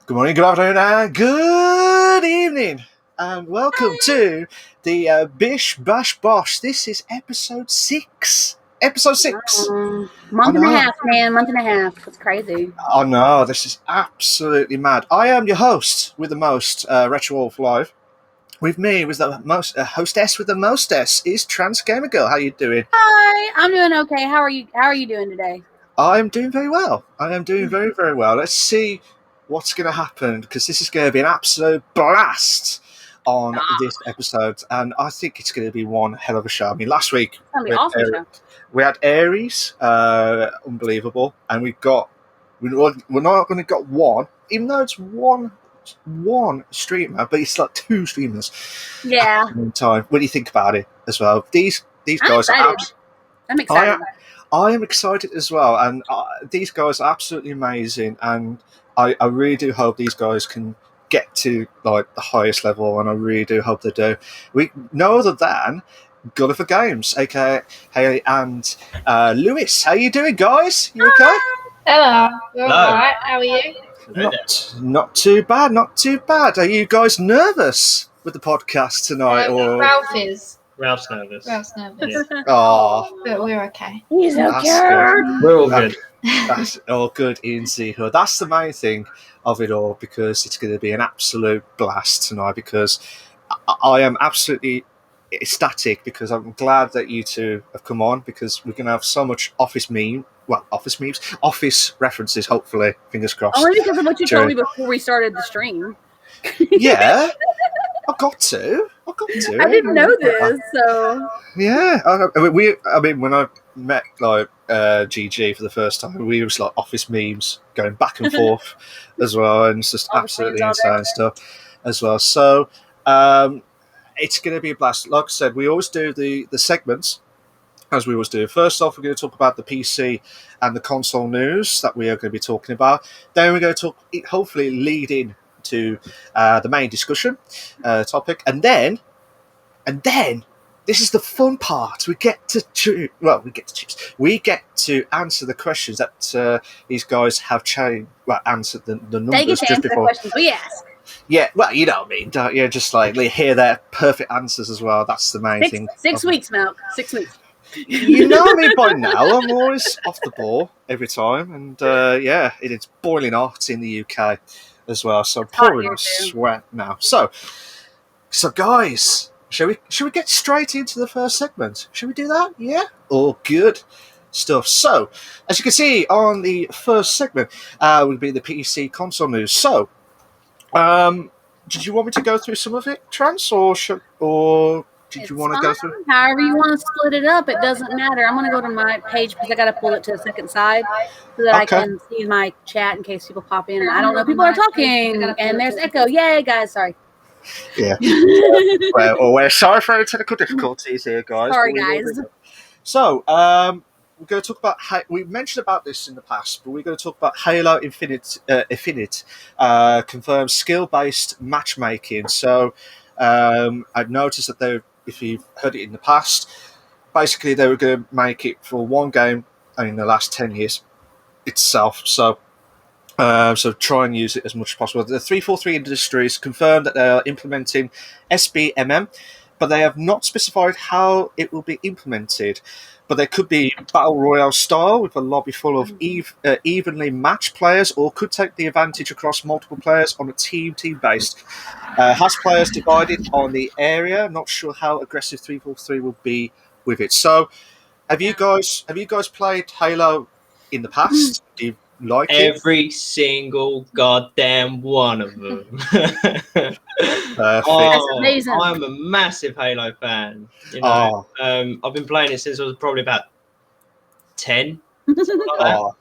Good morning, good afternoon, and good evening, and welcome to the Bish, Bash, Bosh. This is episode 6. Episode 6. Month and a half, man. Month and a half. It's crazy. Oh no, this is absolutely mad. I am your host with the most, Retro Wolf Live. With me, with the most hostess with the mostess is Trans Gamer Girl. How you doing? Hi, I'm doing okay. How are you? How are you doing today? I'm doing very well. I am doing very, very well. Let's see what's going to happen, because this is going to be an absolute blast on this episode, and I think it's going to be one hell of a show. I mean, last week It's gonna be awesome. we had Aries, unbelievable, and we're not going to get one, even though it's one streamer, but it's like 2 streamers. Yeah. At the same time. What do you think about it as well? These I'm guys excited. I'm excited. I am excited as well, and these guys are absolutely amazing, and I really do hope these guys can get to like the highest level, and I really do hope they do. We no other than God of the Games, aka Haley and Lewis. How you doing, guys? You okay? Hello. You're all right? How are you? Not too bad. Not too bad. Are you guys nervous with the podcast tonight? Or Ralph is. Ralph's nervous. Yeah. Oh, But we're okay. He's that's okay. good. We're all good. That's all good in Seahood. That's the main thing of it all, because it's going to be an absolute blast tonight, because I am absolutely ecstatic, because I'm glad that you two have come on, because we're going to have so much office memes, office references, hopefully, fingers crossed. Only because of what you told me before we started the stream. Yeah, I've got to. I didn't know this, so yeah. I mean, when I met like GG for the first time, we was like office memes going back and forth as well, and it's just absolutely insane stuff as well. So it's going to be a blast. Like I said, we always do the segments as we always do. First off, we're going to talk about the PC and the console news that we are going to be talking about. Then we're going to talk, hopefully lead in to the main discussion topic, and then this is the fun part. We get to choose. Well, we get to answer the questions that these guys have answered the numbers they get to just answer before. the questions we ask. Yeah, well, you know what I mean, don't you? Just like hear their perfect answers as well. That's the main thing. 6 weeks, Malk. 6 weeks. You know me by now. I'm always off the ball every time, and yeah, it is boiling hot in the UK as well. So pouring sweat now. So guys, shall we get straight into the first segment? Shall we do that? Yeah. All good stuff. So, as you can see on the first segment, would be the PC console news. So, did you want me to go through some of it, Trans, or did you want to go through? However you want to split it up, it doesn't matter. I'm going to go to my page because I got to pull it to the second side so that I can see my chat in case people pop in. And I don't know, people are talking and there's echo. Yay, guys, sorry. Yeah. well, we're sorry for the technical difficulties here, guys. Sorry, guys. So, we're going to talk about. We mentioned about this in the past, but we're going to talk about Halo Infinite. Confirms skill-based matchmaking. So, I've noticed that if you've heard it in the past, basically they were going to make it for one game in the last 10 years itself. So try and use it as much as possible. The 343 Industries confirmed that they are implementing SBMM, but they have not specified how it will be implemented. But there could be Battle Royale style with a lobby full of evenly matched players, or could take the advantage across multiple players on a team-based. Has players divided on the area. Not sure how aggressive 343 will be with it. So, have you guys played Halo in the past? Do you like Every single goddamn one of them. That's amazing. I'm a massive Halo fan. You know, I've been playing it since I was probably about 10. Something like that.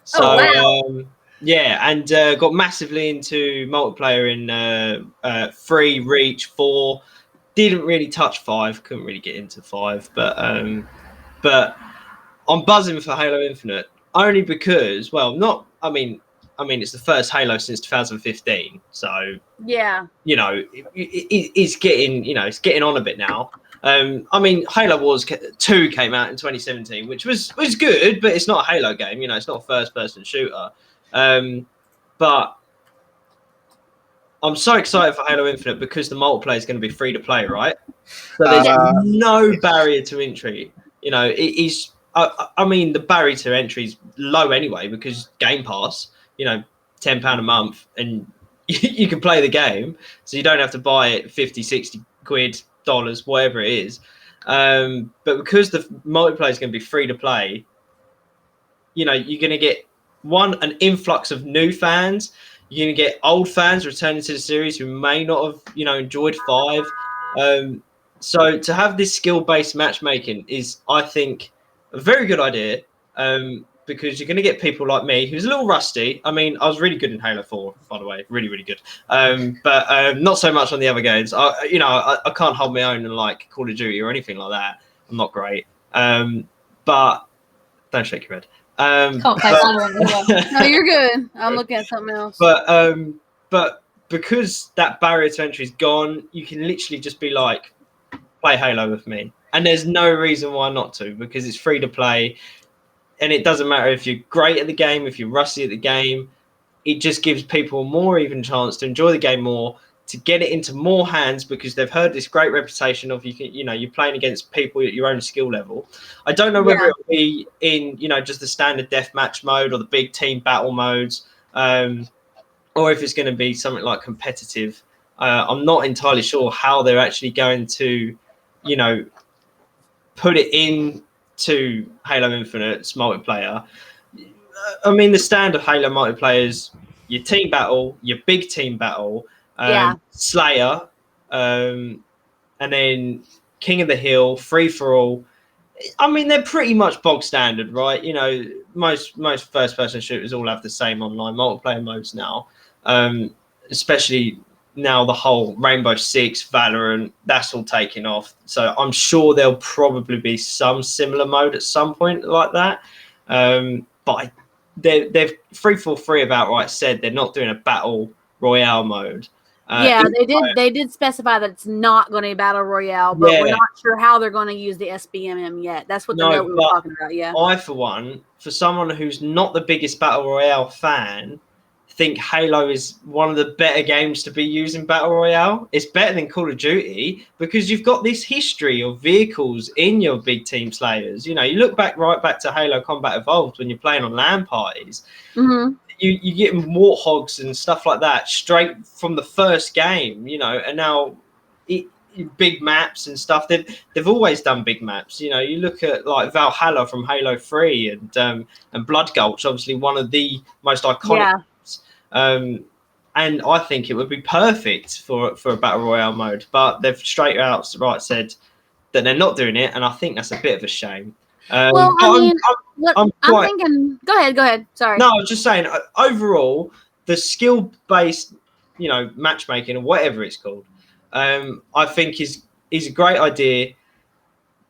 So wow. yeah, and got massively into multiplayer in 3, Reach, 4. Didn't really touch 5. Couldn't really get into 5, but I'm buzzing for Halo Infinite only because, well, not. I mean, it's the first Halo since 2015, so Yeah. it's getting, it's getting on a bit now. I mean, Halo Wars 2 came out in 2017, which was good, but it's not a Halo game. It's not a first-person shooter. But I'm so excited for Halo Infinite because the multiplayer is going to be free to play, right? So there's no barrier to entry. It is. I mean, the barrier to entry is low anyway because Game Pass. £10 a month, and you can play the game, so you don't have to buy it 50, 60 quid, dollars, whatever it is. But because the multiplayer is going to be free to play, you're going to get an influx of new fans. You're going to get old fans returning to the series who may not have, enjoyed 5. So to have this skill-based matchmaking is, I think, a very good idea. Because you're going to get people like me who's a little rusty. I mean, I was really good in Halo 4, by the way, really, really good. But not so much on the other games. I can't hold my own in like Call of Duty or anything like that. I'm not great. But don't shake your head. Can't play Valorant either. No, you're good. I'm looking at something else. But because that barrier to entry is gone, you can literally just be like, play Halo with me, and there's no reason why not to, because it's free to play. And it doesn't matter if you're great at the game, if you're rusty at the game. It just gives people a more even chance to enjoy the game more, to get it into more hands, because they've heard this great reputation of you're playing against people at your own skill level. I don't know whether it'll be in just the standard deathmatch mode or the big team battle modes, or if it's going to be something like competitive. I'm not entirely sure how they're actually going to, put it in to Halo Infinite's multiplayer. I mean, the standard Halo multiplayer is your team battle, your big team battle, Slayer, and then King of the Hill, free for all. I mean, they're pretty much bog standard, right? Most first person shooters all have the same online multiplayer modes now, especially now the whole Rainbow Six, Valorant, that's all taking off. So I'm sure there'll probably be some similar mode at some point like that. But they've 343 have outright said they're not doing a battle royale mode. They did specify that it's not going to be battle royale, but we're not sure how they're going to use the SBMM yet. That's what the note we were talking about. Yeah, I, for one, for someone who's not the biggest battle royale fan, think Halo is one of the better games to be using battle royale. It's better than Call of Duty because you've got this history of vehicles in your big team slayers. You look right back to Halo Combat Evolved when you're playing on LAN parties. Mm-hmm. You get warthogs and stuff like that straight from the first game, and now big maps and stuff. They've always done big maps. You look at like Valhalla from Halo 3 and Blood Gulch, obviously one of the most iconic maps. And I think it would be perfect for a battle royale mode, but they've straight out said that they're not doing it, and I think that's a bit of a shame. Well, I'm thinking. Go ahead. Sorry. No, I was just saying. Overall, the skill-based, matchmaking or whatever it's called, I think is a great idea,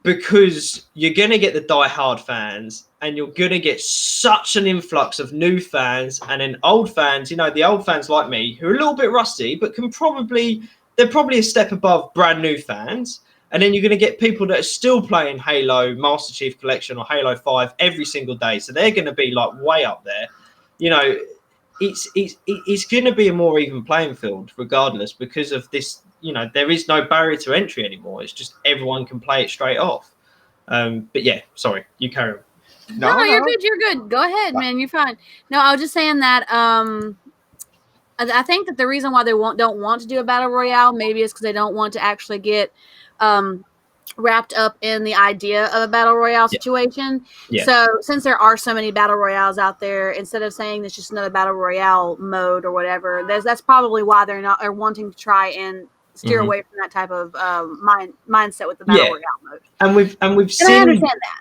because you're gonna get the die-hard fans, and you're gonna get such an influx of new fans, and then old fans. The old fans like me who are a little bit rusty, but they're probably a step above brand new fans. And then you're going to get people that are still playing Halo Master Chief Collection or Halo 5 every single day. So they're going to be like way up there. It's going to be a more even playing field regardless, because of this. There is no barrier to entry anymore. It's just everyone can play it straight off. But yeah, sorry, you carry on. No, you're good. You're good. Go ahead, man. You're fine. No, I was just saying that I think that the reason why they don't want to do a battle royale maybe is because they don't want to actually get wrapped up in the idea of a battle royale situation. Yeah. So since there are so many battle royales out there, instead of saying it's just another battle royale mode or whatever, that's probably why they're wanting to try and steer away from that type of mindset with the battle royale mode. And we've seen. I understand that.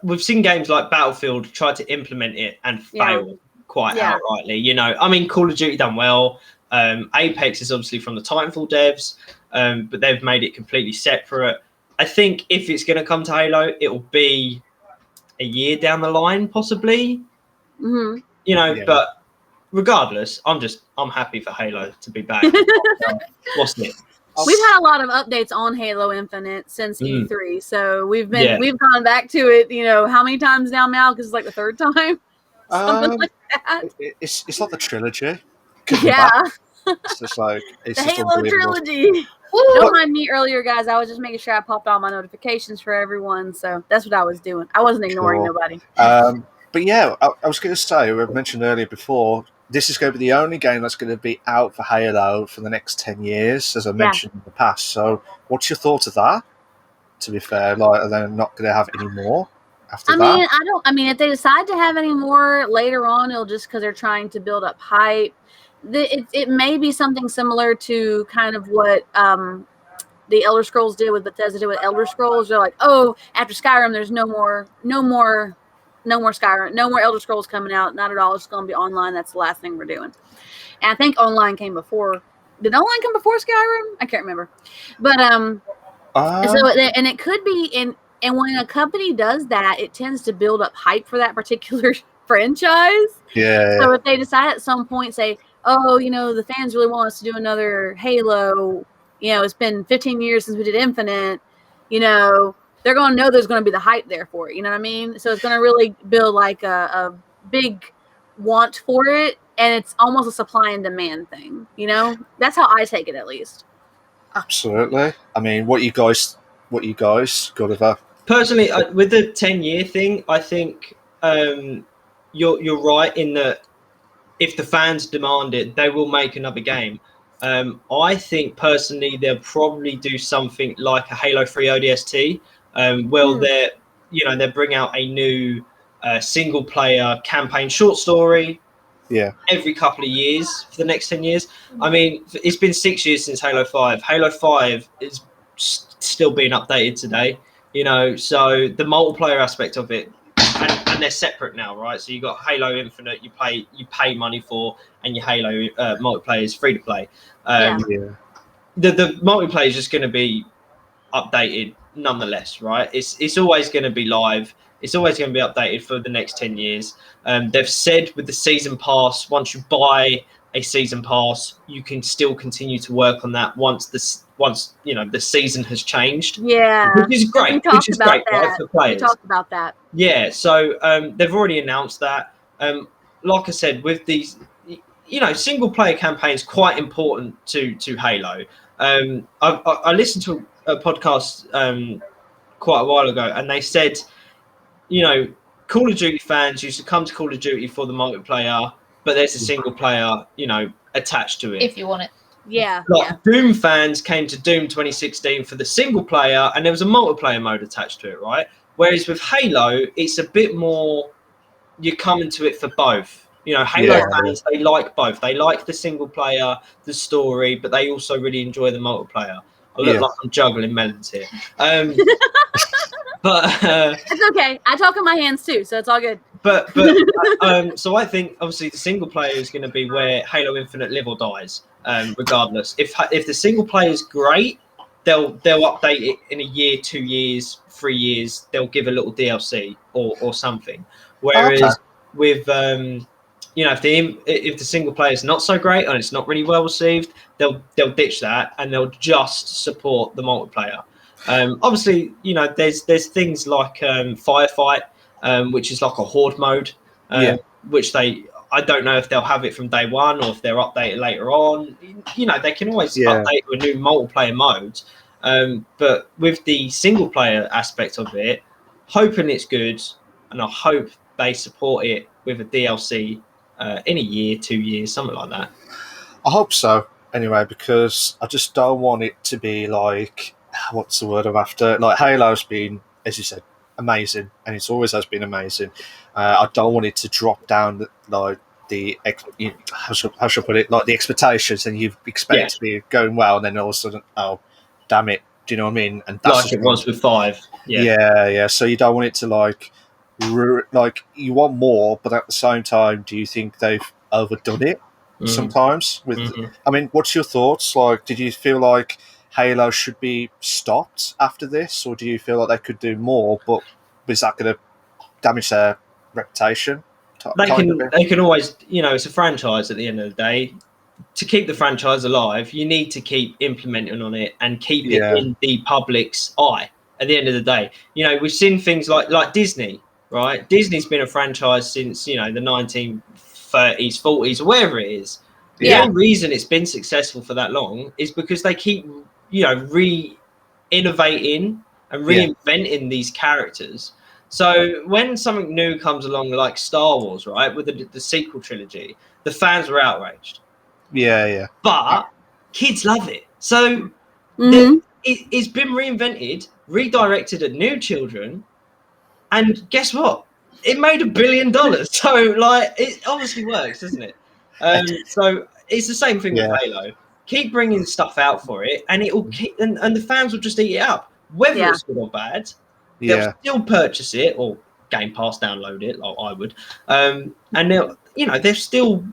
we've seen games like Battlefield try to implement it and fail quite outrightly. You know, I mean, Call of Duty done well. Apex is obviously from the Titanfall devs, but they've made it completely separate. I think if it's going to come to Halo, it will be a year down the line, possibly. Mm-hmm. You know, but regardless, I'm happy for Halo to be back. What's it? We've had a lot of updates on Halo Infinite since E3, so we've gone back to it. You know, how many times now? Because it's like the third time, something like that. It's like the trilogy. Yeah, it's just like it's the just Halo trilogy. Don't mind me earlier, guys. I was just making sure I popped all my notifications for everyone, so that's what I was doing. I wasn't ignoring nobody. But yeah, I was going to say, we mentioned earlier before, this is going to be the only game that's going to be out for Halo for the next 10 years, as I mentioned in the past. So what's your thought of that, to be fair? Like, are they not going to have any more after that? I mean, if they decide to have any more later on, it'll just because they're trying to build up hype. It may be something similar to kind of what the Elder Scrolls did with Bethesda did with Elder Scrolls. They're like, oh, after Skyrim, there's no more Skyrim, no more Elder Scrolls coming out. Not at all. It's going to be online. That's the last thing we're doing. And I think online came before. Did online come before Skyrim? I can't remember. But so and it could be and when a company does that, it tends to build up hype for that particular franchise. Yeah. So if they decide at some point, say, oh, you know, the fans really want us to do another Halo. You know, it's been 15 years since we did Infinite. You know, they're going to know there's going to be the hype there for it. You know what I mean? So it's going to really build like a big want for it. And it's almost a supply and demand thing. You know, that's how I take it, at least. Absolutely. I mean, what you guys got of that? Personally, with the 10-year thing, I think you're right in that if the fans demand it, they will make another game. I think personally they'll probably do something like a Halo 3 ODST, they bring out a new single player campaign short story every couple of years for the next 10 years. I mean, it's been 6 years since Halo 5. Halo 5 is still being updated today, you know, so the multiplayer aspect of it, and they're separate now, right? So you got Halo Infinite, you pay money for, and your Halo multiplayer is free to play. The multiplayer is just going to be updated nonetheless, right? It's always going to be live. It's always going to be updated for the next 10 years. They've said with the season pass, once you buy a season pass, you can still continue to work on that once the season has changed. Yeah, which is great. Right, for players. We talked about that. Yeah, so they've already announced that. Like I said, with these, you know, single player campaigns quite important to Halo. I listened to a podcast quite a while ago, and they said, you know, Call of Duty fans used to come to Call of Duty for the multiplayer, but there's a single player, you know, attached to it. If you want it. Yeah. Doom fans came to Doom 2016 for the single player, and there was a multiplayer mode attached to it, right? Whereas with Halo, it's a bit more, you're coming to it for both. You know, Halo fans, they like both. They like the single player, the story, but they also really enjoy the multiplayer. I look like I'm juggling melons here. But it's okay. I talk in my hands too, so it's all good. But so I think obviously the single player is going to be where Halo Infinite live or dies, regardless. If the single player is great, they'll update it in a year, 2 years, 3 years. They'll give a little DLC or something. Whereas with you know, if the single player is not so great and it's not really well received, they'll ditch that and they'll just support the multiplayer. Obviously, you know, there's things like Firefight, which is like a horde mode, which I don't know if they'll have it from day one or if they'll update it later on. You know, they can always update to a new multiplayer mode. But with the single player aspect of it, hoping it's good, and I hope they support it with a DLC in a year, 2 years, something like that. I hope so, anyway, because I just don't want it to be like, what's the word I'm after? Like, Halo's been, as you said, amazing, and it always has been amazing. I don't want it to drop down, how should I put it? Like the expectations, and you expect it to be going well, and then all of a sudden, oh, damn it, Do you know what I mean? And like it was with 5. Yeah. So you don't want it to like you want more, but at the same time, do you think they've overdone it sometimes? I mean, what's your thoughts? Like, did you feel like Halo should be stopped after this, or do you feel like they could do more? But is that going to damage their reputation? They can always, it's a franchise at the end of the day. To keep the franchise alive, you need to keep implementing on it and keep it in the public's eye. At the end of the day, we've seen things like Disney, right? Disney's been a franchise since the 1930s, 40s, or wherever it is. The only reason it's been successful for that long is because they keep re-innovating and reinventing these characters. So when something new comes along, like Star Wars, right, with the sequel trilogy, the fans were outraged. Yeah. But kids love it. So it's been reinvented, redirected at new children, and guess what? It made $1 billion. So like, it obviously works, doesn't it? So it's the same thing with Halo. Keep bringing stuff out for it, and it will keep, and the fans will just eat it up, whether it's good or bad. They'll still purchase it or Game Pass download it, like I would, and they'll still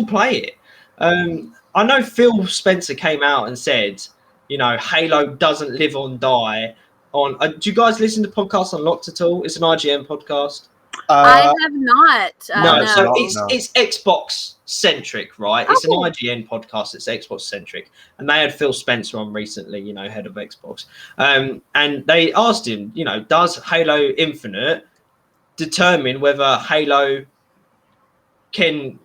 play it. I know Phil Spencer came out and said, Halo doesn't live or die on. Do you guys listen to podcasts Unlocked at all? It's an IGN podcast. I have not. No, so it's Xbox centric, right? It's an IGN podcast. It's Xbox centric, and they had Phil Spencer on recently, head of Xbox, and they asked him, does Halo Infinite determine whether Halo can,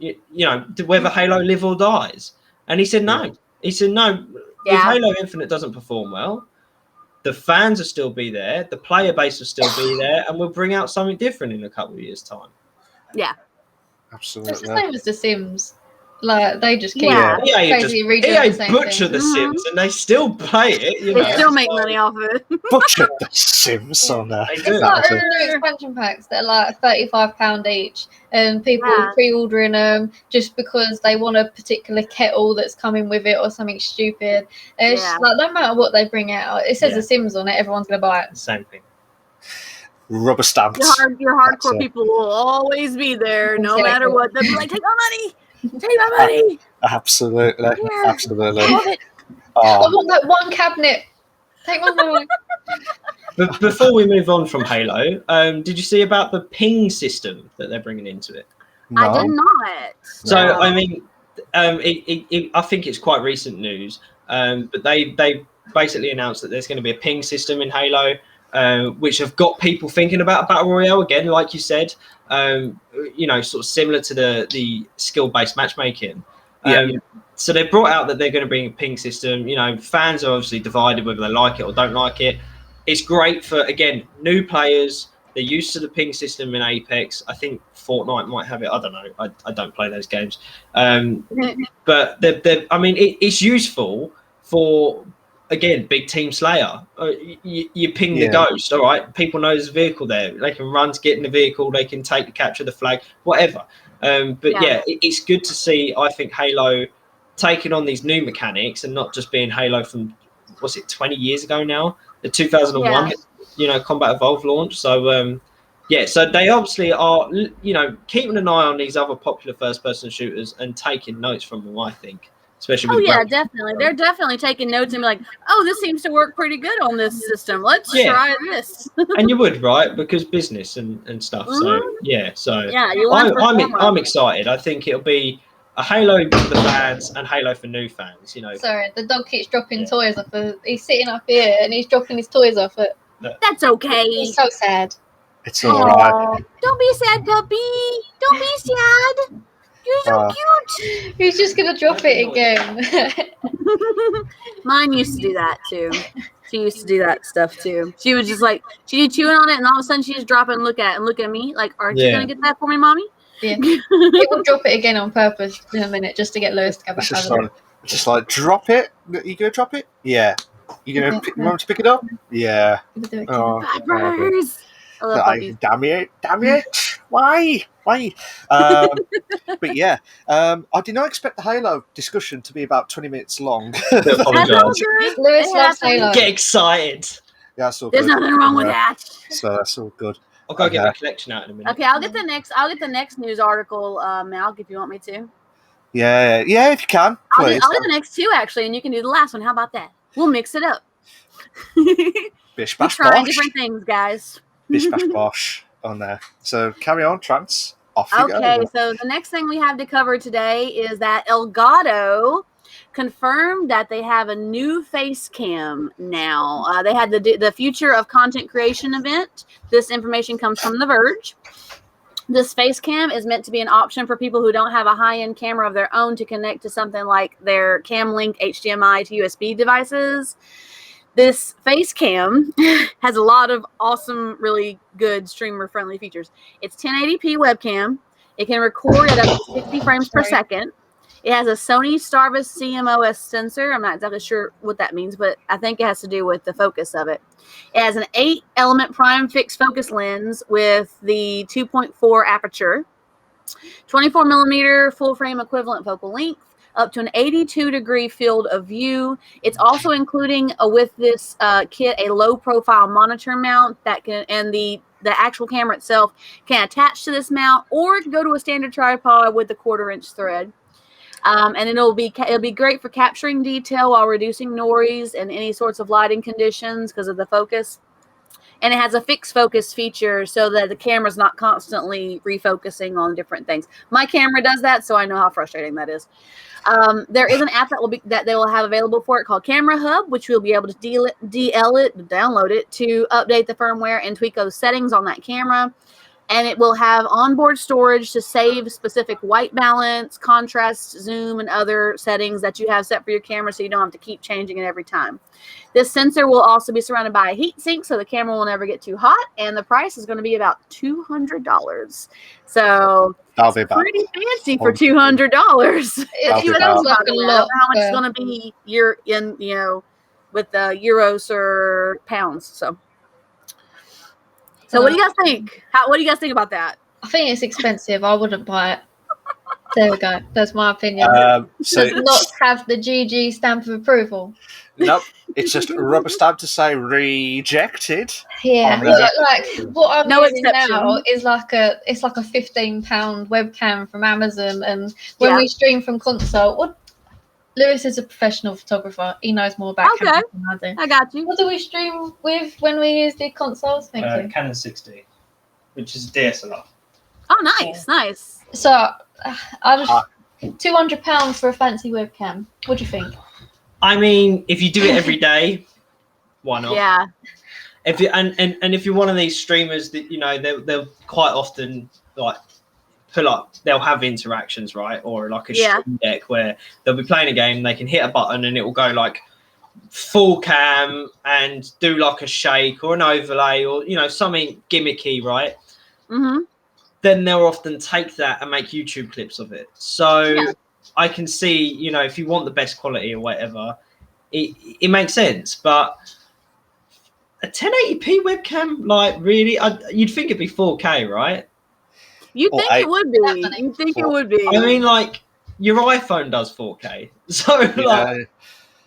whether Halo live or dies? And he said no. He said no. If Halo Infinite doesn't perform well, the fans will still be there, the player base will still be there, and we'll bring out something different in a couple of years' time. Yeah. Absolutely. It's the same as The Sims. Like, they just keep basically redoing the same butcher thing. The Sims, and they still play it. They still make money off of it. Butcher The Sims on there. It's like new expansion packs that are like £35 each, and people pre-ordering them just because they want a particular kettle that's coming with it or something stupid. It's like, no matter what they bring out, it says The Sims on it, everyone's gonna buy it. Same thing. Rubber stamps. Your hardcore people will always be there, no matter what. They'll be like, take my money. Take my money. Absolutely. Absolutely. I love it. I want that one cabinet. Take my money. But before we move on from Halo, did you see about the ping system that they're bringing into it? No. I did not. So, I mean, I think it's quite recent news, but they basically announced that there's going to be a ping system in Halo, which have got people thinking about Battle Royale again, like you said, sort of similar to the skill-based matchmaking. So they brought out that they're going to bring a ping system. Fans are obviously divided whether they like it or don't like it. It's great for, again, new players. They're used to the ping system in Apex. I think Fortnite might have it. I don't know. I don't play those games. But it's useful for, again, big team slayer. You ping the ghost, all right? People know there's a vehicle there. They can run to get in the vehicle. They can capture the flag, whatever. It's good to see, I think, Halo taking on these new mechanics and not just being Halo from, 20 years ago now? The 2001, Combat Evolved launch. So, so they obviously are, keeping an eye on these other popular first-person shooters and taking notes from them, I think. Especially with definitely. They're definitely taking notes and be like, oh, this seems to work pretty good on this system. Let's try this. And you would, right? Because business and stuff. Mm-hmm. So, I'm excited. I think it'll be a Halo for the fans and Halo for new fans, Sorry, the dog keeps dropping toys off. He's sitting up here and he's dropping his toys off it. That's okay. He's so sad. It's all right. Don't be sad, puppy. Don't be sad. You're so cute. He's just going to drop it again. Mine used to do that, too. She used to do that stuff, too. She was just like, she'd be chewing on it, and all of a sudden she'd just drop it and look at me, like, aren't you going to get that for me, Mommy? Yeah. He will drop it again on purpose in a minute just to get Lewis to go back over it. Just like, drop it. You going to drop it? Yeah. You going to want to pick it up? Yeah. Peppers. Damn it. Why? But yeah, I did not expect the Halo discussion to be about 20 minutes long. I apologise. Lewis loves Halo. Get excited. Yeah, that's all There's good. nothing wrong with that. So that's all good. I'll go get my collection out in a minute. Okay, I'll get the next news article, Malk, if you want me to. Yeah, if you can, please. I'll do the next two actually, and you can do the last one. How about that? We'll mix it up. Bish We're bash trying bosh. different things, guys. Bish bash bosh on there. So carry on, Trance. Off you go. Okay, so the next thing we have to cover today is that Elgato confirmed that they have a new face cam now. They had the Future of Content Creation event. This information comes from The Verge. This face cam is meant to be an option for people who don't have a high-end camera of their own to connect to something like their CamLink HDMI to USB devices. This face cam has a lot of awesome, really good streamer-friendly features. It's 1080p webcam. It can record at up to 60 frames per second. It has a Sony Starvis CMOS sensor. I'm not exactly sure what that means, but I think it has to do with the focus of it. It has an 8-element prime fixed focus lens with the 2.4 aperture, 24 millimeter full frame equivalent focal length, up to an 82-degree field of view. It's also including with this kit a low profile monitor mount that can, and the actual camera itself can attach to this mount or go to a standard tripod with the 1/4-inch thread. And it'll be great for capturing detail while reducing noise and any sorts of lighting conditions because of the focus. And it has a fixed focus feature so that the camera's not constantly refocusing on different things. My camera does that, so I know how frustrating that is. There is an app that they will have available for it called Camera Hub, which we'll be able to download it to update the firmware and tweak those settings on that camera. And it will have onboard storage to save specific white balance, contrast, zoom, and other settings that you have set for your camera so you don't have to keep changing it every time. This sensor will also be surrounded by a heat sink so the camera will never get too hot, and the price is going to be about $200. So that'll be about pretty fancy for $200. It sounds like a lot. How much it's going to be with the euros or pounds. So what do you guys think? What do you guys think about that? I think it's expensive. I wouldn't buy it. There we go. That's my opinion. So does not have the GG stamp of approval. Nope. It's just a rubber stamp to say rejected. Yeah. Like what I'm using exception. now is like a £15 webcam from Amazon, and when we stream from console, Lewis is a professional photographer. He knows more about cameras than I do. I got you. What do we stream with when we use the consoles? Thank you. Canon 60, which is DSLR. Oh, nice. So, I just £200 for a fancy webcam. What do you think? I mean, if you do it every day, why not? Yeah. If you and if you're one of these streamers that they'll quite often they'll have interactions, right? Or like a stream deck where they'll be playing a game, they can hit a button and it will go like full cam and do like a shake or an overlay or something gimmicky, right? Mm-hmm. Then they'll often take that and make YouTube clips of it. So I can see, if you want the best quality or whatever, it makes sense. But a 1080p webcam, like really, you'd think it'd be 4K, right? You think it would be? You think it would be? I mean, like your iPhone does 4K, so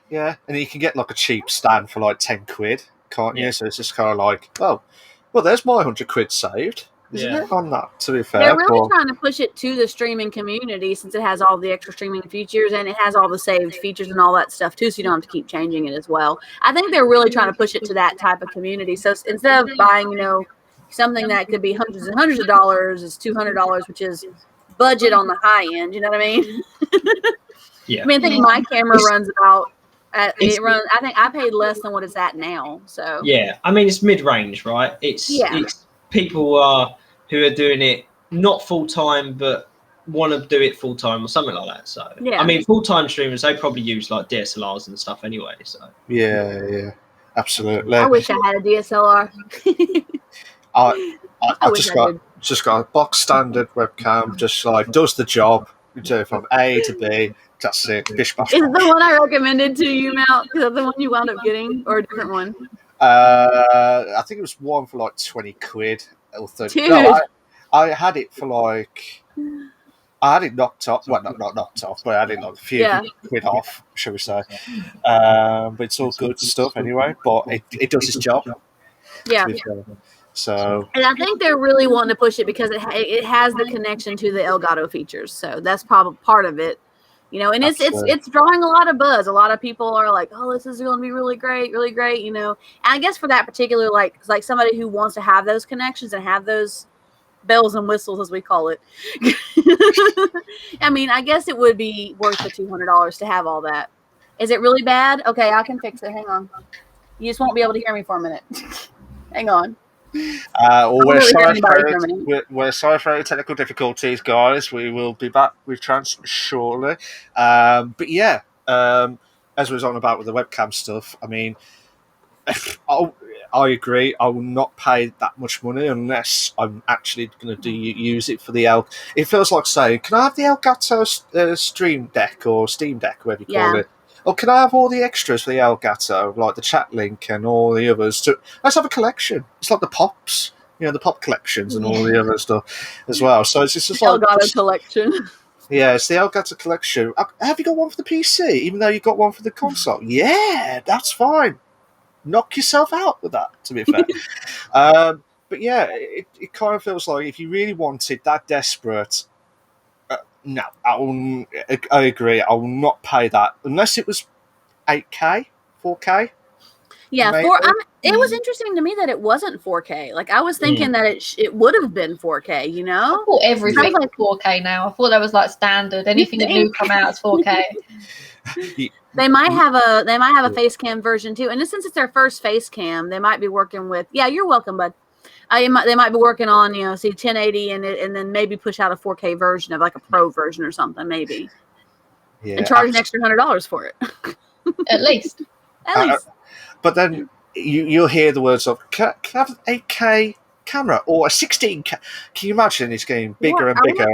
yeah, and you can get like a cheap stand for like 10 quid, can't you? So it's just kind of like, well, there's my 100 quid saved, isn't it? On that, to be fair, they're really trying to push it to the streaming community since it has all the extra streaming features and it has all the saved features and all that stuff too, so you don't have to keep changing it as well. I think they're really trying to push it to that type of community. So instead of buying, something that could be hundreds and hundreds of dollars is $200, which is budget on the high end. You know what I mean? Yeah. I mean, I think my camera runs about. I think I paid less than what it's at now. So yeah, I mean it's mid-range, right? It's people who are doing it not full time, but want to do it full time or something like that. So I mean, full time streamers they probably use like DSLRs and stuff anyway. So yeah, absolutely. I wish I had a DSLR. I've just got a box standard webcam, just like does the job. You do it from A to B. That's it. Bish bash. Is it the one I recommended to you, Mount? Is that the one you wound up getting, or a different one? I think it was one for like 20 quid or 30. Dude. No, I had it for like. I had it knocked off. Well, not knocked off, but I had it like a few quid off, shall we say. But it's all good stuff anyway. But it does its job. Yeah. So. And I think they're really wanting to push it because it has the connection to the Elgato features. So that's probably part of it. You know, and it's drawing a lot of buzz. A lot of people are like, "Oh, this is going to be really great, really great." You know, and I guess for that particular like somebody who wants to have those connections and have those bells and whistles, as we call it. I mean, I guess it would be worth the $200 to have all that. Is it really bad? Okay, I can fix it. Hang on. You just won't be able to hear me for a minute. Hang on. We're sorry for any technical difficulties, guys. We will be back with trans shortly. But yeah, as we was on about with the webcam stuff, I mean, I agree. I will not pay that much money unless I'm actually going to use it for the It feels like saying, "Can I have the Elgato Stream Deck or Steam Deck, whatever you call it? Or can I have all the extras for the Elgato, like the chat link and all the others? Let's have a collection. It's like the Pops, the Pop collections and all the other stuff as well. So it's just like Elgato collection." Yeah, it's the Elgato collection. Have you got one for the PC, even though you got one for the console? Yeah, that's fine. Knock yourself out with that, to be fair. But yeah, it kind of feels like if you really wanted that desperate, no, I agree. I will not pay that unless it was 8K, 4K. Yeah, it was interesting to me that it wasn't 4K. Like I was thinking that it would have been 4K. You know, I thought everything was 4K now. I thought that was like standard. Anything that new come out is 4K. They might have a face cam version too, and since it's their first face cam, they might be working with. Yeah, you're welcome, bud. They might be working on 1080 and then maybe push out a 4K version of like a pro version or something maybe, and charge an extra $100 for it. At least. But then you'll hear the words of, "Can I have an 8K camera or a 16K?" Can you imagine it's getting bigger and bigger?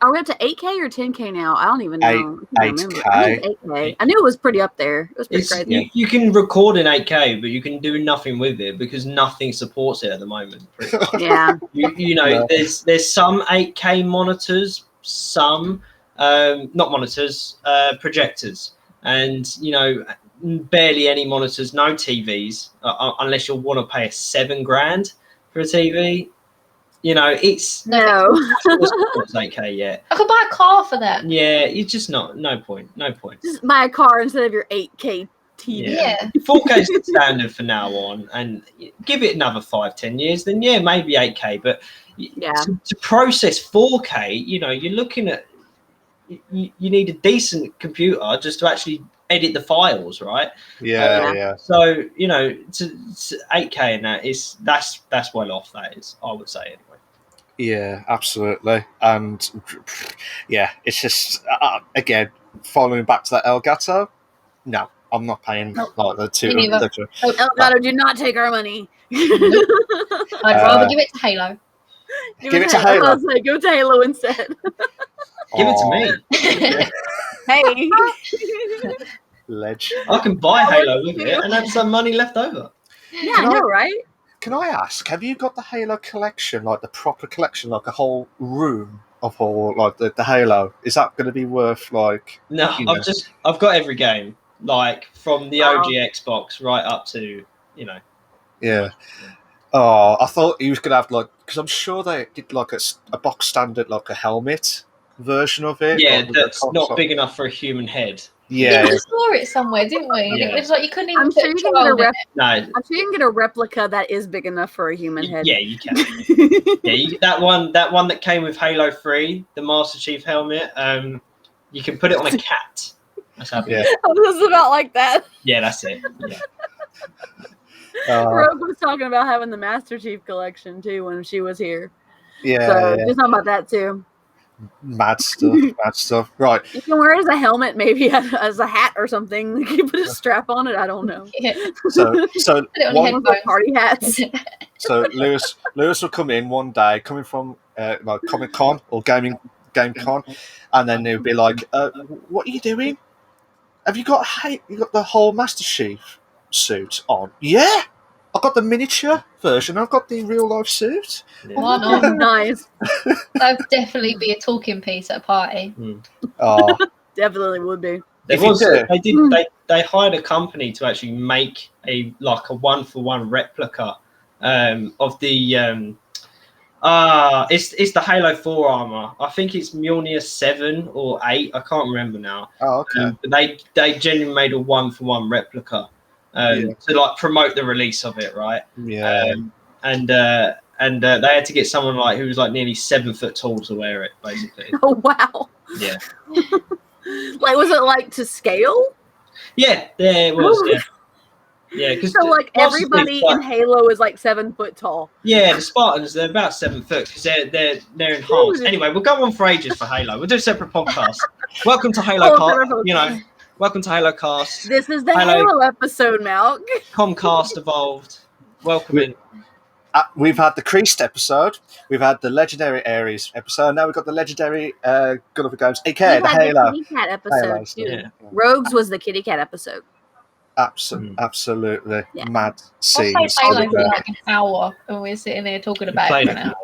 Are we up to 8K or 10K now? I don't even know. 8K. I think 8K. I knew it was pretty up there. It was pretty crazy. You can record in 8K, but you can do nothing with it because nothing supports it at the moment. Yeah. There's some 8K monitors, some not monitors, projectors, and barely any monitors, no TVs, unless you'll want to pay $7,000 for a TV. It's no. It's 8K yet. I could buy a car for that. Yeah, it's just no point. Just buy a car instead of your 8K TV. Yeah. 4K is the standard for now on, and give it another 5-10 years, then maybe 8K. But to process 4K, you're looking at you need a decent computer just to actually edit the files, right? Yeah. So to 8K and that's well off. That is, I would say anyway. Yeah, absolutely. And yeah, it's just again following back to that Elgato. No, I'm not paying like the two. Elgato, do not take our money. I'd rather give it to Halo. Give it to Halo. I was like, give it to Halo instead. Give it to me. Hey. Ledge. I can buy Halo with it and have some money left over. Yeah, I know, right? Can I ask, have you got the Halo collection, like the proper collection, like a whole room of all, like the Halo? Is that going to be worth like? No, I've got every game, like from the OG Xbox right up to Yeah. Oh, I thought he was going to have because I'm sure they did like a box standard, like a helmet version of it. Yeah, that's not big enough for a human head. Yeah, we saw it somewhere, didn't we? Yeah. It was like you couldn't even. I'm sure you I'm sure you can get a replica that is big enough for a human head. Yeah, you can. That one that came with Halo 3, the Master Chief helmet. You can put it on a cat. That's how. Yeah. I was about like that. Yeah, that's it. Yeah. Rogue was talking about having the Master Chief collection too when she was here. Yeah. So just talking about that too. Mad stuff. Right. You can wear it as a helmet, maybe as a hat or something. You can put a strap on it. I don't know. Yeah. So one of the party hats. So Lewis will come in one day, coming from like Comic Con or Game Con, and then he'll be like, "What are you doing? Have you got the whole Master Chief suit on?" Yeah. I got the miniature version. I've got the real life suit. Why not? Nice. That would definitely be a talking piece at a party. Oh, Definitely would be. If you do. They hired a company to actually make a 1-for-1 replica of the it's the Halo 4 armor. I think it's Mjolnir 7 or 8. I can't remember now. Oh, okay. But they genuinely made a 1-for-1 replica to promote the release of it, right? Yeah. And they had to get someone who was nearly 7 foot tall to wear it, basically. Oh wow. Yeah. Was it to scale? Yeah, it was. Yeah. Yeah, because so everybody in Halo is 7 foot tall. Yeah, the Spartans, they're about 7 foot because they're enhanced. Anyway, we'll go on for ages for Halo. We'll do a separate podcast. Welcome to Halo Cast. Welcome to Halo Cast. This is the Halo episode, Malk. Comcast evolved. Welcome in. We've had the Creased episode. We've had the Legendary Ares episode. Now we've got the Legendary Gulliver Games, aka the Halo. The Kitty Cat episode too. Yeah. Rogues was the Kitty Cat episode. Absolutely mad scenes. I'll say Halo for an hour, and we're sitting there talking about it for an hour.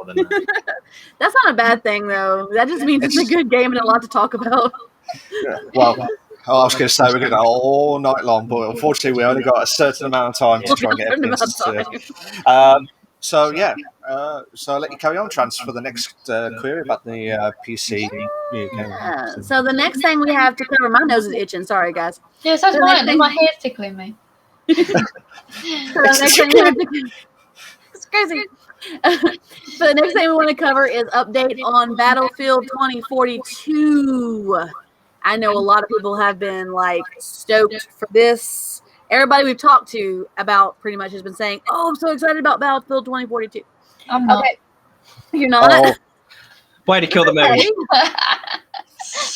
That's not a bad thing, though. That just means it's a good game and a lot to talk about. Yeah, well, I was going to say we're going to go all night long, but unfortunately we only got a certain amount of time to try and get everything. So I'll let you carry on, Trans, for the next query about the PC. So the next thing we have to cover, my nose is itching. Sorry, guys. Yeah, so mine. My hair's tickling me. It's crazy. So the next thing we want to cover is update on Battlefield 2042. I know a lot of people have been stoked for this. Everybody we've talked to about pretty much has been saying, "Oh, I'm so excited about Battlefield 2042." I'm not. Okay. You're not. Oh. Way to kill the memory.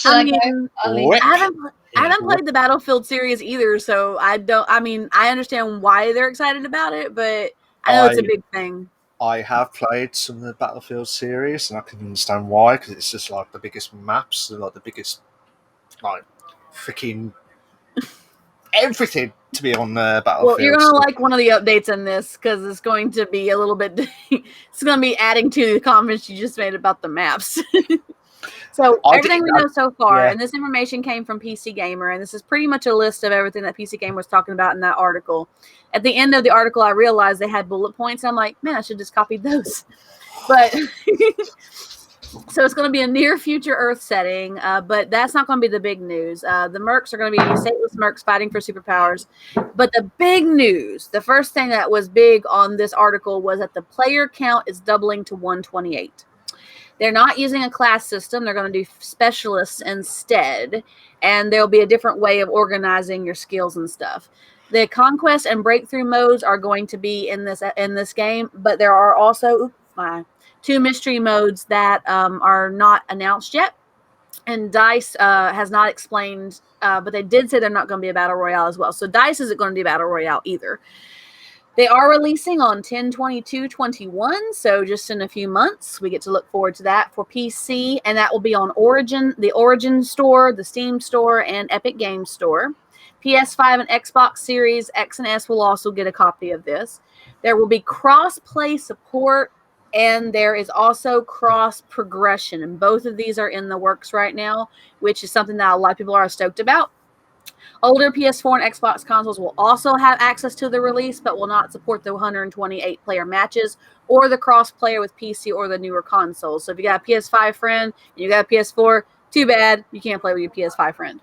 I haven't played the Battlefield series either, so I don't. I mean, I understand why they're excited about it, but I know it's a big thing. I have played some of the Battlefield series, and I can understand why, because it's just the biggest maps, the biggest freaking everything to be on Battlefield. Well, you're gonna like one of the updates in this because it's going to be a little bit. It's going to be adding to the comments you just made about the maps. So everything we know so far, and this information came from PC Gamer, and this is pretty much a list of everything that PC Gamer was talking about in that article. At the end of the article, I realized they had bullet points, and I'm like, man, I should just copy those. But so it's going to be a near future Earth setting, but that's not going to be the big news. The mercs are going to be stateless mercs fighting for superpowers. But the big news, the first thing that was big on this article was that the player count is doubling to 128. They're not using a class system. They're going to do specialists instead, and there'll be a different way of organizing your skills and stuff. The conquest and breakthrough modes are going to be in this game, but there are also 2 mystery modes that are not announced yet, and DICE has not explained, but they did say they're not going to be a battle royale as well. So DICE isn't going to be a battle royale either. They are releasing on 10/22/21, so just in a few months. We get to look forward to that for PC, and that will be on Origin, the Origin Store, the Steam Store, and Epic Games Store. PS5 and Xbox Series X and S will also get a copy of this. There will be cross-play support, and there is also cross-progression, and both of these are in the works right now, which is something that a lot of people are stoked about. Older PS4 and Xbox consoles will also have access to the release, but will not support the 128-player matches or the cross-player with PC or the newer consoles. So if you got a PS5 friend and you got a PS4, too bad, you can't play with your PS5 friend.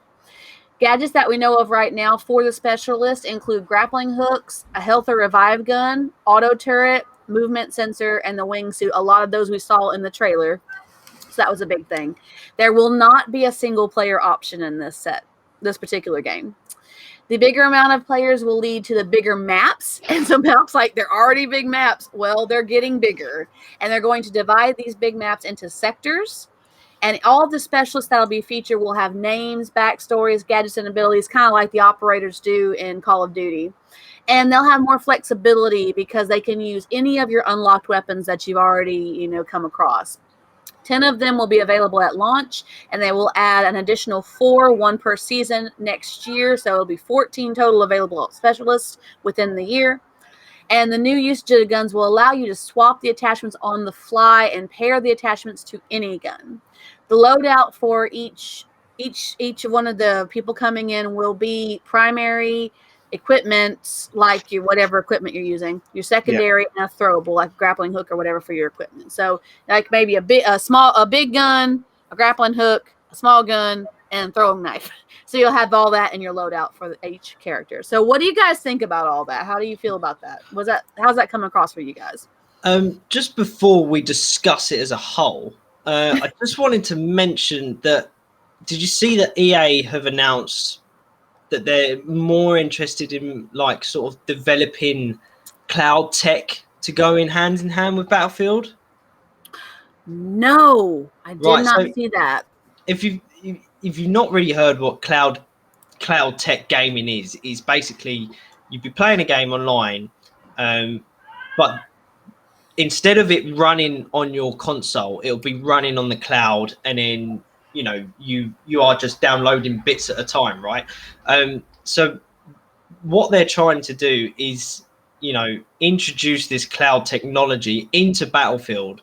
Gadgets that we know of right now for the specialist include grappling hooks, a health or revive gun, auto turret, movement sensor, and the wingsuit. A lot of those we saw in the trailer. So that was a big thing. There will not be a single-player option in this particular game. The bigger amount of players will lead to the bigger maps, and some maps, they're already big maps, well, they're getting bigger, and they're going to divide these big maps into sectors, and all of the specialists that'll be featured will have names, backstories, gadgets, and abilities, kind of like the operators do in Call of Duty, and they'll have more flexibility because they can use any of your unlocked weapons that you've already come across. 10 of them will be available at launch, and they will add an additional 4, 1 per season next year. So it'll be 14 total available specialists within the year. And the new usage of the guns will allow you to swap the attachments on the fly and pair the attachments to any gun. The loadout for each one of the people coming in will be primary equipment, like your whatever equipment you're using, your secondary and a throwable, like grappling hook or whatever for your equipment. So like maybe a big gun, a grappling hook, a small gun, and throwing knife. So you'll have all that in your loadout for each character. So what do you guys think about all that? How do you feel about that? How's that come across for you guys? Just before we discuss it as a whole, I just wanted to mention that, did you see that EA have announced that they're more interested in like sort of developing cloud tech to go in hand with Battlefield? No, I did not see that. If you've not really heard what cloud tech gaming is basically you'd be playing a game online, but instead of it running on your console, it'll be running on the cloud, and then you are just downloading bits at a time, right? So what they're trying to do is introduce this cloud technology into Battlefield.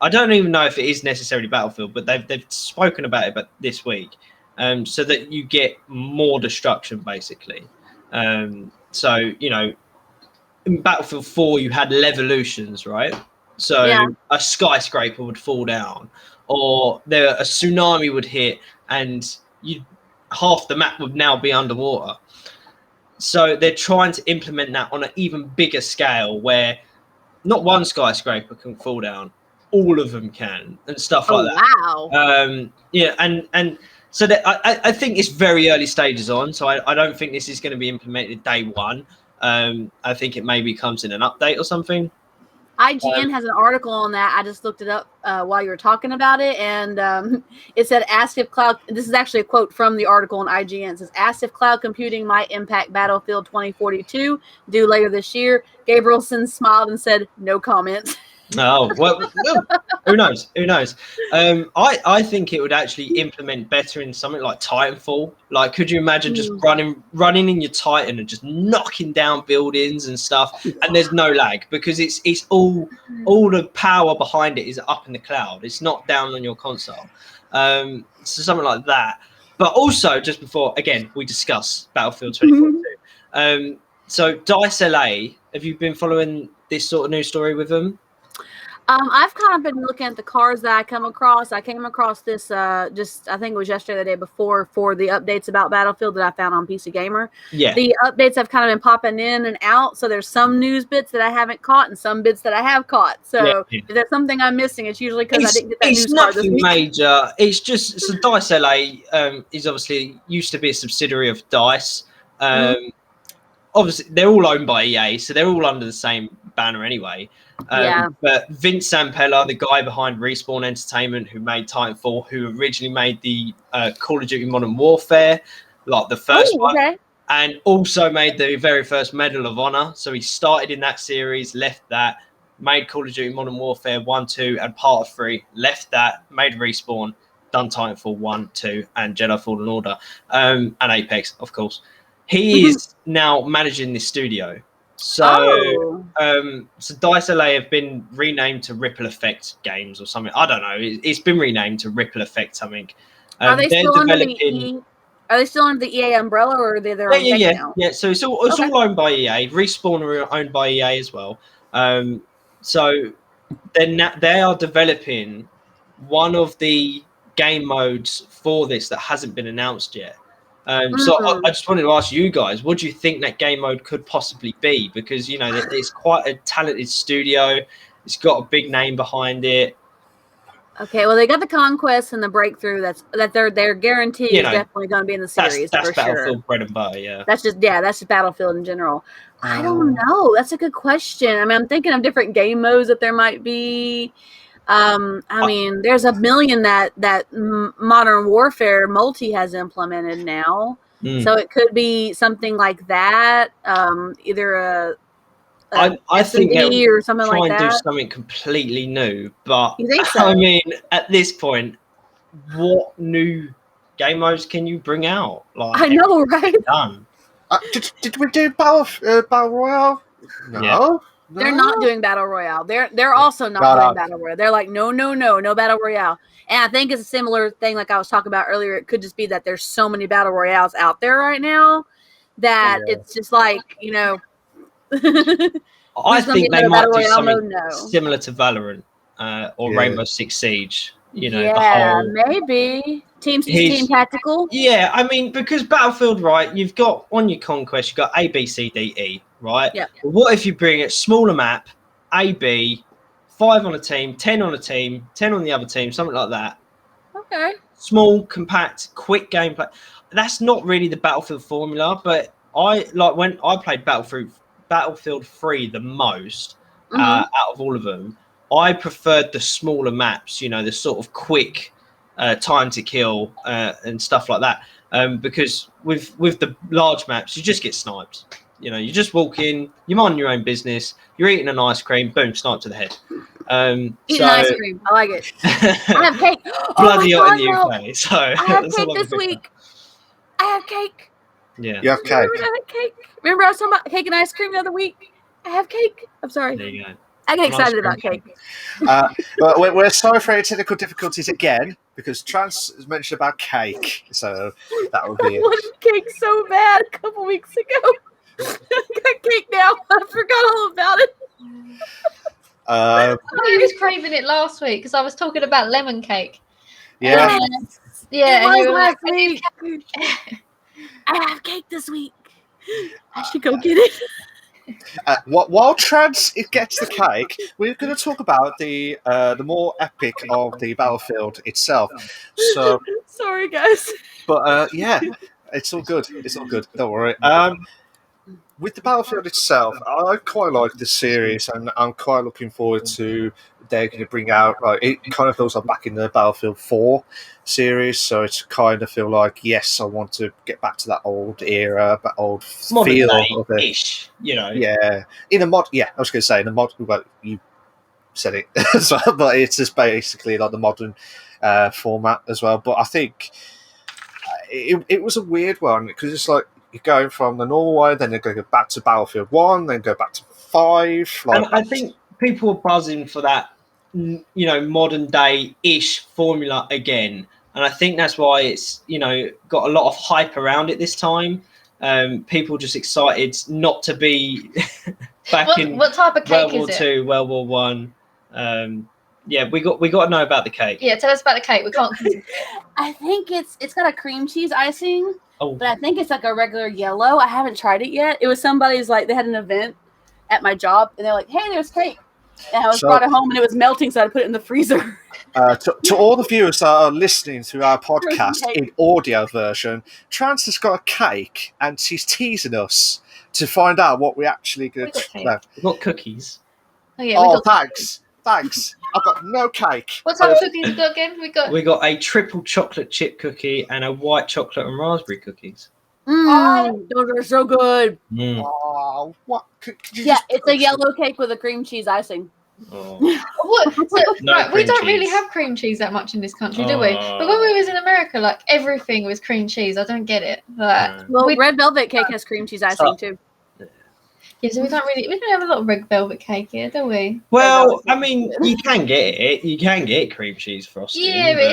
I don't even know if it is necessarily Battlefield, but they've spoken about it this week, so that you get more destruction basically. So in Battlefield 4 you had levolutions, right? So a skyscraper would fall down, or a tsunami would hit, and half the map would now be underwater. So they're trying to implement that on an even bigger scale, where not one skyscraper can fall down, all of them can, and stuff like that. Wow. And so that I think it's very early stages on, so I don't think this is going to be implemented day one. I think it maybe comes in an update or something. IGN has an article on that. I just looked it up while you were talking about it, and it said, asked if cloud, this is actually a quote from the article on IGN. It says, asked if cloud computing might impact Battlefield 2042 due later this year. Gabrielson smiled and said, no comment. Oh, well, who knows? I think it would actually implement better in something like Titanfall. Like, could you imagine just running in your Titan and just knocking down buildings and stuff, and there's no lag because it's all the power behind it is up in the cloud. It's not down on your console. So something like that. But also, just before again we discuss Battlefield 2042. So Dice LA, have you been following this sort of news story with them? I've kind of been looking at the cars that I come across. I came across this just, I think it was yesterday or the day before, for the updates about Battlefield that I found on PC Gamer. Yeah. The updates have kind of been popping in and out, so there's some news bits that I haven't caught and some bits that I have caught. So if there's something I'm missing, it's usually because I didn't get that news card this week. It's nothing major. It's just, so Dice LA is obviously used to be a subsidiary of Dice. Obviously, they're all owned by EA, so they're all under the same banner anyway. But Vince Zampella, the guy behind Respawn Entertainment, who made Titanfall, who originally made the Call of Duty Modern Warfare, like the first one, and also made the very first Medal of Honor. So he started in that series, left that, made Call of Duty Modern Warfare 1, 2, and part of 3, left that, made Respawn, done Titanfall 1, 2, and Jedi Fallen Order, and Apex, of course. He is now managing this studio. So, so Dice LA have been renamed to Ripple Effect Games or something. I don't know. It's been renamed to Ripple Effect something. Are they still under the EA umbrella, or are they their own thing now? Yeah. So it's all owned by EA. Respawn are owned by EA as well. So they are developing one of the game modes for this that hasn't been announced yet. So I just wanted to ask you guys, what do you think that game mode could possibly be? Because it's quite a talented studio, it's got a big name behind it. Okay, well, they got the Conquest and the Breakthrough. That they're guaranteed is definitely going to be in the series. That's for Battlefield sure. bread and butter. Yeah, that's just Battlefield in general. I don't know. That's a good question. I mean, I'm thinking of different game modes that there might be. I mean, there's a million that Modern Warfare multi has implemented now, so it could be something like that. Either I think they'll or something try like and that. do something completely new. But you think so? I mean, at this point, what new game modes can you bring out? Like, I know, right? Done. Did we do Battle Royale No. They're not doing battle royale. They're also not doing battle royale. They're like, no battle royale. And I think it's a similar thing like I was talking about earlier. It could just be that there's so many battle royales out there right now that it's just like, I think they might do something No. similar to Valorant or Rainbow Six Siege. Maybe team tactical. Yeah, I mean, because Battlefield, right? You've got on your conquest, you've got A, B, C, D, E, right? Yeah. But what if you bring it smaller map, A, B, 5 on a team, 10 on a team, 10 on the other team, something like that. Okay. Small, compact, quick gameplay. That's not really the Battlefield formula, but when I played Battlefield 3 the most out of all of them. I preferred the smaller maps, the sort of quick time to kill and stuff like that. Because with the large maps, you just get sniped. You just walk in, you mind your own business, you're eating an ice cream, boom, snipe to the head. Eating ice cream, I like it. I have cake. Bloody hot in the UK. So I have cake this week. I have cake. Yeah. You have cake. I had cake. Remember I was talking about cake and ice cream the other week? I have cake. I'm sorry. There you go. I get excited about cake. But we're sorry for any technical difficulties again because Trans has mentioned about cake, so that would be I wanted cake so bad a couple weeks ago. I got cake now. I forgot all about it. I was craving it last week because I was talking about lemon cake. Yeah. Yeah. And you were last week. I have cake this week. I should go get it. While Trans gets the cake, we're going to talk about the more epic of the Battlefield itself. So sorry, guys. But yeah, it's all good. It's all good. Don't worry. With the Battlefield itself, I quite like this series, and I'm quite looking forward to they're going to bring out. It kind of feels like back in the Battlefield 4 series, so it's kind of feel like yes, I want to get back to that old era, that old feel of it. Ish, Yeah, in a mod. Yeah, I was going to say in a mod. Well, you said it, but it's just basically like the modern format as well. But I think it was a weird one because it's like. You're going from the normal way, then you're going to go back to Battlefield 1, then go back to 5. And I think people are buzzing for that, modern day-ish formula again. And I think that's why it's, got a lot of hype around it this time. People just excited not to be back in what type of cake World War is II, World War One. Yeah, we got to know about the cake. Yeah, tell us about the cake. We can't. I think it's got a cream cheese icing. Oh. But I think it's like a regular yellow. I haven't tried it yet. It was somebody's they had an event at my job, and they're like, "Hey, there's cake," and I brought it home, and it was melting, so I put it in the freezer. To all the viewers that are listening to our podcast in audio version, Trans has got a cake, and she's teasing us to find out what we actually get. We've got cookies. Oh, yeah, Thanks. I've got no cake. What type of cookies we got again? We got a triple chocolate chip cookie and a white chocolate and raspberry cookies. Those are so good. Oh, what? It's a yellow cake with a cream cheese icing. What? We don't really have cream cheese that much in this country, do we? But when we was in America, everything was cream cheese. I don't get it. Red velvet cake has cream cheese icing too. Yeah, so we don't have a lot of red velvet cake here, do we? Well, I mean, you can get it. You can get cream cheese frosting. Yeah, but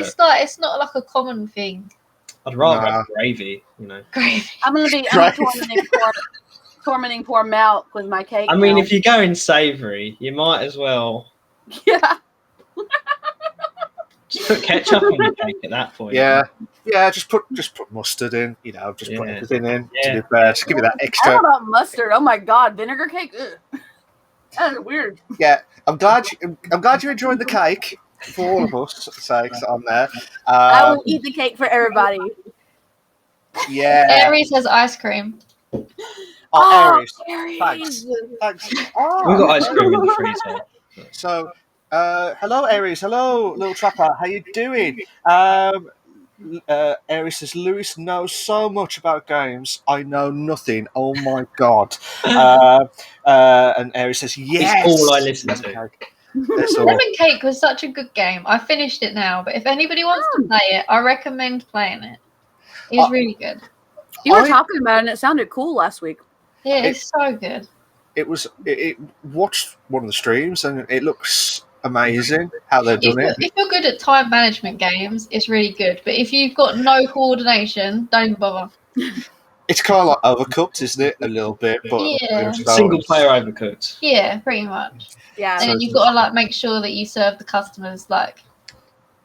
it's not like a common thing. I'd rather have gravy, Gravy. I'm tormenting poor Malk with my cake. I mean, if you're going savoury, you might as well. Yeah. Just put ketchup on your cake at that point. Yeah, just put mustard in. Just put everything in. Yeah. Just give you that extra. I don't know about mustard. Oh my god, vinegar cake. Ugh. That is weird. Yeah, I'm glad you enjoyed the cake for all of us' sakes on there. I will eat the cake for everybody. Yeah. Aries has ice cream. Aries. Aries. Thanks. We've got ice cream in the freezer. So, hello, Aries. Hello, little trapper. How you doing? Aries says, Lewis knows so much about games. I know nothing. Oh my god. And Aries says, yes. It's all I listen to. Lemon Cake was such a good game. I finished it now, but if anybody wants to play it, I recommend playing it. It's really good. You were talking about it and it sounded cool last week. Yeah, it's so good. it watched one of the streams, and it looks amazing how they've done it. If you're good at time management games, it's really good. But if you've got no coordination, don't bother. It's kind of like Overcooked, isn't it? A little bit, but Yeah. Single player Overcooked. Yeah, pretty much. Yeah. And then you've got to like make sure that you serve the customers like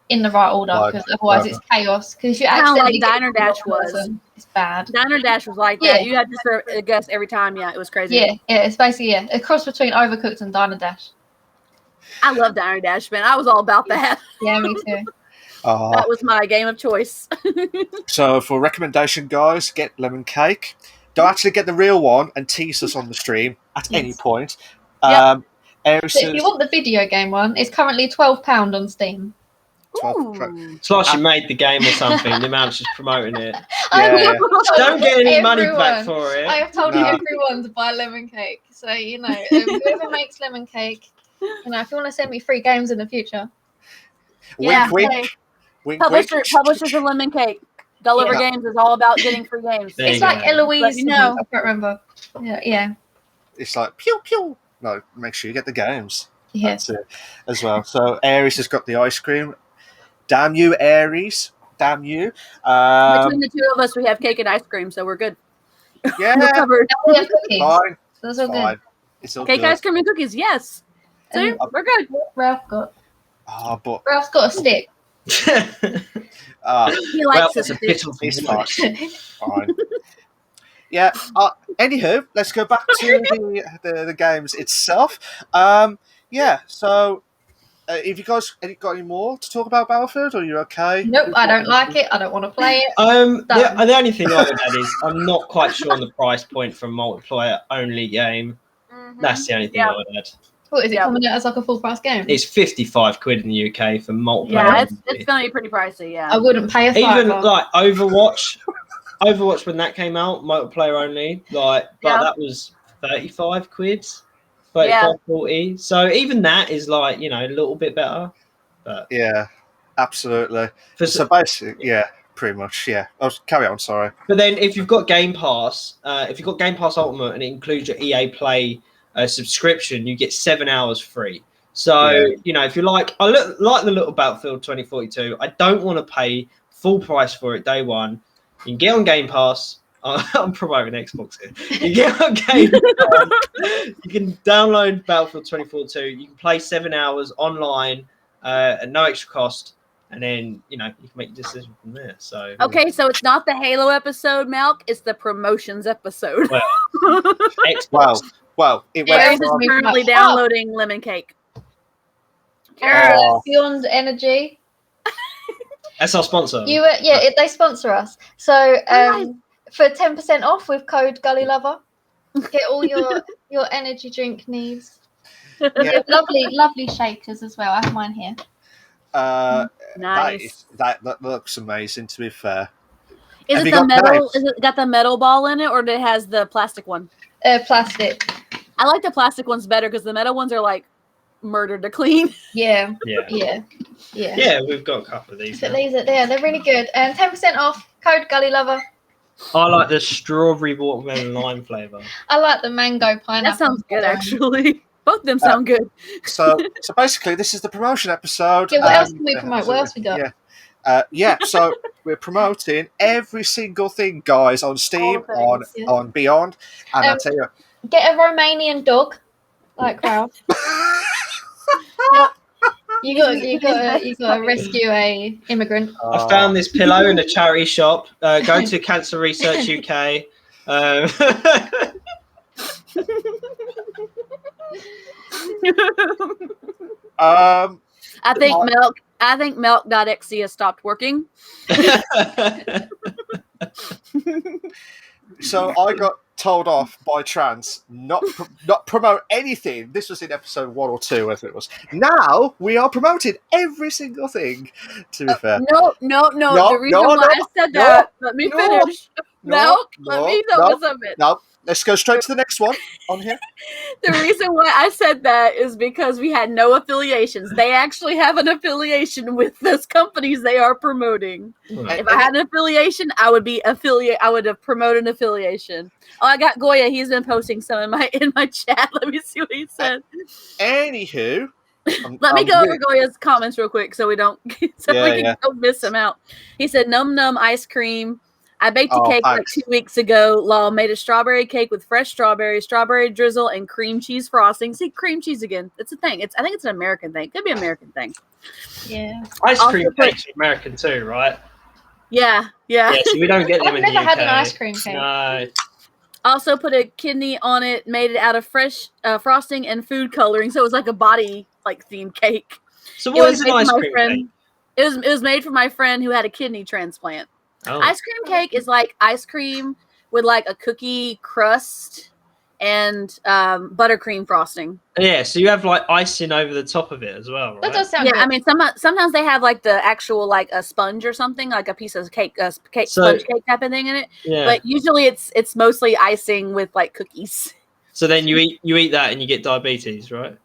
in the right order, because otherwise it's chaos. Because if you Kind of accidentally like Diner Dash was. It's bad. Diner Dash was like that. You had to serve a guess every time. Yeah, it was crazy. Yeah, it's basically a cross between Overcooked and Diner Dash. I love Diner Dash, man. I was all about that. Yeah, me too. That was my game of choice. So for recommendation, guys, get lemon cake. Don't actually get the real one and tease us on the stream at any point. So if you want the video game one, it's currently £12 on Steam. It's like she made the game or something. The amount she's promoting it. Yeah. Don't get any money back for it. I have told everyone to buy lemon cake. So, whoever makes lemon cake, if you want to send me free games in the future. Wink, wink. Wink, Publishers of Lemon Cake. Gulliver Games is all about getting free games. It's like Eloise. I can't remember. Yeah. It's like pew pew. No, make sure you get the games. Yeah. That's it as well. So Aries has got the ice cream. Damn you, Aries. Damn you. Between the two of us, we have cake and ice cream, so we're good. Yeah. We're covered. We have cookies. Fine. So that's all good. It's all Cake, good. ice cream, and cookies. Yes. So we're good. Ralph got. Ralph's got a stick. He likes it's a pitiful. It's fine. Yeah. Anywho, let's go back to the games itself. So, have you guys got any more to talk about Battlefield, or are you okay? Nope, I don't like it. I don't want to play it. The only thing I would add is I'm not quite sure on the price point for a multiplayer only game. Mm-hmm. That's the only thing I would add. What is it coming out as like a full price game? It's £55 in the UK for multiplayer. Yeah, it's going to be pretty pricey. Yeah, I wouldn't pay a even like Overwatch. Overwatch when that came out, multiplayer only. That was £35, 35, 40. So even that is like a little bit better. But yeah, absolutely. So basically, pretty much. Yeah, carry on. Sorry. But then if you've got Game Pass, Ultimate and it includes your EA Play subscription, you get 7 hours free. So if you like, I like the little Battlefield 2042. I don't want to pay full price for it day one. You can get on Game Pass. I'm promoting Xbox here. You get on Game Pass. You can download Battlefield 2042. You can play 7 hours online at no extra cost. And then, you can make your decision from there. So okay, so it's not the Halo episode, Malk. It's the promotions episode. Well, Xbox. Well, it Aries is currently downloading Lemon Cake. Beyond Energy. That's our sponsor. They sponsor us. So for 10% off with code Gully Lover, get all your energy drink needs. Yeah. Lovely shakers as well. I have mine here. Nice. That looks amazing. To be fair, is it the metal? Is it got the metal ball in it, or it has the plastic one? Plastic. I like the plastic ones better because the metal ones are like murdered to clean. Yeah. Yeah, we've got a couple of these. So they're really good. And 10% off. Code Gully Lover. I like the strawberry watermelon lime flavour. I like the mango pineapple. That sounds good, actually. Both of them sound good. So basically, this is the promotion episode. Yeah, what else can we promote? What else we got? So we're promoting every single thing, guys, on Steam, on Beyond, and I'll tell you, get a Romanian dog, like Ralph. You got to rescue a immigrant. I found this pillow in a charity shop. Go to Cancer Research UK. I think Milk.exe has stopped working. So I got told off by Trans not promote anything. This was in episode 1 or 2, as it was. Now we are promoting every single thing. To be fair, no. The reason why I said that. Let me finish. Let me focus on it. No. let's go straight to the next one on here. The reason why I said that is because we had no affiliations. They actually have an affiliation with those companies they are promoting. Right. If I had an affiliation, I would be affiliate. I would have promoted an affiliation. Oh, I got Goya. He's been posting some in my chat. Let me see what he said. Anywho, let me go over Goya's comments real quick so we don't we can go miss him out. He said, "Num num ice cream. I baked a cake like 2 weeks ago. Lol, made a strawberry cake with fresh strawberry drizzle, and cream cheese frosting. See, cream cheese again. It's a thing. I think it's an American thing. Could be an American thing. Yeah. Ice cream cakes are American too, right? Yeah. Yeah, so we don't get them I've in the UK. never had an ice cream cake. No. Also put a kidney on it, made it out of fresh frosting and food coloring, so it was like a body themed cake. So what is an ice cream cake? It was made for my friend who had a kidney transplant. Oh. Ice cream cake is like ice cream with like a cookie crust and buttercream frosting. Yeah, so you have like icing over the top of it as well, right? That does sound good. I mean, sometimes they have like the actual like a sponge or something, like a piece of cake, sponge cake type of thing in it. Yeah. But usually it's mostly icing with like cookies. So then you eat that and you get diabetes, right?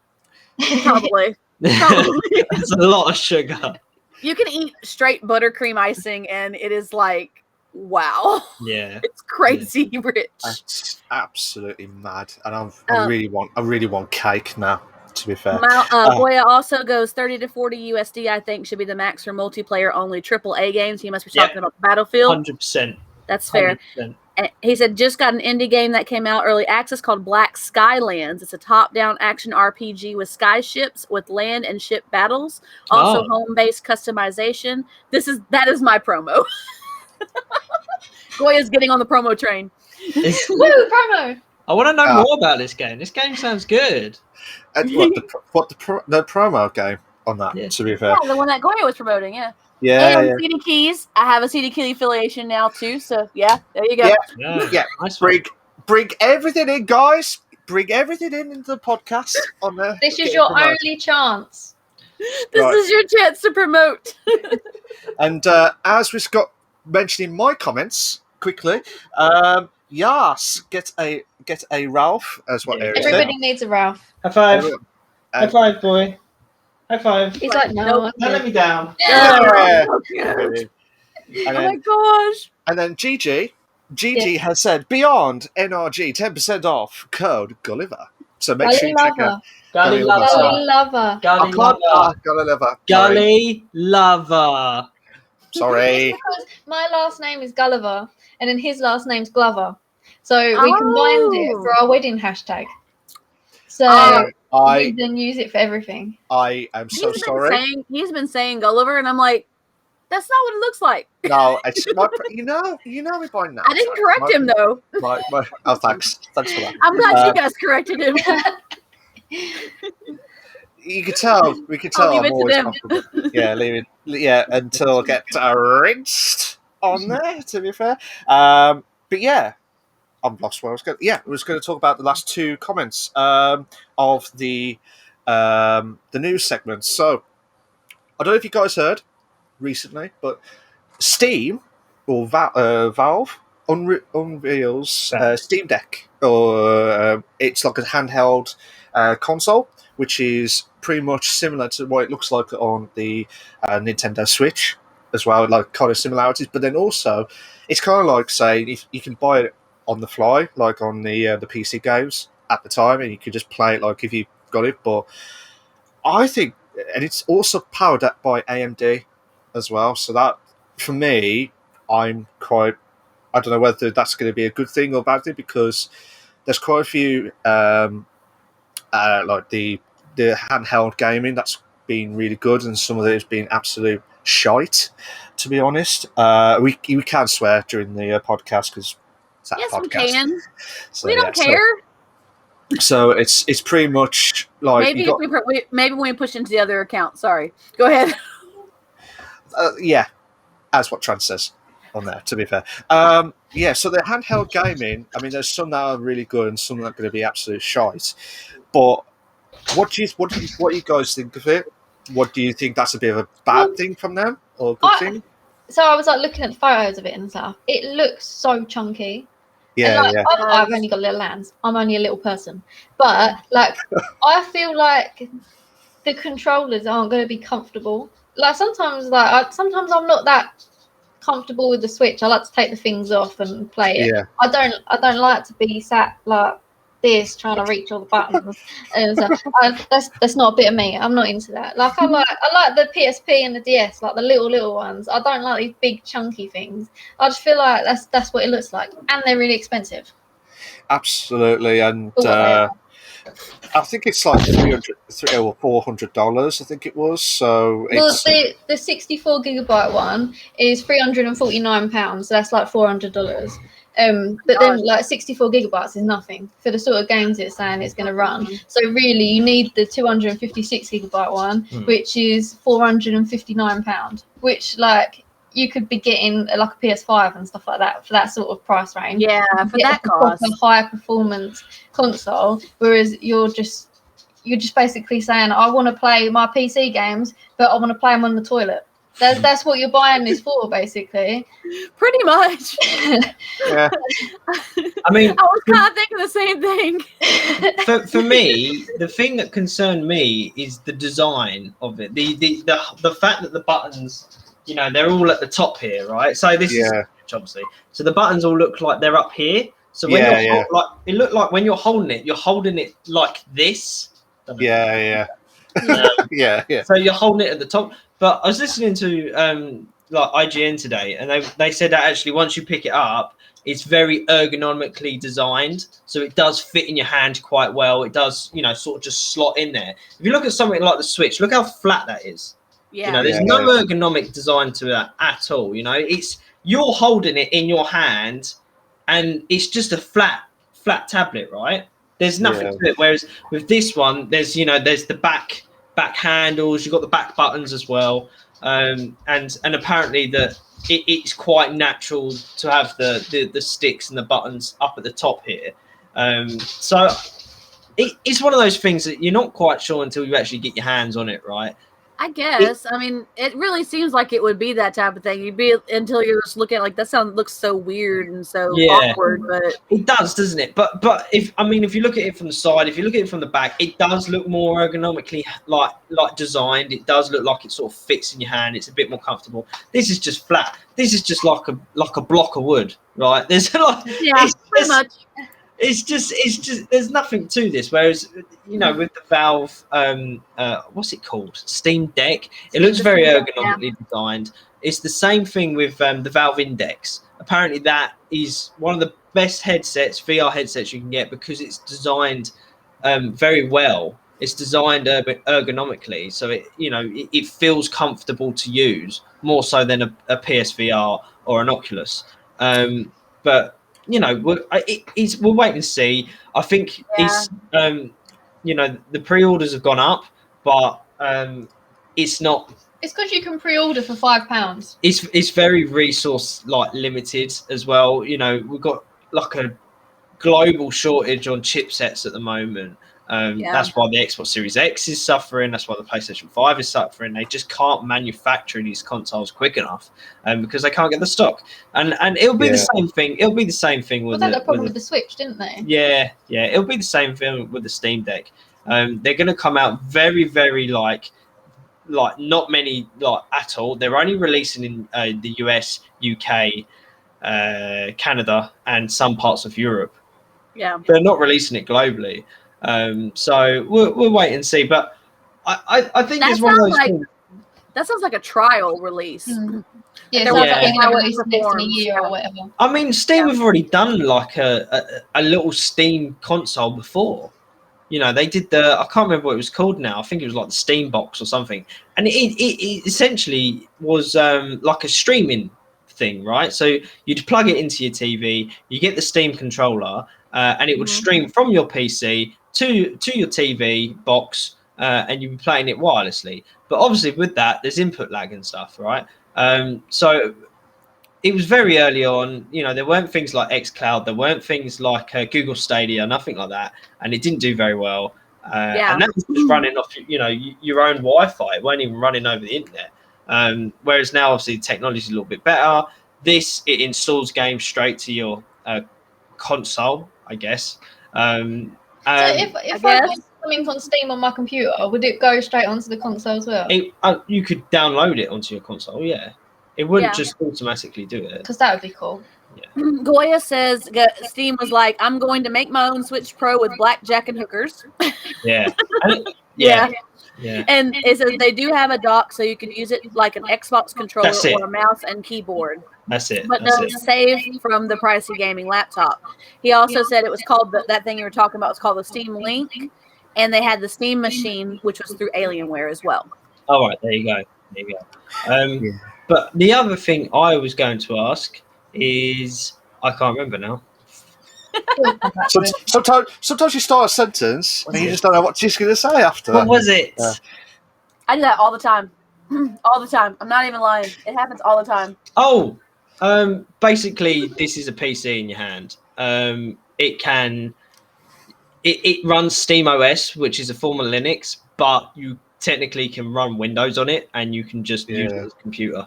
Probably. It's a lot of sugar. You can eat straight buttercream icing, and it is like, wow. Yeah, it's crazy rich. That's absolutely mad, and I really want cake now. To be fair, Goya also goes 30 to 40 USD. I think should be the max for multiplayer only AAA games. He must be talking about Battlefield. 100%. That's fair. 100%. And he said just got an indie game that came out early access called Black Skylands. It's a top-down action RPG with sky ships with land and ship battles. Also home-based customization. That is my promo. Goya's getting on the promo train. Woo, promo! I want to know more about this game. This game sounds good. And the promo game on that? Yeah. To be fair, the one that Goya was promoting. Yeah. And CD Keys. I have a CD Key affiliation now too. So there you go. Yeah. Nice. Bring everything in, guys. Bring everything into the podcast on there. This is your only chance. This is your chance to promote. And as we got mentioned in my comments quickly, Yas get a Ralph as what everybody needs a Ralph. High five. High five, boy. High five. He's like, no. Don't let me down. Yeah. Oh my gosh. And then Gigi has said, beyond NRG 10% off code Gulliver. So make sure you check out Gully Lover. Gully Lover. Sorry. Because my last name is Gulliver, and then his last name's Glover. So we combined it for our wedding hashtag. So we then use it for everything. I am so sorry. He's been saying Gulliver, and I'm like, that's not what it looks like. No, it's my. You know me by now. I didn't correct him though. Thanks for that. I'm glad you guys corrected him. You could tell. We could tell. I'm always comfortable. Yeah, leave it. Yeah, until I get rinsed on there. To be fair, but yeah. I'm lost where I was going. Yeah, I was going to talk about the last two comments of the news segment. So, I don't know if you guys heard recently, but Steam or Valve unveils Steam Deck, or it's like a handheld console, which is pretty much similar to what it looks like on the Nintendo Switch as well, like kind of similarities. But then also, it's kind of like saying if you can buy it on the fly, like on the PC games at the time, and you could just play it like if you got it. But I think, and it's also powered up by AMD as well. So that, for me, I don't know whether that's going to be a good thing or bad thing, because there's quite a few like the handheld gaming that's been really good, and some of it has been absolute shite, to be honest. We can swear during the podcast because yes, podcast. we can. So, we don't care. So it's pretty much like maybe when we push into the other account. Sorry, go ahead. Yeah, as what Trans says on there. To be fair, yeah. So the handheld gaming. I mean, there's some that are really good and some that are going to be absolute shite. But what do you guys think of it? What do you think? That's a bit of a bad thing from them or a good thing? So I was like looking at the photos of it and stuff. It looks so chunky. Yeah, like, yeah. I've only got little hands. I'm only a little person, but like I feel like the controllers aren't going to be comfortable. Like sometimes I'm not that comfortable with the Switch. I like to take the things off and play it. Yeah. I don't like to be sat like this trying to reach all the buttons. And so that's not a bit of me. I'm not into that. Like I like the PSP and the DS, like the little ones. I don't like these big chunky things. I just feel like that's what it looks like, and they're really expensive. Absolutely, and For what they are. I think it's like $300 or $400. I think it was. So Well, it's the 64 gigabyte one is £349, so that's like $400. But then like 64 gigabytes is nothing for the sort of games it's saying it's going to run. So really, you need the 256 gigabyte one, which is £459, which like you could be getting like a PS5 and stuff like that for that sort of price range. Yeah, for that cost. A high performance console, whereas you're just basically saying, I want to play my PC games, but I want to play them on the toilet. That's what you're buying this for, basically. Pretty much. yeah. I mean, I was kind of thinking the same thing. for me, the thing that concerned me is the design of it. The fact that the buttons, you know, they're all at the top here, right? So this is obviously. So the buttons all look like they're up here. So when like it looked like when you're holding it like this. Yeah. Yeah. So you're holding it at the top. But I was listening to like IGN today, and they said that actually once you pick it up, it's very ergonomically designed, so it does fit in your hand quite well. It does, you know, sort of just slot in there. If you look at something like the Switch, look how flat that is. Yeah. You know, there's no ergonomic design to that at all. You know, it's you're holding it in your hand, and it's just a flat tablet, right? There's nothing to it. Whereas with this one, there's the back handles, you've got the back buttons as well, and apparently it's quite natural to have the sticks and the buttons up at the top here. So it's one of those things that you're not quite sure until you actually get your hands on it, right? I guess. I mean, it really seems like it would be that type of thing. You'd be until you're just looking at like that looks so weird and so awkward, but it does, doesn't it? But if you look at it from the side, if you look at it from the back, it does look more ergonomically like designed. It does look like it sort of fits in your hand. It's a bit more comfortable. This is just flat. This is just like a block of wood, right? There's like pretty much. It's just there's nothing to this. Whereas, you know, with the Valve, what's it called? Steam Deck. It looks very ergonomically designed. It's the same thing with the Valve Index. Apparently, that is one of the best VR headsets you can get because it's designed very well. It's designed ergonomically, so it feels comfortable to use more so than a PSVR or an Oculus. But you know, we'll wait and see. I think it's the pre-orders have gone up, but it's not. It's because you can pre-order for £5. It's very resource limited as well. You know, we've got like a global shortage on chipsets at the moment. That's why the Xbox Series X is suffering. That's why the PlayStation 5 is suffering. They just can't manufacture these consoles quick enough because they can't get the stock. And it'll be the same thing. It'll be the same thing with the problem with the Switch, didn't they? Yeah. It'll be the same thing with the Steam Deck. They're going to come out very, very like not many at all. They're only releasing in the US, UK, Canada, and some parts of Europe. Yeah, they're not releasing it globally. So we'll wait and see. But I think it's one of those things. That sounds like a trial release. Yeah, so like next in a year or whatever. I mean, Steam have already done like a little Steam console before. You know, they did I can't remember what it was called now. I think it was like the Steam Box or something. And it essentially was like a streaming thing, right? So you'd plug it into your TV, you get the Steam controller, and it would stream from your PC to your TV box, and you'd be playing it wirelessly. But obviously with that, there's input lag and stuff, right? So it was very early on. You know, there weren't things like xCloud, there weren't things like Google Stadia, nothing like that, and it didn't do very well. And that was just running off, your own Wi-Fi. It weren't even running over the internet. Whereas now, obviously, the technology is a little bit better. It installs games straight to your console, I guess. So if I bought something on Steam on my computer, would it go straight onto the console as well? You could download it onto your console, yeah. It wouldn't just automatically do it. Because that would be cool. Yeah. Goya says Steam was like, I'm going to make my own Switch Pro with blackjack and hookers. Yeah. Yeah. Yeah. And it says they do have a dock, so you can use it like an Xbox controller or a mouse and keyboard. That's it. But no, save from the pricey gaming laptop. He also said it was called that thing you were talking about was called the Steam Link, and they had the Steam Machine, which was through Alienware as well. All right, there you go. But the other thing I was going to ask is I can't remember now. Sometimes you start a sentence and you just don't know what she's going to say after. What was it? I do that all the time. All the time. I'm not even lying. It happens all the time. Oh, basically, this is a PC in your hand. It runs SteamOS, which is a form of Linux, but you technically can run Windows on it, and you can just use it as a computer.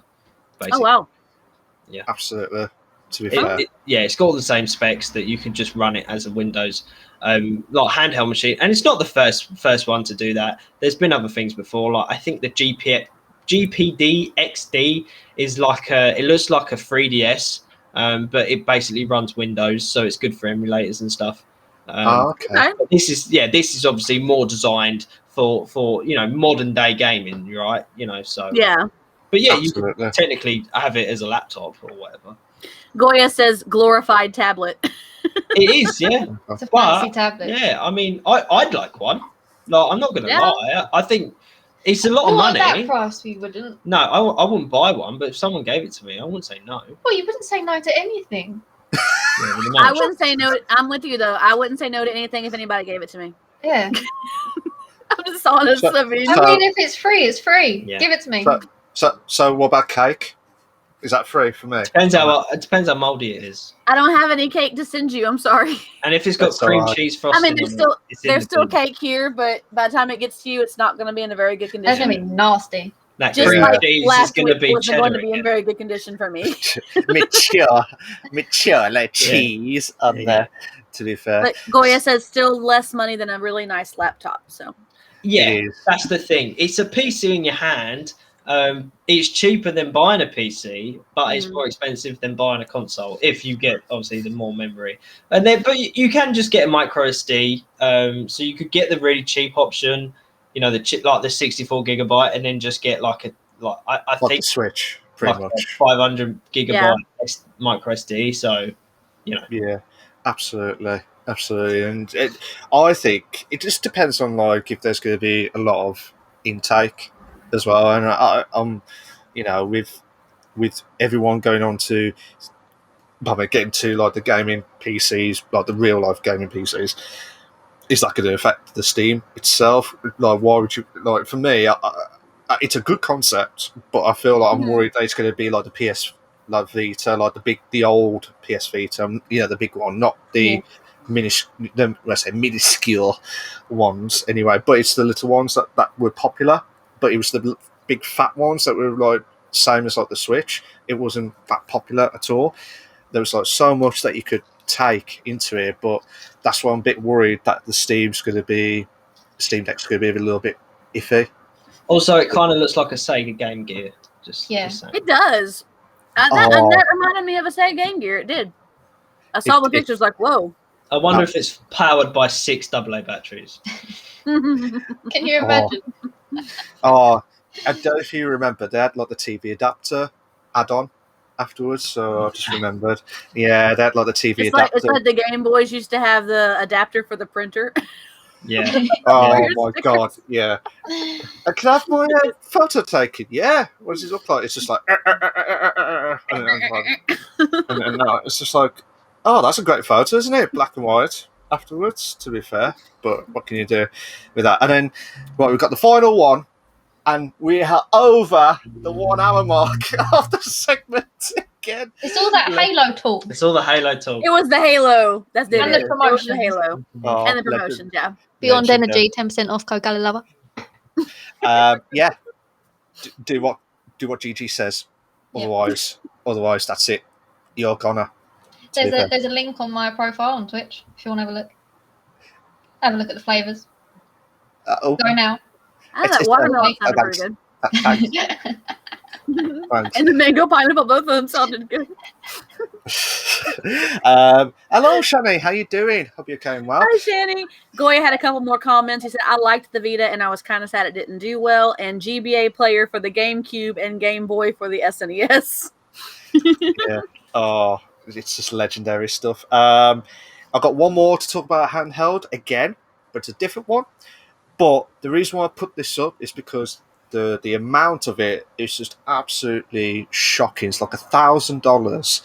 Basically. Oh wow! Yeah, absolutely. To be fair, it's got all the same specs that you can just run it as a Windows, like handheld machine. And it's not the first one to do that. There's been other things before. Like I think the GPD XD is it looks like a 3DS, but it basically runs Windows, so it's good for emulators and stuff. Okay. This is obviously more designed for modern day gaming, right? So yeah. But yeah, absolutely. You can technically have it as a laptop or whatever. Goya says glorified tablet. It is, yeah. It's a fancy tablet. Yeah, I mean, I'd like one. No, I'm not going to lie. I think it's a lot of money. At that price, we wouldn't. No, I wouldn't buy one, but if someone gave it to me, I wouldn't say no. Well, you wouldn't say no to anything. I wouldn't say no. I'm with you, though. I wouldn't say no to anything if anybody gave it to me. Yeah. I'm just honest. I mean, if it's free, it's free. Yeah. Give it to me. So what about cake? Is that free for me? It depends how moldy it is. I don't have any cake to send you. I'm sorry. And if it's got cream cheese frosting, I mean, there's still cake here, but by the time it gets to you, it's not going to be in a very good condition. That's going to be nasty. That just cream cheese is going to be going to be in very good condition for me. mature like cheese on there. To be fair, but Goya says still less money than a really nice laptop. So yeah, that's the thing. It's a PC in your hand. It's cheaper than buying a PC, but it's more expensive than buying a console if you get obviously the more memory. And then, but you can just get a micro SD. So you could get the really cheap option, the chip like the 64 gigabyte, and then just get I think the Switch pretty much 500 gigabyte micro SD. So yeah, absolutely. And I think it just depends on if there's going to be a lot of intake as well, and I'm with everyone going on to getting to the gaming PCs, the real life gaming PCs, is that going to affect the Steam itself? Why would you for me? It's a good concept, but I feel I'm worried that it's going to be like the PS Vita, the old PS Vita, the big one, not the minuscule ones anyway, but it's the little ones that were popular. But it was the big fat ones that were same as the Switch. It wasn't that popular at all. There was so much that you could take into it, but that's why I'm a bit worried that the Steam Deck's going to be a little bit iffy. Also, it kind of looks like a Sega Game Gear. Just it does. That reminded me of a Sega Game Gear. It did. I saw the pictures. Whoa. I wonder if it's powered by 6 AA batteries. Can you imagine? I don't know if you remember, they had the TV adapter add-on afterwards, so I just remembered. Yeah, they had the TV adapter. It's like the Game Boys used to have the adapter for the printer. Yeah. Oh my god, yeah. Can I have my photo taken? Yeah. What does it look like? It's just and no, it's just oh, that's a great photo, isn't it? Black and white afterwards, to be fair. But what can you do with that? And then, we've got the final one, and we are over the 1 hour mark of the segment again. It's all that Halo talk. It's all the Halo talk. It was the Halo. That's it. And the promotion. The Halo. And the promotions, yeah. Beyond Energy, 10% off code Galilova. Yeah. Do what GG says. Otherwise, that's it. You're gonna. There's a link on my profile on Twitch if you want to have a look. Have a look at the flavors. Go now. That watermelon sounded pretty good. And the mango pineapple, both of them sounded good. Hello, Shani. How you doing? Hope you're going well. Hi, Shani. Goya had a couple more comments. He said, I liked the Vita and I was kind of sad it didn't do well. And GBA player for the GameCube and Game Boy for the SNES. Yeah. Oh, it's just legendary stuff. I've got one more to talk about handheld again, but it's a different one. But the reason why I put this up is because the amount of it is just absolutely shocking. It's like $1,000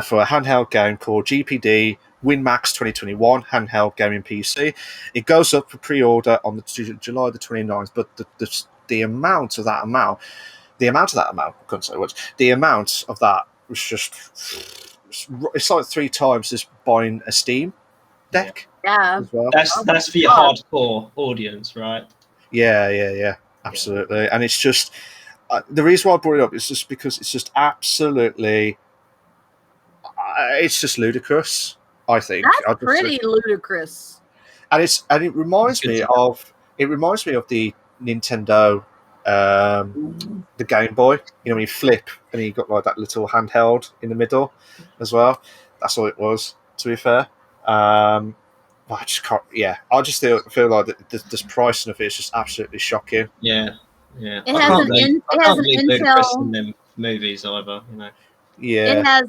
for a handheld game called GPD WinMax 2021 handheld gaming PC. It goes up for pre-order on the July the 29th, but the amount of that amount, I couldn't say which, the amount of that was just, it's like 3 times just buying a Steam deck. Yeah. As well. That's for your hardcore audience, right? Yeah, absolutely. And it's just the reason why I brought it up is just because it's just absolutely, it's just ludicrous. I think that's pretty ludicrous. And it reminds me of the Nintendo, the Game Boy. You know, when you flip and you got like that little handheld in the middle as well. That's all it was. To be fair. I just can't. Yeah, I just feel like this pricing of it is just absolutely shocking. Yeah. It has an Intel in them movies either. You know. Yeah.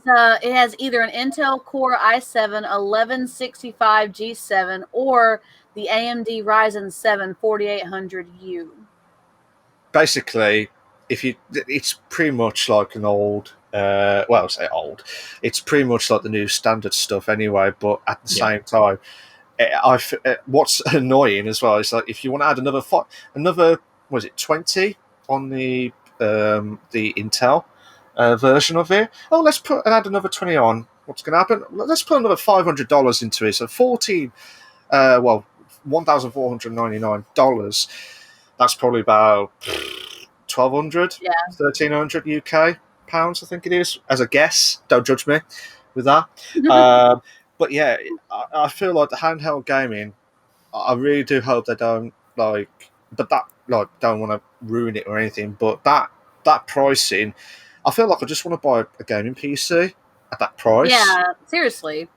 It has either an Intel Core i7 1165 G7 or the AMD Ryzen 7 4800U. Basically, it's pretty much like an old. Well, I say old. It's pretty much like the new standard stuff anyway. But at the same time. What's annoying as well is like if you want to add another 20 on the Intel version of it. Oh, let's add another 20 on. What's going to happen? Let's put another $500 into it. So $1,499. That's probably about 1,200, 1,300 UK pounds. I think it is as a guess. Don't judge me with that. But yeah, I feel like the handheld gaming, I really do hope they don't don't want to ruin it or anything. But that pricing, I feel like I just want to buy a gaming PC at that price. Yeah, seriously.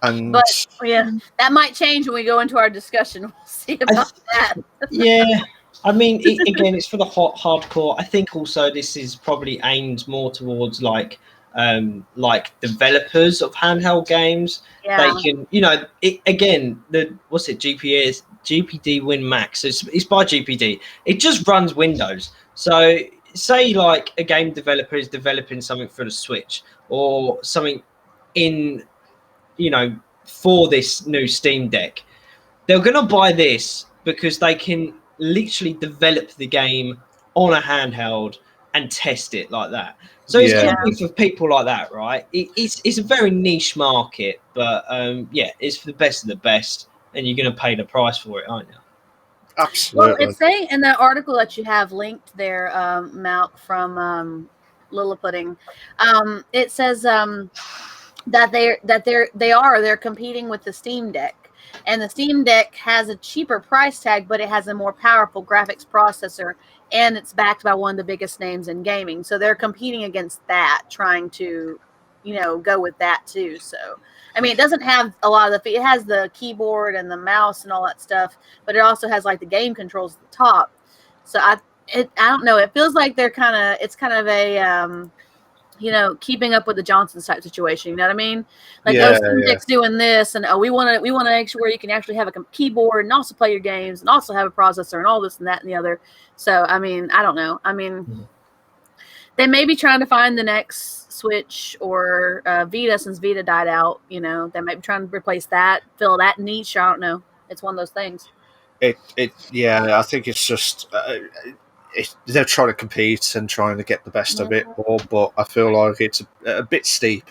But that might change when we go into our discussion. We'll see about that. Yeah. I mean, again, it's for the hardcore. I think also this is probably aimed more towards like developers of handheld games. They can, GPD WinMax. It's by GPD. It just runs Windows. So say like a game developer is developing something for the Switch or something for this new Steam Deck. They're going to buy this because they can literally develop the game on a handheld and test it like that. So it's going to be for people like that, right? It's a very niche market, but it's for the best of the best, and you're going to pay the price for it, aren't you? Absolutely. Well, it's saying in the article that you have linked there, Malk, from Lilla Pudding, it says that they're competing with the Steam Deck. And the Steam Deck has a cheaper price tag, but it has a more powerful graphics processor, and it's backed by one of the biggest names in gaming. So they're competing against that, trying to, go with that too. So, I mean, it doesn't have a lot of it has the keyboard and the mouse and all that stuff, but it also has like the game controls at the top. So I don't know. It feels like it's kind of a, keeping up with the Johnsons type situation. You know what I mean? Like, Steam Deck's doing this, and we want to make sure you can actually have a keyboard and also play your games and also have a processor and all this and that and the other. So, I mean, I don't know. I mean, they may be trying to find the next Switch or Vita since Vita died out. They might be trying to replace that, fill that niche. I don't know. It's one of those things. I think it's just. They're trying to compete and trying to get the best of it all, but I feel like it's a bit steep,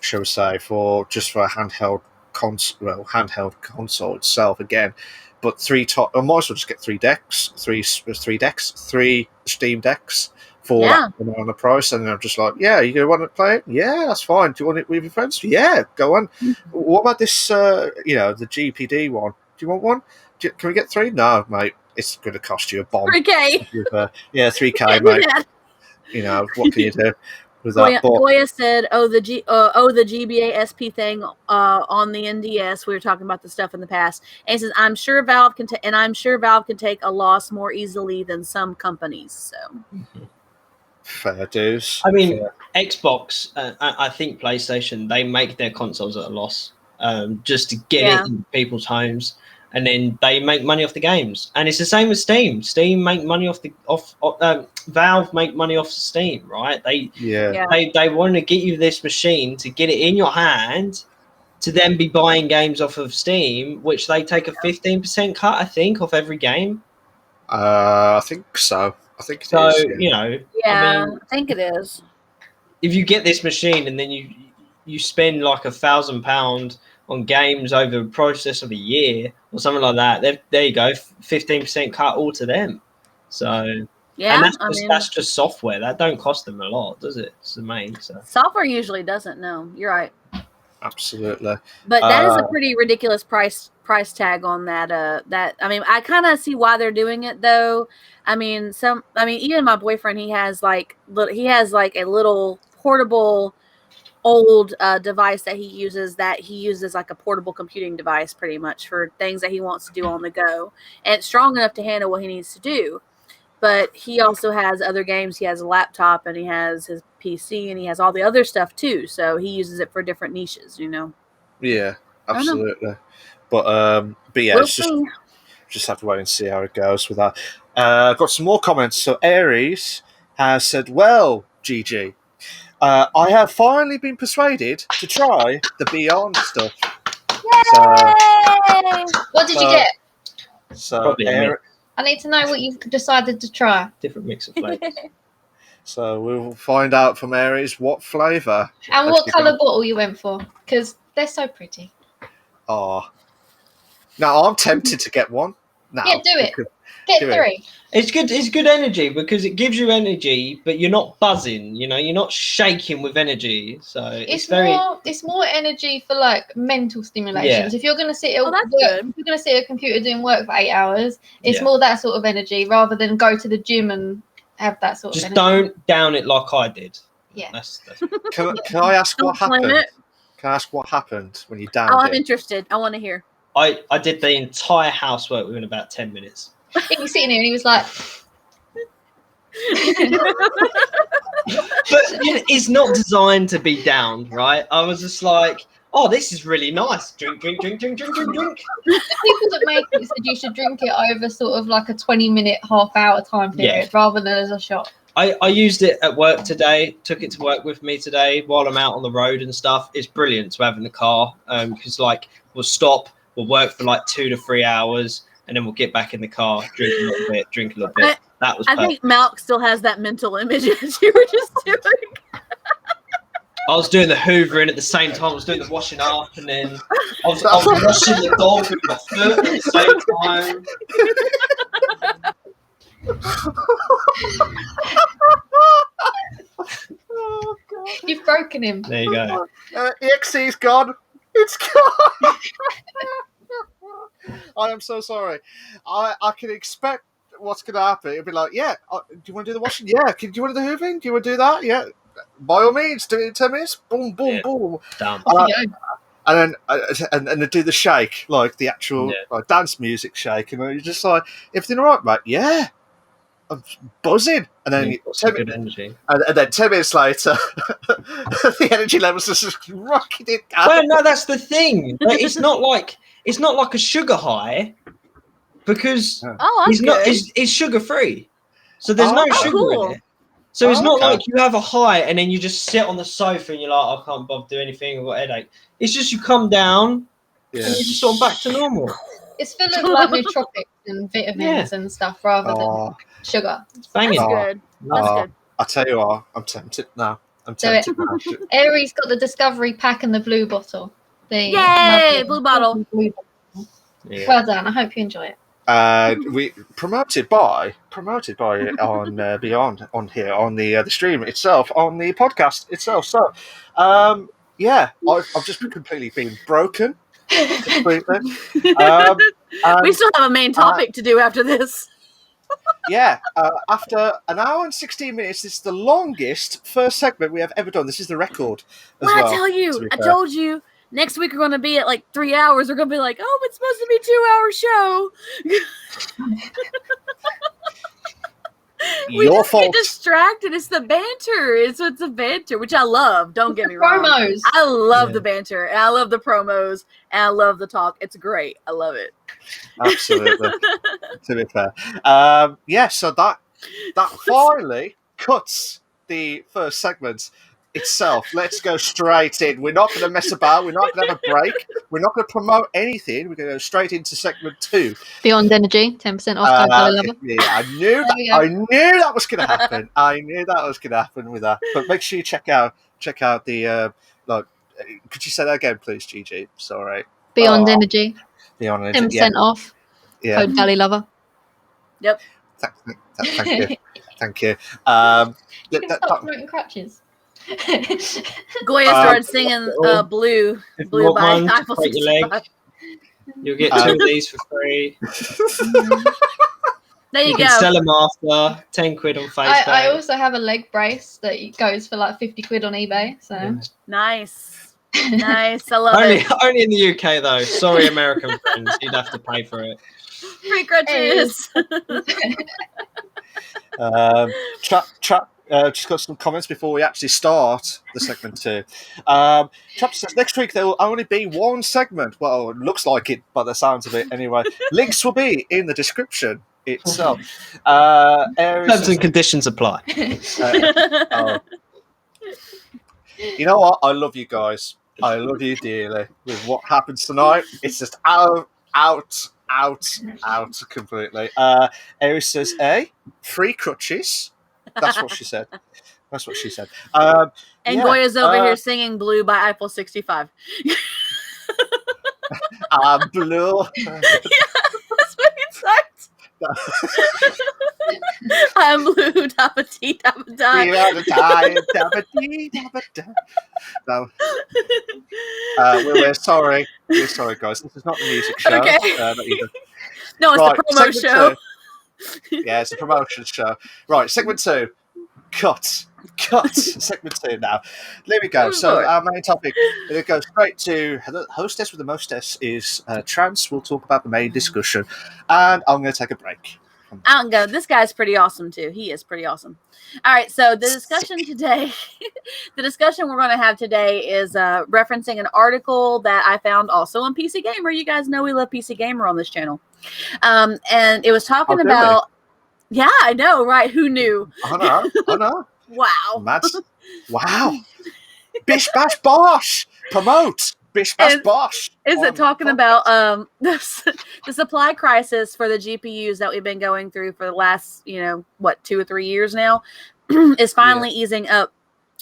shall we say, for a handheld console itself again. But I might as well just get three Steam decks for that amount of price. And I'm just like, yeah, you want to play it? Yeah, that's fine. Do you want it with your friends? Yeah, go on. What about this, the GPD one? Do you want one? Can we get 3? No, mate. It's going to cost you a bomb. 3K. Yeah, 3K, mate. What can you do with that? Goya said, the GBA SP thing on the NDS. We were talking about the stuff in the past. And he says, I'm sure Valve can take a loss more easily than some companies. So fair dues. I mean, Xbox, I think PlayStation, they make their consoles at a loss just to get it in people's homes. And then they make money off the games, and it's the same with Steam. Steam make money Valve make money off Steam, right? They want to get you this machine to get it in your hand, to then be buying games off of Steam, which they take a 15% cut, I think, off every game. I think so. I think it is. I think it is. If you get this machine and then you spend like £1,000 on games over the process of a year or something like that, there you go, 15% cut all to them. So and that's just software. That don't cost them a lot, does it? It's the main. So software usually doesn't. No, you're right. Absolutely. But that is a pretty ridiculous price tag on that. I kind of see why they're doing it though. Even my boyfriend, he has like a little portable old device that he uses like a portable computing device pretty much for things that he wants to do on the go, and it's strong enough to handle what he needs to do. But he also has other games. He has a laptop and he has his PC and he has all the other stuff too, so he uses it for different niches, Yeah, absolutely. But yeah, we'll just have to wait and see how it goes with that. I've got some more comments. So Aries has said, well, GG, I have finally been persuaded to try the Beyond stuff. Yay! What did you get? So I need to know what you've decided to try. Different mix of flavors. So we'll find out from Aries what flavour. And what colour bottle you went for, because they're so pretty. Oh. Now I'm tempted to get one. Now, yeah, do it. Get 3. It's good energy because it gives you energy, but you're not buzzing, you're not shaking with energy. So it's more energy for like mental stimulations. Yeah. If you're gonna sit at a computer doing work for 8 hours, it's more that sort of energy rather than go to the gym and have that sort of energy. Just don't down it like I did. Yeah. That's... Can I ask what happened? Can I ask what happened when you downed it? I'm interested. I want to hear. I did the entire housework within about 10 minutes. He was sitting here and he was like... But it's not designed to be downed, right? I was just like, oh, this is really nice. Drink. The people that make it said you should drink it over sort of like a 20-minute, half-hour time period rather than as a shot. I used it at work today, took it to work with me today while I'm out on the road and stuff. It's brilliant to have in the car because we'll stop, we'll work for like 2 to 3 hours, and then we'll get back in the car, drink a little bit. That was perfect. I think Malk still has that mental image as you were just doing. I was doing the hoovering at the same time. I was doing the washing up, and then I was washing the dog with my foot at the same time. Oh, God. You've broken him. There you go. EXE's gone. It's gone. I am so sorry. I can expect what's going to happen. It'll be like, yeah, do you want to do the washing? Yeah. Do you want to do the hoovering? Do you want to do that? Yeah. By all means, do it in 10 minutes. Boom, boom, boom. Done. And then do the shake, like the actual dance music shake. And you're just like, everything all right, mate? Yeah. I'm buzzing. And then, good energy. And then 10 minutes later, the energy levels are just rocketing. Well, no, that's the thing. It's not like a sugar high because it's sugar free. So there's no sugar in it. So it's not like you have a high and then you just sit on the sofa and you're like, I can't bother do anything, I've got a headache. It's just you come down and you're just sort of back to normal. It's full of like nootropics and vitamins and stuff rather than sugar. It's banging. That's good. That's good. I tell you what, I'm tempted now. Aries got the Discovery pack and the blue bottle. Yay, blue bottle. Yeah. Well done. I hope you enjoy it. We promoted by on Beyond on here on the stream itself, on the podcast itself. So, yeah, I've just completely been broken. Completely. We still have a main topic to do after this. Yeah, after an hour and 16 minutes, this is the longest first segment we have ever done. This is the record. I told you. Next week we're going to be at like 3 hours. We're going to be like, oh, it's supposed to be 2 hour show. We Your just fault. get distracted. It's the banter. It's a banter, which I love. Don't get me wrong. Promos. I love the banter. And I love the promos. And I love the talk. It's great. I love it. Absolutely. To be fair. Yeah, so that finally cuts the first segment itself. Let's go straight in. We're not going to mess about. We're not going to have a break. We're not going to promote anything. We're going to go straight into segment 2. Beyond Energy, 10% off. Yeah, I knew that was going to happen. I knew that was going to happen with that. But make sure you check out the could you say that again, please, Gigi? Sorry. Beyond Energy. Beyond Energy. 10% off. Yeah. Code Valley Lover. Yep. Thank you. Thank you. You can stop promoting crutches. Goya started singing Blue by Eiffel 65. You'll get 2 of these for free. There you go. Can sell them after 10 quid on Facebook. I also have a leg brace that goes for like 50 quid on eBay. So nice. I love it. Only in the UK though. Sorry, American friends, you'd have to pay for it. Free crutches. Chat. Just got some comments before we actually start the segment 2. Chapter says next week there will only be one segment. Well, it looks like it by the sounds of it anyway. Links will be in the description itself. Terms and conditions apply. You know what? I love you guys. I love you dearly. With what happens tonight, it's just out completely. Aries says, free crutches. That's what she said. And Goya's over here singing Blue by Eiffel 65. Blue. Yeah, that's what he said. I'm blue, dabba dee, dabba die. No. We're sorry. We're sorry, guys. This is not the music show. Okay. No, it's right, the promo show. 2. Yeah, it's a promotion show. Right, segment 2. Cut. Segment 2 now. There we go. So our main topic, it goes straight to the hostess with the mostess is trans. We'll talk about the main discussion. And I'm going to take a break. Out and go. This guy's pretty awesome too. He is pretty awesome. All right, so the discussion today, the discussion we're going to have today is referencing an article that I found also on PC Gamer. You guys know we love PC Gamer on this channel. And it was talking about, yeah, I know, right? Who knew? I know. Wow. Wow. Bish, bash, bosh. Promote. Bish, bash, bosh. Is it talking about the supply crisis for the GPUs that we've been going through for the last, 2 or 3 years now is finally easing up.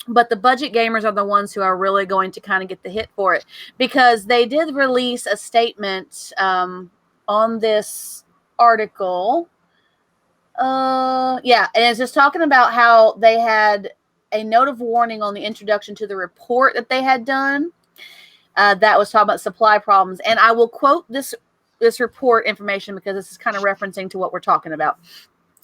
But the budget gamers are the ones who are really going to kind of get the hit for it, because they did release a statement on this article. And it's just talking about how they had a note of warning on the introduction to the report that they had done that was talking about supply problems. And I will quote this report information because this is kind of referencing to what we're talking about.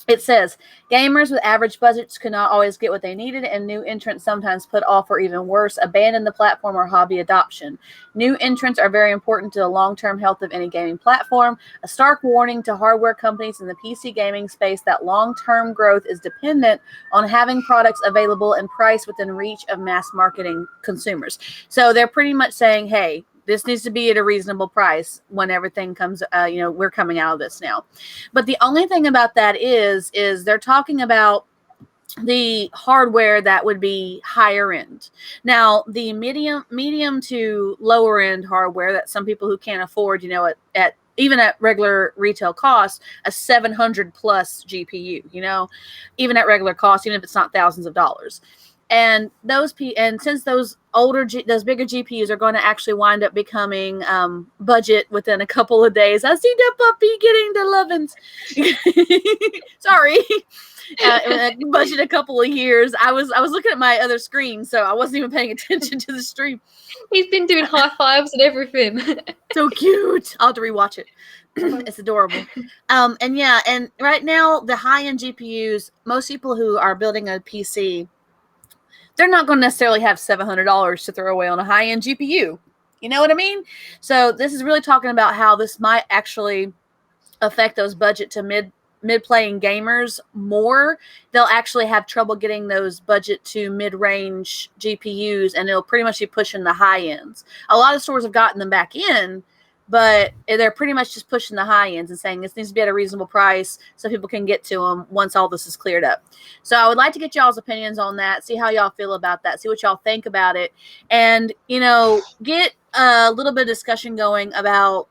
It says, gamers with average budgets could not always get what they needed, and new entrants sometimes put off or even worse, abandon the platform or hobby adoption. New entrants are very important to the long-term health of any gaming platform. A stark warning to hardware companies in the PC gaming space that long-term growth is dependent on having products available and priced within reach of mass marketing consumers. So they're pretty much saying, hey, this needs to be at a reasonable price when everything comes, we're coming out of this now. But the only thing about that is they're talking about the hardware that would be higher end. Now, the medium to lower end hardware that some people who can't afford, at even at regular retail cost, a 700 plus GPU, even at regular cost, even if it's not thousands of dollars. And since those those bigger GPUs are going to actually wind up becoming budget within a couple of days. I see that puppy getting the lovins. Sorry. Budget a couple of years. I was looking at my other screen, so I wasn't even paying attention to the stream. He's been doing high fives and everything. So cute. I'll have to rewatch it. It's adorable. And right now the high-end GPUs, most people who are building a PC, they're not going to necessarily have $700 to throw away on a high-end GPU. You know what I mean? So this is really talking about how this might actually affect those budget to mid-playing gamers more. They'll actually have trouble getting those budget to mid-range GPUs, and it'll pretty much be pushing the high ends. A lot of stores have gotten them back in, but they're pretty much just pushing the high ends and saying this needs to be at a reasonable price so people can get to them once all this is cleared up. So I would like to get y'all's opinions on that, see how y'all feel about that, see what y'all think about it, and, get a little bit of discussion going about,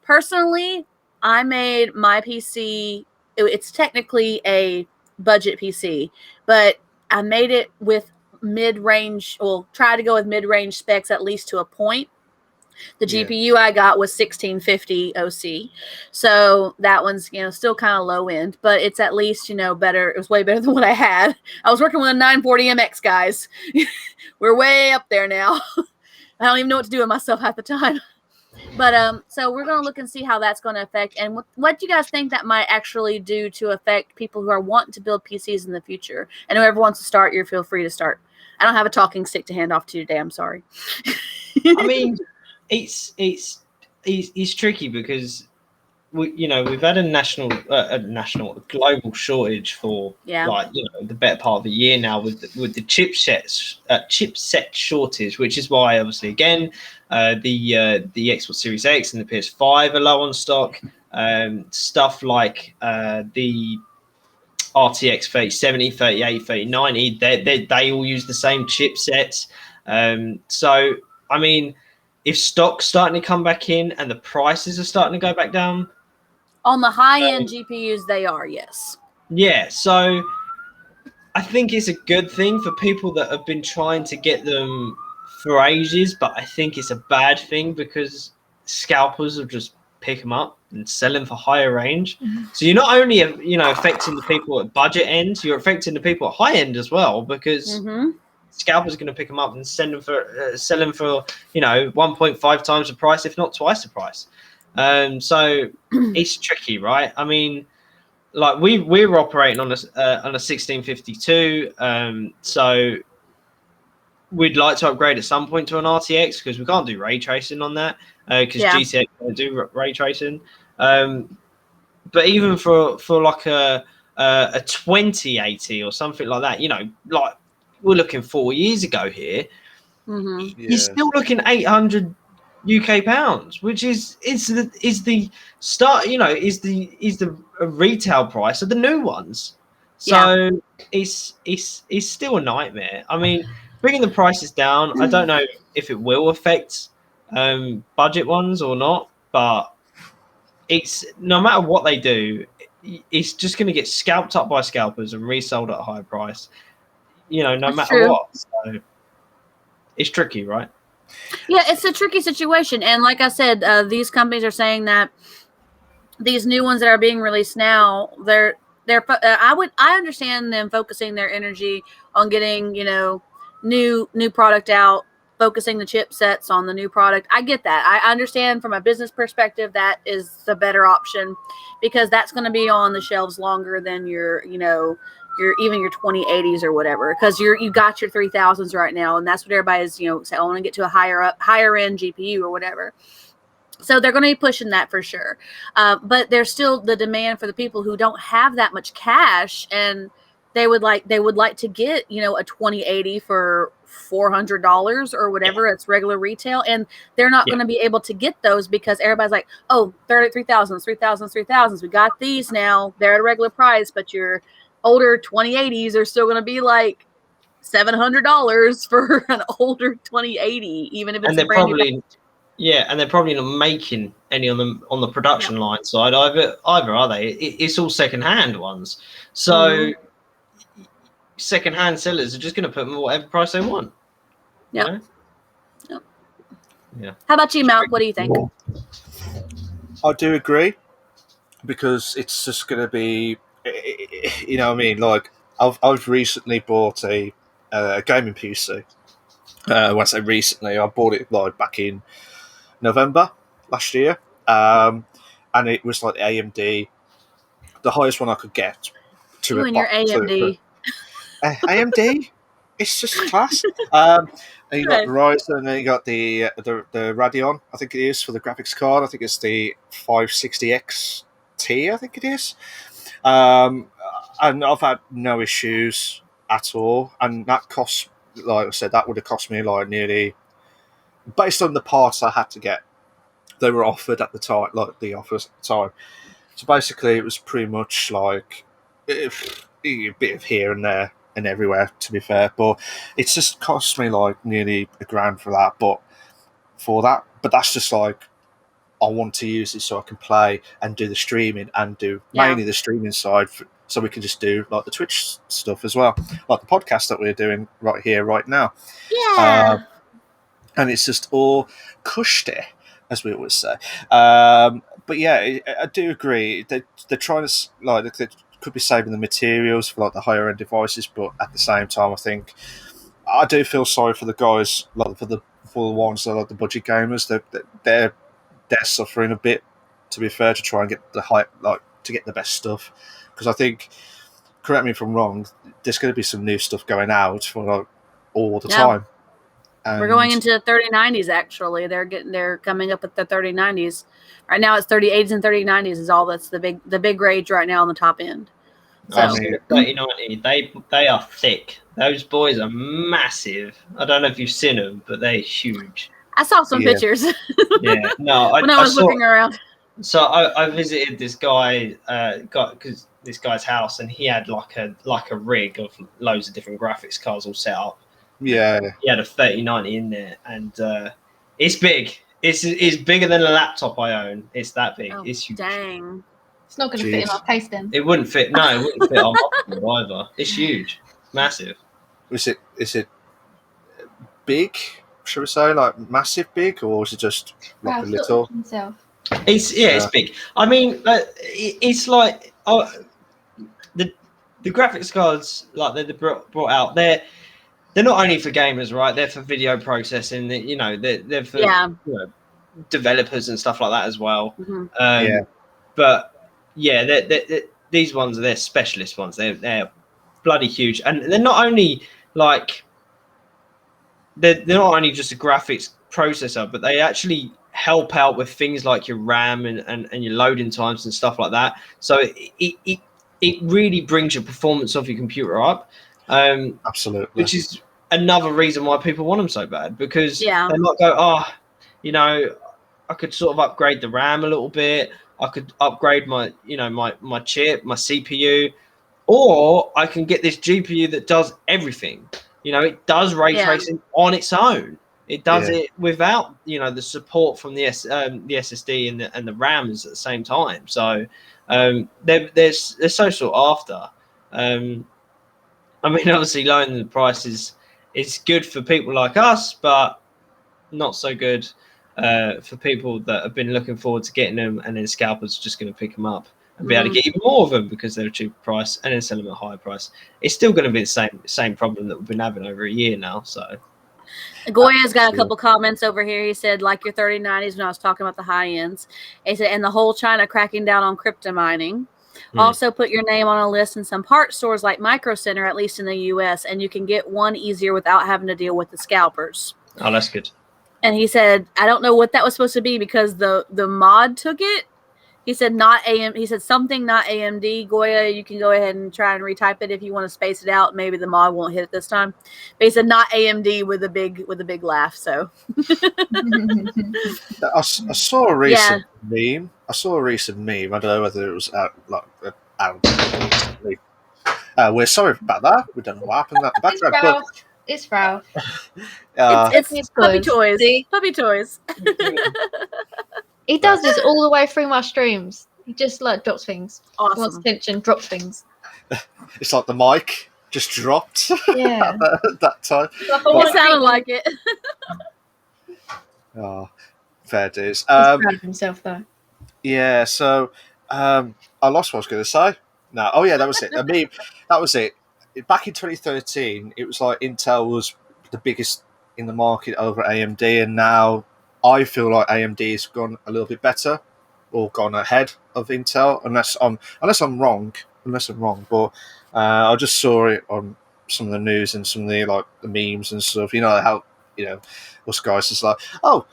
personally, I made my PC, it's technically a budget PC, but I made it with mid-range, try to go with mid-range specs at least to a point. The GPU I got was 1650 OC. So that one's, still kind of low end, but it's at least, better. It was way better than what I had. I was working with a 940 MX, guys. We're way up there now. I don't even know what to do with myself half the time. But so we're going to look and see how that's going to affect, and what do you guys think that might actually do to affect people who are wanting to build PCs in the future. And whoever wants to start, you feel free to start. I don't have a talking stick to hand off to you today. I'm sorry. I mean, it's tricky because we've had a global shortage for the better part of a year now with the chipset shortage, which is why obviously again the Xbox Series X and the PS5 are low on stock. Stuff like the RTX 3070, 3080, 3090, they all use the same chipsets. So I mean, if stock's starting to come back in and the prices are starting to go back down on the high-end GPUs, they are, yes. Yeah, so I think it's a good thing for people that have been trying to get them for ages, but I think it's a bad thing because scalpers will just pick them up and sell them for higher range. Mm-hmm. So you're not only affecting the people at budget end, you're affecting the people at high end as well, because scalpers are going to pick them up and sell them for 1.5 times the price, if not twice the price. So it's tricky, right? I mean, like we're operating on a 1652, so we'd like to upgrade at some point to an RTX because we can't do ray tracing on that because GTX don't do ray tracing. But even for like a 2080 or something like that, like we're looking 4 years ago here, you're still looking 800 UK pounds, which is the start, is the retail price of the new ones. So it's still a nightmare. I mean, bringing the prices down, I don't know if it will affect budget ones or not, but it's no matter what they do, it's just going to get scalped up by scalpers and resold at a high price. No matter what. So it's tricky, right? Yeah, it's a tricky situation, and like I said, these companies are saying that these new ones that are being released now, I understand them focusing their energy on getting new product out, focusing the chipsets on the new product. I get that. I understand from a business perspective that is the better option because that's going to be on the shelves longer than your 2080s or whatever, because you got your 3000s right now, and that's what everybody's saying, I want to get to a higher end GPU or whatever. So they're going to be pushing that for sure. But there's still the demand for the people who don't have that much cash, and they would like to get a 2080 for $400 or whatever. It's regular retail, and they're not going to be able to get those because everybody's like, oh, 3,000s. We got these now. They're at a regular price, but your older 2080s are still going to be like $700 for an older 2080, even if it's and they're probably not making any on the production line side either, are they? It's all secondhand ones. So second-hand sellers are just going to put them at whatever price they want. Yep. You know? Yep. Yeah. How about you, Malk? What do you think? I do agree, because it's just going to be, you know what I mean? Like, I've recently bought a gaming PC. When I say recently, I bought it like back in November last year, and it was like AMD, the highest one I could get. You and your AMD. AMD, it's just class. And you got the Ryzen, and then you got the Radeon, I think it is, for the graphics card. I think it's the 560 XT, I think it is. And I've had no issues at all. And that cost, like I said, that would have cost me like nearly, based on the parts I had to get, they were offered at the time, like the offers at the time. So basically, it was pretty much like a bit of here and there and everywhere, to be fair. But it's just cost me like nearly $1,000 for that. But that's just like, I want to use it so I can play and do the streaming and do mainly the streaming side, so we can just do like the Twitch stuff as well, like the podcast that we're doing right here, right now. Yeah. And it's just all cushy, as we always say. But yeah, I do agree. They're trying to, like, they could be saving the materials for like the higher end devices, but at the same time, I think I do feel sorry for the guys, like for the ones that are like the budget gamers. They're suffering a bit, to be fair, to try and get the hype, like to get the best stuff. Because I think, correct me if I'm wrong, there's going to be some new stuff going out for like all the time. And we're going into the 3090s. Actually, they're coming up with the 3090s. Right now, it's 3080s and 3090s is all that's the big rage right now on the top end. So, I mean, 3090, they are thick. Those boys are massive. I don't know if you've seen them, but they're huge. I saw some pictures. Yeah, no, when I was looking around. So I visited this guy, because this guy's house, and he had like a rig of loads of different graphics cards all set up. Yeah, he had a 3090 in there, and it's big. It's bigger than a laptop I own. It's that big. Oh, it's huge. Dang. It's not going to fit in our case then. It wouldn't fit. No, it wouldn't fit on my either. It's huge, massive. Is it big? Should we say like massive big, or is it just like a little? It's big. I mean, it's like the graphics cards like they brought out. They're not only for gamers, right? They're for video processing. They're for developers and stuff like that as well. Mm-hmm. But yeah, these ones they're specialist ones. They're bloody huge, and they're not only like they're not only just a graphics processor, but they actually help out with things like your RAM and your loading times and stuff like that. So it really brings your performance of your computer up. Absolutely. Which is another reason why people want them so bad, because they might go, I could sort of upgrade the RAM a little bit. I could upgrade my chip, my CPU, or I can get this GPU that does everything. It does ray tracing on its own. It does it without, the support from the SSD and the RAMs at the same time. So they're so sought after. I mean, obviously, lowering the prices is good for people like us, but not so good for people that have been looking forward to getting them, and then scalpers are just going to pick them up and be able to get even more of them because they're a cheaper price, and then sell them at a higher price. It's still going to be the same problem that we've been having over a year now. So Goya's got a couple comments over here. He said, like your 3090s when I was talking about the high ends. He said, and the whole China cracking down on crypto mining. Also put your name on a list in some part stores like Micro Center, at least in the US, and you can get one easier without having to deal with the scalpers. Oh, that's good. And he said, I don't know what that was supposed to be because the mod took it. He said not AM. He said something not AMD. Goya, you can go ahead and try and retype it if you want to space it out. Maybe the mod won't hit it this time. But he said not AMD with a big laugh. So I saw a recent meme. I don't know whether it was out recently. We're sorry about that. We don't know what happened at the background. But it's Ralph. It's puppy toys. See? Puppy toys. He does this all the way through my streams. He just drops things. Awesome. Wants attention, drops things. It's like the mic. just dropped Yeah. at that time. It sounded like it. Oh, fair dues. He's proud of himself, though. Yeah, so I lost what I was going to say. No, oh yeah, that was it. I mean, that was it. Back in 2013, it was like Intel was the biggest in the market over AMD, and now I feel like AMD has gone a little bit better or gone ahead of Intel, unless I'm wrong. But I just saw it on some of the news and some of the the memes and stuff. You know how us guys is like, oh.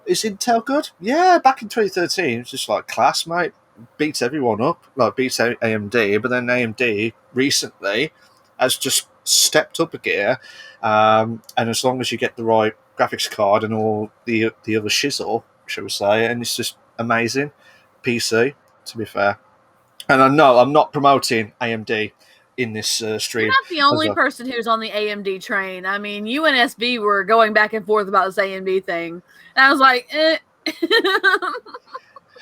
Is Intel good? Yeah, back in 2013, it's just like class, mate. Beats everyone up, beats AMD. But then AMD recently has just stepped up a gear, and as long as you get the right graphics card and all the other shizzle, shall we say, and it's just amazing PC. To be fair, and I know I'm not promoting AMD in this stream. You're not the only person who's on the AMD train. I mean, you and SB were going back and forth about this AMD thing. And I was like, eh.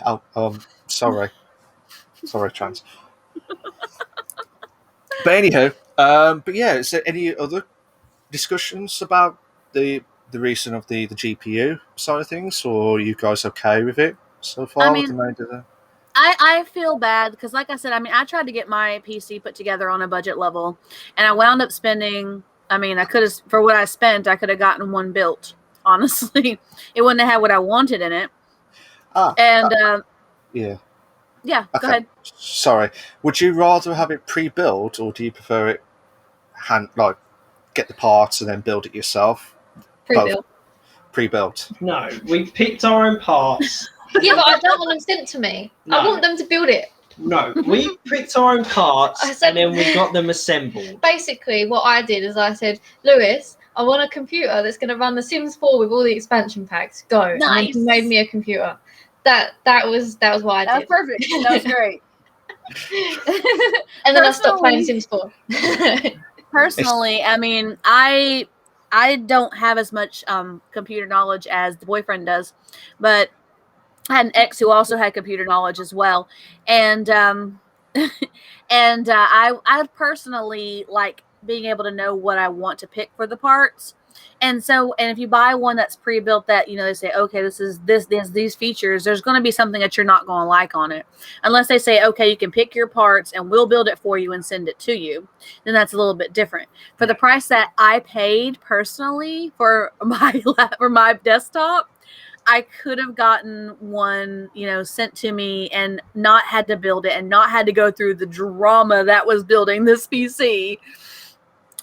Oh, sorry. Sorry, trans. But anyhow, but yeah, is there any other discussions about the reason of the GPU side of things, or are you guys okay with it so far? I mean, I feel bad because, like I said, I mean, I tried to get my PC put together on a budget level, and I wound up spending. I mean, I could have, for what I spent, I could have gotten one built. Honestly, it wouldn't have had what I wanted in it. Yeah. Yeah. Okay. Go ahead. Sorry. Would you rather have it pre-built, or do you prefer it get the parts and then build it yourself? Pre-built. Pre-built. No, we picked our own parts. Yeah, but I don't want them sent to me. No. I want them to build it. No, we picked our own parts and then we got them assembled. Basically, what I did is I said, Lewis, I want a computer that's going to run The Sims 4 with all the expansion packs. Go. Nice. And then he made me a computer. That was what I did. That was perfect. That was great. And then I stopped playing Sims 4. Personally, I mean, I don't have as much computer knowledge as the boyfriend does, but I had an ex who also had computer knowledge as well, and I personally like being able to know what I want to pick for the parts, and if you buy one that's pre-built, that they say, okay, this is these features, there's going to be something that you're not going to like on it, unless they say, okay, you can pick your parts and we'll build it for you and send it to you. Then that's a little bit different. For the price that I paid personally for my desktop, I could have gotten one, sent to me and not had to build it and not had to go through the drama that was building this PC.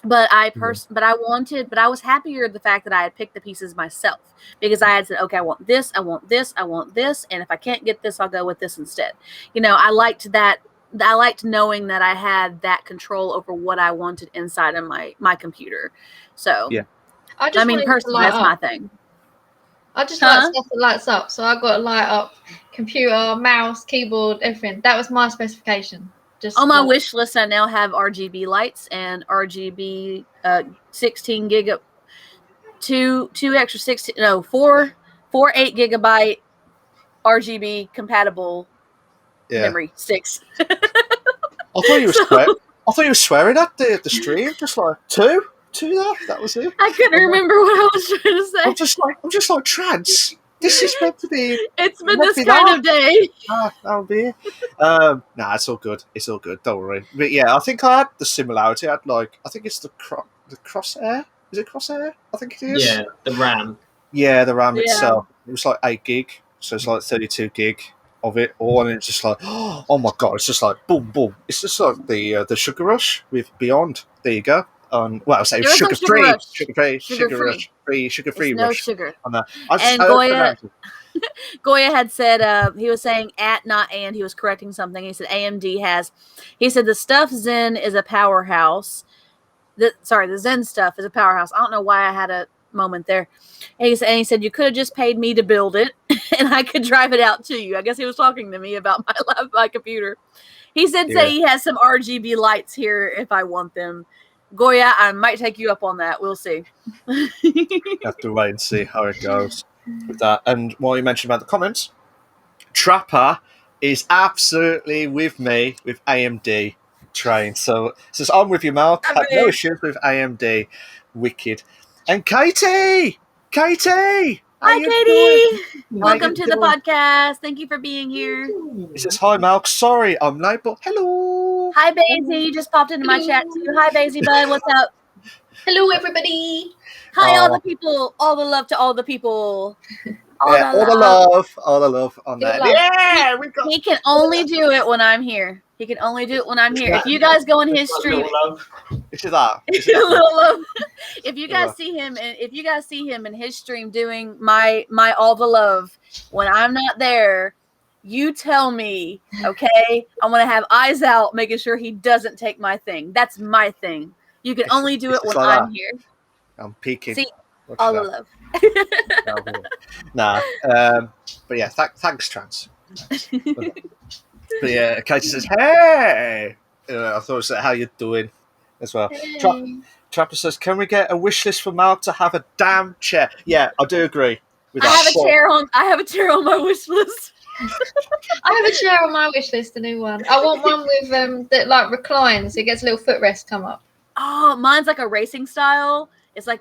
But I was happier the fact that I had picked the pieces myself, because I had said, okay, I want this, I want this, I want this, and if I can't get this, I'll go with this instead. I liked that. I liked knowing that I had that control over what I wanted inside of my computer. So yeah, I mean, personally, that's my thing. I just like stuff that lights up. So I got a light up computer, mouse, keyboard, everything. That was my specification. Just on my wish list, I now have RGB lights and RGB 16 gig of two extra 16 no 4 8 gigabyte RGB compatible memory sticks. I thought you were swearing at the stream, just like two there. That was it. I couldn't remember what I was trying to say. I'm just like trans. This is meant to be. It's been this kind of day. That'll be it. Nah, it's all good. It's all good. Don't worry. But yeah, I think I had the similarity. I think it's the crosshair. Is it crosshair? I think it is. Yeah, the RAM. Yeah, the RAM itself. It was like 8 gig, so it's like 32 gig of it all, and it's just like, oh my god, it's just like boom, boom. It's just like the Sugar Rush with Beyond. There you go. Well, I'll say sugar free no rush. Sugar. On that. And Goya had said he was saying at, not and. He was correcting something. He said AMD has. He said the stuff Zen is a powerhouse. The Zen stuff is a powerhouse. I don't know why I had a moment there. And he said you could have just paid me to build it, and I could drive it out to you. I guess he was talking to me about my computer. He said say he has some RGB lights here if I want them. Goya, I might take you up on that. We'll see. Have to wait and see how it goes with that. And while you mentioned about the comments, Trapper is absolutely with me with AMD. train. So it says, I'm with you, Mark. Had no issues with AMD. Wicked. And Katie! Katie! Hi, Katie! Welcome to the doing? podcast. Thank you for being here. It says, hi, Mark. Sorry, I'm late, but hello. Hi, Basie. You just popped into my chat too. Hi, Basie bud. What's up? Hello, everybody. Hi, all the people. All the love to all the people. All the love on that. Yeah, He can only do it when I'm here. He can only do it when I'm here. If you guys go in his stream, it's that. little love. If you guys see him, and if you guys see him in his stream doing my all the love when I'm not there, you tell me, okay? I want to have eyes out, making sure he doesn't take my thing. That's my thing. You can only do it when I'm here. I'm peeking. See, all the love. Nah, but yeah, thanks, Trans. But yeah, Katie says, "Hey," I thought it was how you doing as well. Hey. Trapper says, "Can we get a wish list for Mark to have a damn chair?" Yeah, I do agree with that. I have a chair on my wish list. I have a chair on my wish list, a new one. I want one with that like reclines. It gets a little footrest come up. Oh, mine's like a racing style. It's like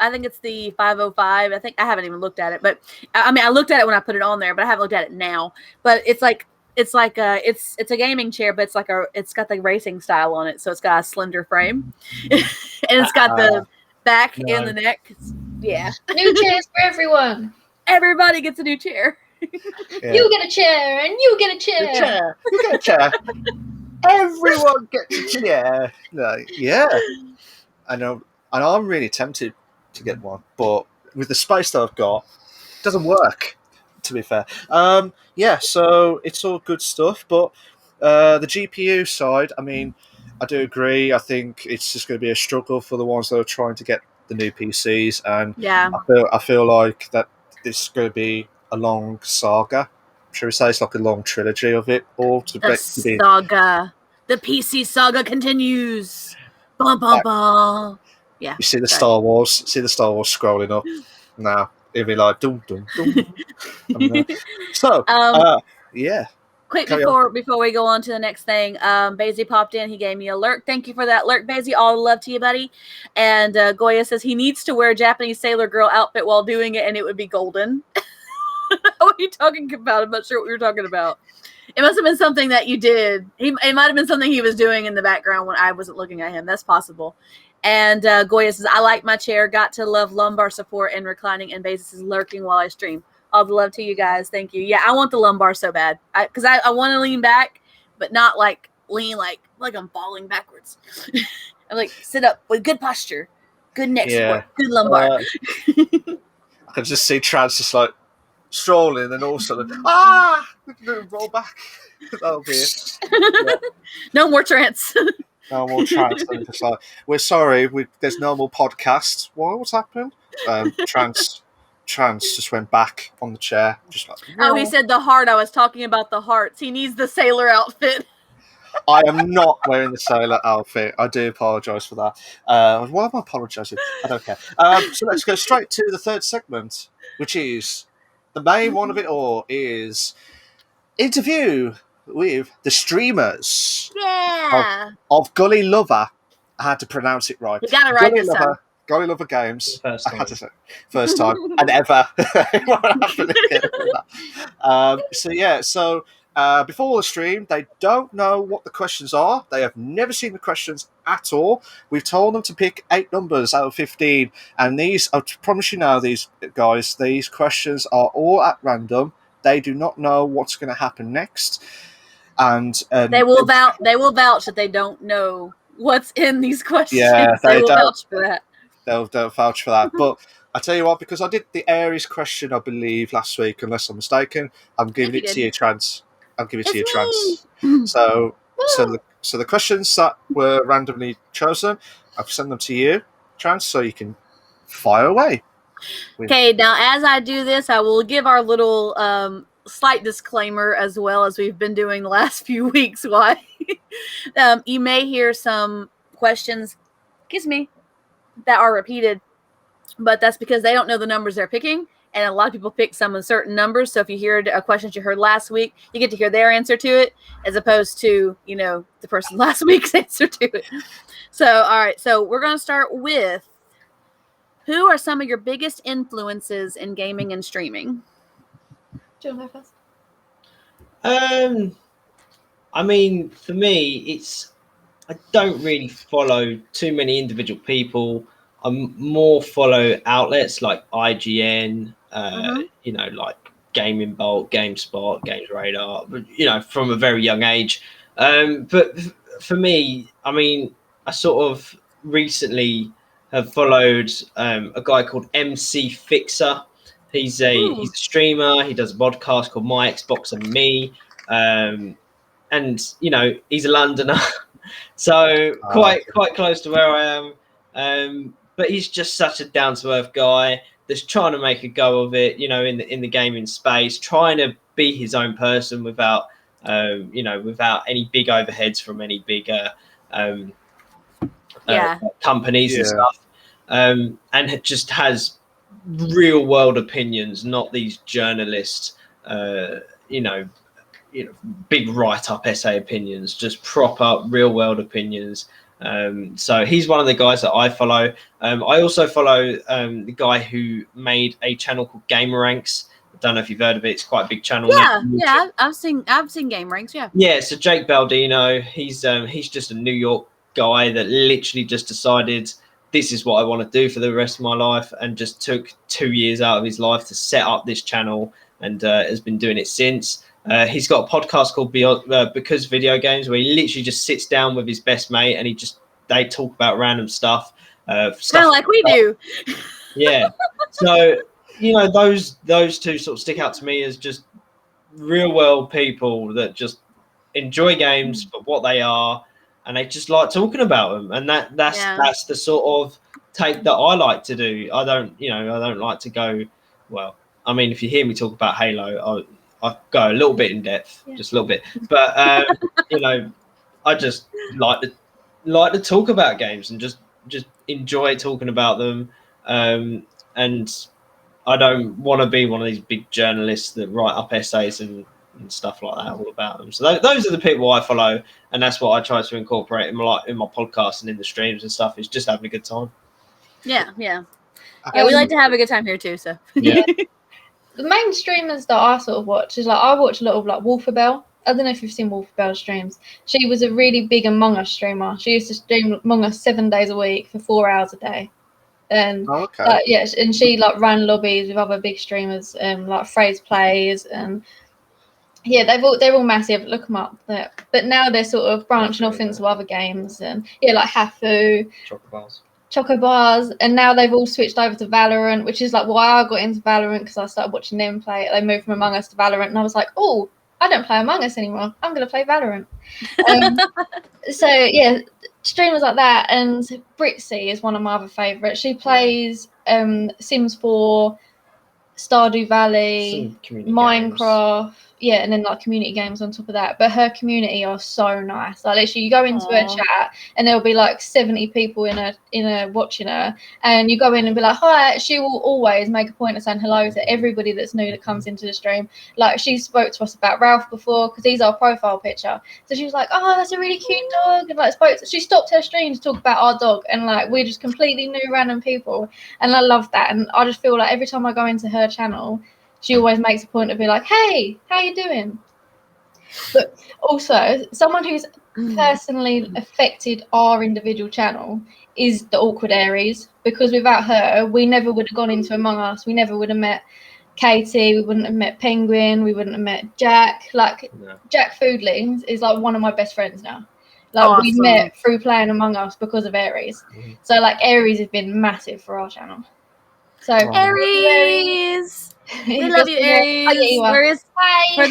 I think it's the 505. I think I haven't even looked at it, but I mean I looked at it when I put it on there, but I haven't looked at it now. But it's a gaming chair, but it's got the racing style on it, so it's got a slender frame, and it's got the back and the neck. Yeah, New chairs for everyone. Everybody gets a new chair. Yeah. You get a chair, and you get a chair. You get a chair. Everyone gets a chair. Yeah, I know. And I'm really tempted to get one, but with the space that I've got, it doesn't work, to be fair. Yeah, so it's all good stuff, but the GPU side, I mean, I do agree. I think it's just going to be a struggle for the ones that are trying to get the new PCs, and yeah, I feel like that it's going to be a long saga. Should we say it's like a long trilogy of it all? Saga. The PC saga continues. Bum, bum, bum. Yeah. You see the Star Wars scrolling up now. It'll be like dum dum dum. So, yeah. Quick before we go on to the next thing, Basie popped in. He gave me a lurk. Thank you for that lurk, Basie. All the love to you, buddy. And Goya says he needs to wear a Japanese sailor girl outfit while doing it, and it would be golden. What are you talking about? I'm not sure what you're talking about. It must have been something that you did. It might have been something he was doing in the background when I wasn't looking at him. That's possible. And Goya says, I like my chair. Got to love lumbar support and reclining. And Basis is lurking while I stream. All the love to you guys. Thank you. Yeah, I want the lumbar so bad. Because I want to lean back, but not like lean like I'm falling backwards. I'm like, sit up with good posture. Good neck support. Good lumbar. I can just see Trans just like strolling and also roll back. That'll be it. Yeah. No more trance. No more trance. Just like, we're sorry, there's no more podcasts. What's happened? Trance just went back on the chair. Just like, oh, he said the heart. I was talking about the hearts. He needs the sailor outfit. I am not wearing the sailor outfit. I do apologise for that. Why am I apologising? I don't care. So let's go straight to the third segment, which is the main one of it all, is interview with the streamers of Gully Lover. I had to pronounce it right. You got it right this time. Gully Lover Games. I had to say first time and ever. So before the stream, they don't know what the questions are. They have never seen the questions at all. We've told them to pick 8 numbers out of 15, and these, I promise you now, these guys, these questions are all at random. They do not know what's going to happen next, and they will vouch that they don't know what's in these questions. Yeah, they will vouch for that. They'll vouch for that. But I tell you what, because I did the Aries question, I believe, last week, unless I'm mistaken, I'm giving it to you, Trans. I'll give it to you, Trans. So the questions that were randomly chosen, I've sent them to you, Trans, so you can fire away. Okay, now as I do this, I will give our little slight disclaimer as well as we've been doing the last few weeks. Why? You may hear some questions, that are repeated, but that's because they don't know the numbers they're picking, and a lot of people pick some of certain numbers. So if you hear a question you heard last week, you get to hear their answer to it, as opposed to, you know, the person last week's answer to it. So, all right. So we're going to start with, who are some of your biggest influences in gaming and streaming? Do you want to go first? I mean, for me, I don't really follow too many individual people. I more follow outlets like IGN, you know, like Gaming Bolt, GameSpot, Games Radar, you know, from a very young age. But for me, I mean, I sort of recently have followed a guy called MC Fixer. He's a streamer. He does a podcast called My Xbox and Me. And you know, he's a Londoner, so quite close to where I am. But he's just such a down to earth guy that's trying to make a go of it, you know, in the gaming space, trying to be his own person without you know, without any big overheads from any bigger companies and stuff. And it just has real world opinions, not these journalists, you know, big write-up essay opinions, just proper real-world opinions. So he's one of the guys that I follow. I also follow the guy who made a channel called Gamer Ranks. I don't know if you've heard of it. It's quite a big channel. Yeah, I've seen Game Ranks. Yeah. So Jake Baldino, he's just a New York guy that literally just decided this is what I want to do for the rest of my life, and just took 2 years out of his life to set up this channel, and has been doing it since. He's got a podcast called Because Video Games, where he literally just sits down with his best mate and they talk about random stuff. Kind of like we do. Yeah. So, you know, those two sort of stick out to me as just real world people that just enjoy games for what they are, and they just like talking about them. And that's the sort of take that I like to do. I don't like to go, well, I mean, if you hear me talk about Halo, I go a little bit in depth, just a little bit. But you know, I just like to talk about games and just enjoy talking about them. And I don't want to be one of these big journalists that write up essays and stuff like that all about them. So those are the people I follow, and that's what I try to incorporate in my podcast and in the streams and stuff. Is just having a good time. Yeah. We like to have a good time here too. So yeah. The main streamers that I sort of watch is like, I watch a lot of like Wolfabelle. I don't know if you've seen Wolfabelle's streams. She was a really big Among Us streamer. She used to stream Among Us 7 days a week for 4 hours a day. And and she like ran lobbies with other big streamers, like Phrase Plays, and they're all massive. Look them up. But now they're sort of branching off into other games, and like Hafu, Chocobars, and now they've all switched over to Valorant, which is like why I got into Valorant, because I started watching them play it. They moved from Among Us to Valorant, and I was like, oh, I don't play Among Us anymore. I'm going to play Valorant. So streamers like that, and Britsy is one of my other favourites. She plays Sims 4, Stardew Valley, Minecraft. Yeah, and then like community games on top of that. But her community are so nice. Like literally, you go into her chat and there'll be like 70 people in a watching her, and you go in and be like, hi. She will always make a point of saying hello to everybody that's new that comes into the stream. Like she spoke to us about Ralph before, because he's our profile picture. So she was like, oh, that's a really cute dog, and like she stopped her stream to talk about our dog, and like we're just completely new random people, and I love that. And I just feel like every time I go into her channel, she always makes a point to be like, hey, how you doing? But also, someone who's personally affected our individual channel is the Awkward Aries, because without her, we never would have gone into Among Us. We never would have met Katie. We wouldn't have met Penguin. We wouldn't have met Jack. Jack Foodlings is like one of my best friends now. Like we met through playing Among Us because of Aries. So like Aries has been massive for our channel. So Aries. We love you, Aries. For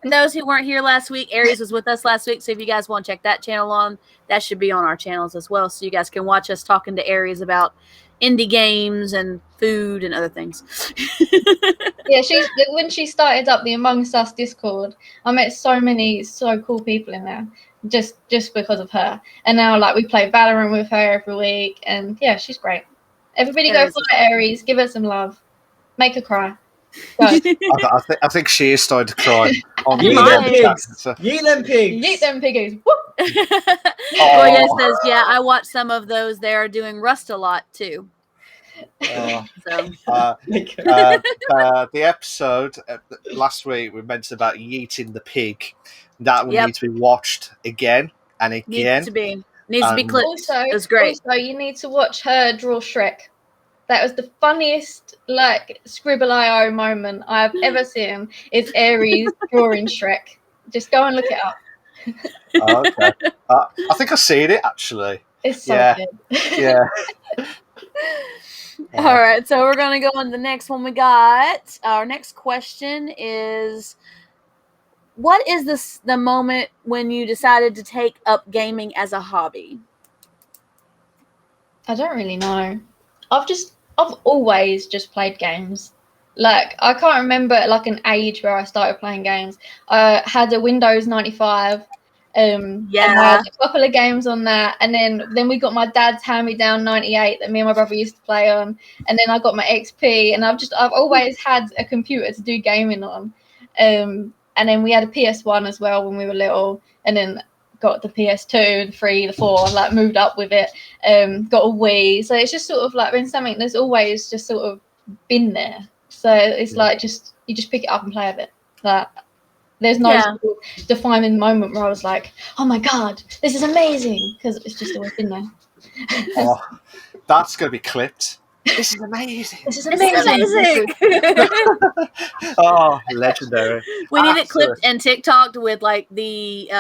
those who weren't here last week, Aries was with us last week. So if you guys want to check that channel on, that should be on our channels as well. So you guys can watch us talking to Aries about indie games and food and other things. When she started up the Amongst Us Discord, I met so cool people in there just because of her. And now like we play Valorant with her every week, and she's great. Everybody go follow Aries, give her some love, make her cry. I think she is starting to cry. On Yeet the them chat, pigs. so. Yeet them pigs. Yeet them piggies. Whoop. Gloria says, "Yeah, I watched some of those. They are doing Rust a lot too." Oh. So The episode last week we mentioned about yeeting the pig. That will need to be watched again and again. Needs to be clipped. Also, it was great. Also, you need to watch her draw Shrek. That was the funniest, like, Scribble.io moment I've ever seen. It's Aries drawing Shrek. Just go and look it up. Okay. I think I've seen it actually. It's so good. Yeah. All right, so we're gonna go on to the next one we got. Our next question is, what is the moment when you decided to take up gaming as a hobby? I don't really know. I've always just played games. Like, I can't remember like an age where I started playing games. I had a Windows 95. And I had a couple of games on that, and then we got my dad's hand-me-down 98 that me and my brother used to play on, and then I got my XP, and I've always had a computer to do gaming on. And then we had a PS1 as well when we were little, and then got the PS2, the 3, the 4, like moved up with it. Got a Wii, so it's just sort of like been something that's always just sort of been there. So it's like you just pick it up and play a bit. Like, there's no sort of defining moment where I was like, oh my god, this is amazing, because it's just always been there. Oh, that's going to be clipped. This is amazing. This is amazing. Oh, legendary. We need it clipped and TikToked with like the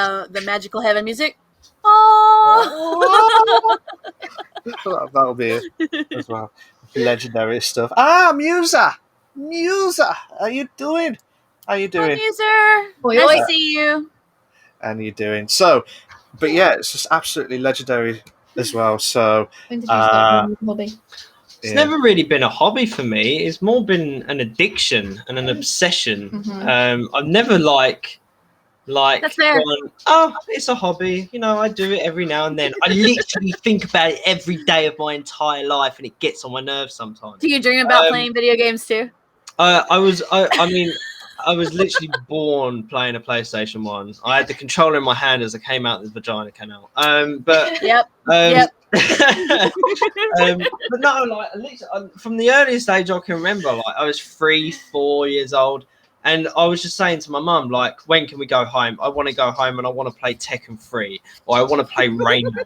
magical heaven music. Oh, that'll be it as well. Legendary stuff. Musa, how you doing? How you doing? Hi, Muser. Nice to see you. And you doing so? But yeah, it's just absolutely legendary as well. So When did you start doing hobby? It's never really been a hobby for me. It's more been an addiction and an obsession. Mm-hmm. I've never like That's fair. gone, oh, it's a hobby. You know, I do it every now and then. I literally think about it every day of my entire life, and it gets on my nerves sometimes. Do you dream about playing video games too? I was literally born playing a PlayStation 1. I had the controller in my hand as I came out, the vagina came out. But yep. But no, like at least from the earliest age I can remember, like I was 3-4 years old, and I was just saying to my mum, like, when can we go home? I want to go home and I want to play Tekken 3, or I want to play Rain Man,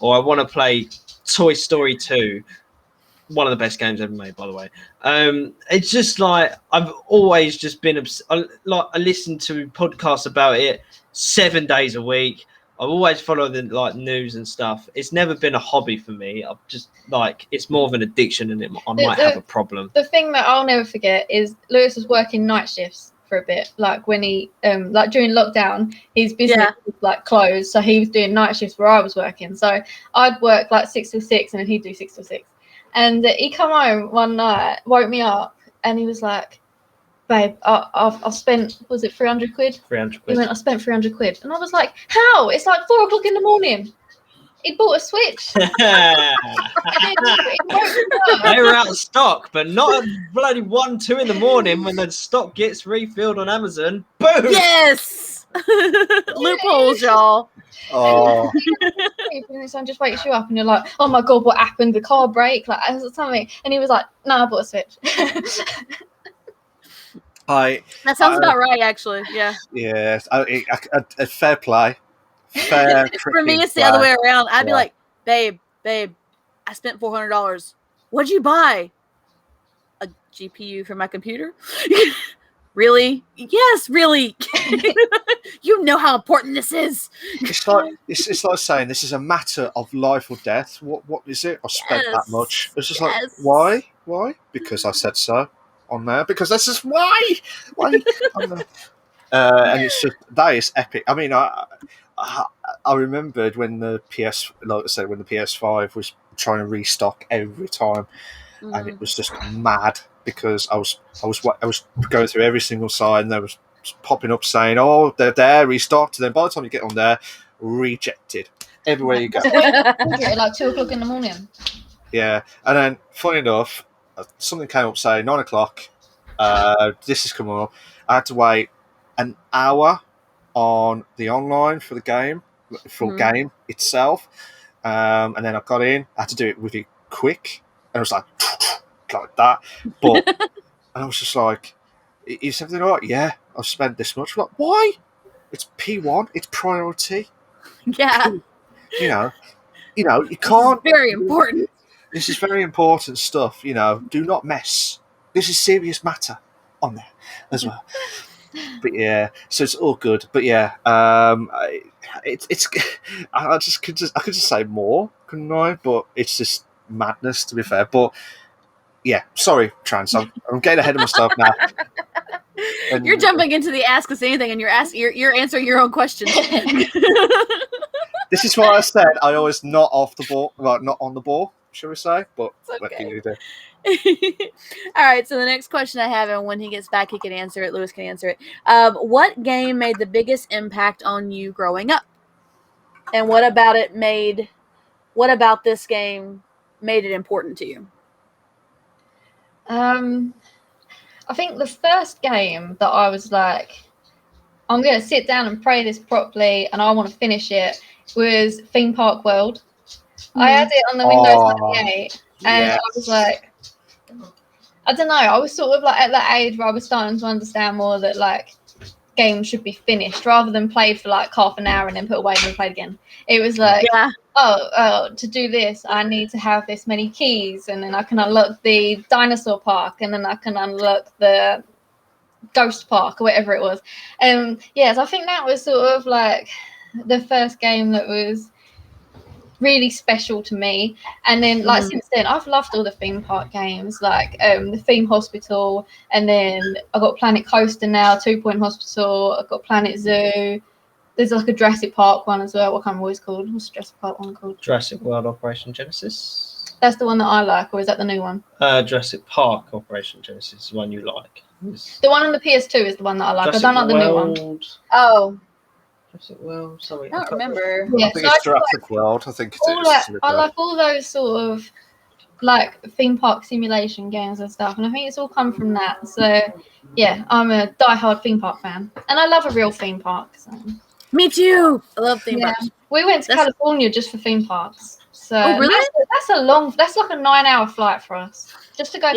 or I want to play Toy Story 2. One of the best games ever made, by the way. It's just like I've always just been I listen to podcasts about it 7 days a week. I've always followed the news and stuff. It's never been a hobby for me. I've just it's more of an addiction, and I might have a problem. The thing that I'll never forget is Lewis was working night shifts for a bit. Like when he like during lockdown, his business was like closed, so he was doing night shifts where I was working. So I'd work like 6 till 6, and then he'd do 6 till 6. And he come home one night, woke me up, and he was like, babe, I've spent, was it 300 quid? 300 quid. He went, I spent 300 quid. And I was like, how? It's like 4 o'clock in the morning. He bought a Switch. They were out of stock, but not at bloody 1-2 in the morning when the stock gets refilled on Amazon. Boom! Yes! Loopholes, y'all. Oh. And so I'm just wakes you up and you're like, oh my god, what happened? The car brake? Like something. And he was like, no, I bought a Switch. That sounds about right, actually. Yeah. Yeah. Fair play. Fair. For me, it's the other way around. I'd be like, babe, I spent $400. What'd you buy? A GPU for my computer? Really? Yes, really. You know how important this is. It's like saying this is a matter of life or death. What is it? I spent that much. It's just like, why? Because I said so on there. Because this is why. And it's just, that is epic. I mean, I remembered when the when the PS5 was trying to restock every time, and it was just mad. Because I was going through every single site, and there was popping up saying, "Oh, they're there, restocked." And then by the time you get on there, rejected everywhere you go. Like 2 o'clock in the morning. Yeah, and then funny enough, something came up saying 9 o'clock, This is coming up. I had to wait an hour on the online for the game, full game itself. And then I got in. I had to do it really quick. And I was like that. But and I was just like, is everything all right? Yeah, I've spent this much. Like, why? It's P1. It's priority. Yeah. You can't. It's very important. This is very important stuff. Do not mess. This is serious matter on there as well. But yeah, so it's all good. But yeah, it's. I could just say more, couldn't I? But it's just madness, to be fair. But yeah, sorry, Trans. I'm getting ahead of myself now. And you're jumping into the ask us anything, and you're answering your own questions. This is why I said I always not off the ball, well, not on the ball, shall we say? But what can you do? All right, so the next question I have, and when he gets back, he can answer it. Lewis can answer it. What game made the biggest impact on you growing up? And what about this game made it important to you? I think the first game that I was like, I'm going to sit down and play this properly and I want to finish it, was Theme Park World. I had it on the Windows 98 and I was like, I don't know, I was sort of like at that age where I was starting to understand more that like games should be finished rather than played for like half an hour and then put away and then played again. It was like, to do this, I need to have this many keys, and then I can unlock the dinosaur park, and then I can unlock the ghost park or whatever it was. So I think that was sort of like the first game that was really special to me. And then like since then I've loved all the theme park games, like the Theme Hospital, and then I've got Planet Coaster now, 2 Point Hospital, I've got Planet Zoo. There's like a Jurassic Park one as well. What kind of always called? What's the Jurassic Park one called? Jurassic World Operation Genesis. That's the one that I like, or is that the new one? Jurassic Park Operation Genesis is the one you like. The one on the PS2 is the one that I like. Jurassic I don't like the new one. Oh. Jurassic World, something. I don't remember. I think it's Jurassic World. I think it is. I like all those sort of like theme park simulation games and stuff, and I think it's all come from that. So yeah, I'm a diehard theme park fan, and I love a real theme park. So. Me too. I love theme parks. We went to California just for theme parks. So really? That's like a 9-hour flight for us just to go.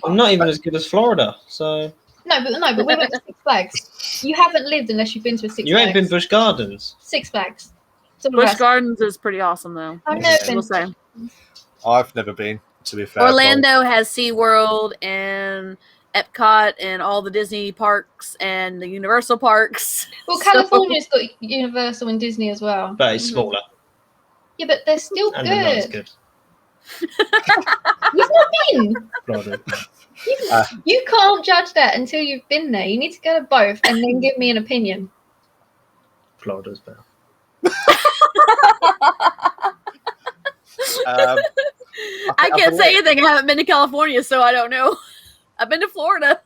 I'm not even as good as Florida, so. No, but we went to Six Flags. You haven't lived unless you've been to a Six Flags. You ain't been Busch Gardens. Six Flags. Busch Gardens is pretty awesome, though. I've never been. I've never been, to be fair. Orlando has SeaWorld and Epcot and all the Disney parks and the Universal parks. Well, California's got Universal and Disney as well. But it's smaller. Yeah, but they're still and good. they're not as good. You've not been. Florida. You can't judge that until you've been there. You need to go to both and then give me an opinion. Florida's better. I can't say anything. I haven't been to California, so I don't know. I've been to Florida.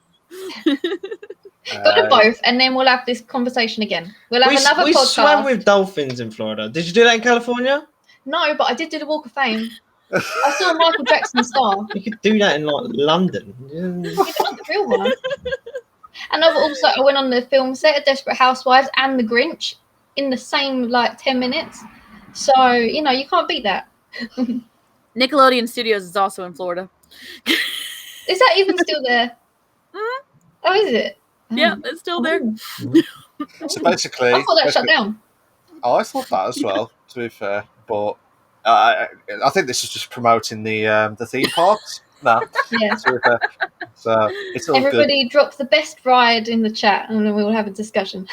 Go to both, and then we'll have this conversation again. We'll have another podcast. We swam with dolphins in Florida. Did you do that in California? No, but I did do the Walk of Fame. I saw Michael Jackson star. You could do that in like London. Yeah, but not the real one. And I went on the film set of Desperate Housewives and The Grinch in the same like 10 minutes. So you can't beat that. Nickelodeon Studios is also in Florida. Is that even still there? Mm-hmm. Oh, is it? Yeah, it's still there. So basically, I thought that shut down. Oh, I thought that as well, to be fair. But I think this is just promoting the theme parks. No, yeah. To be fair. So it's all Everybody drop the best ride in the chat, and then we will have a discussion.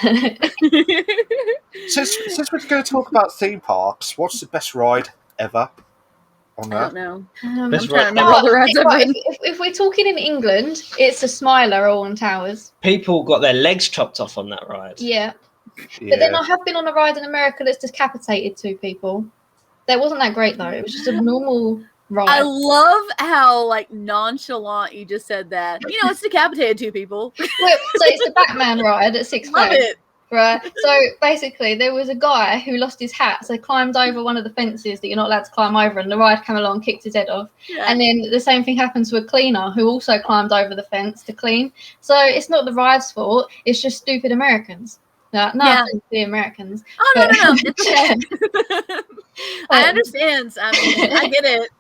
Since we're going to talk about theme parks, what's the best ride ever? On that? I don't know. I'm trying to remember all the rides I've been. If we're talking in England, it's a Smiler Alton Towers. People got their legs chopped off on that ride. Yeah. But then I have been on a ride in America that's decapitated 2 people. That wasn't that great though. It was just a normal ride. I love how like nonchalant you just said that. It's decapitated 2 people. Well, so it's the Batman ride at Six Flags. Love it. Right. So basically, there was a guy who lost his hat, so he climbed over one of the fences that you're not allowed to climb over, and the ride came along, kicked his head off. Yeah. And then the same thing happened to a cleaner who also climbed over the fence to clean. So it's not the ride's fault; it's just stupid Americans. No offense to the Americans. Oh no! It's okay. I understand. I mean,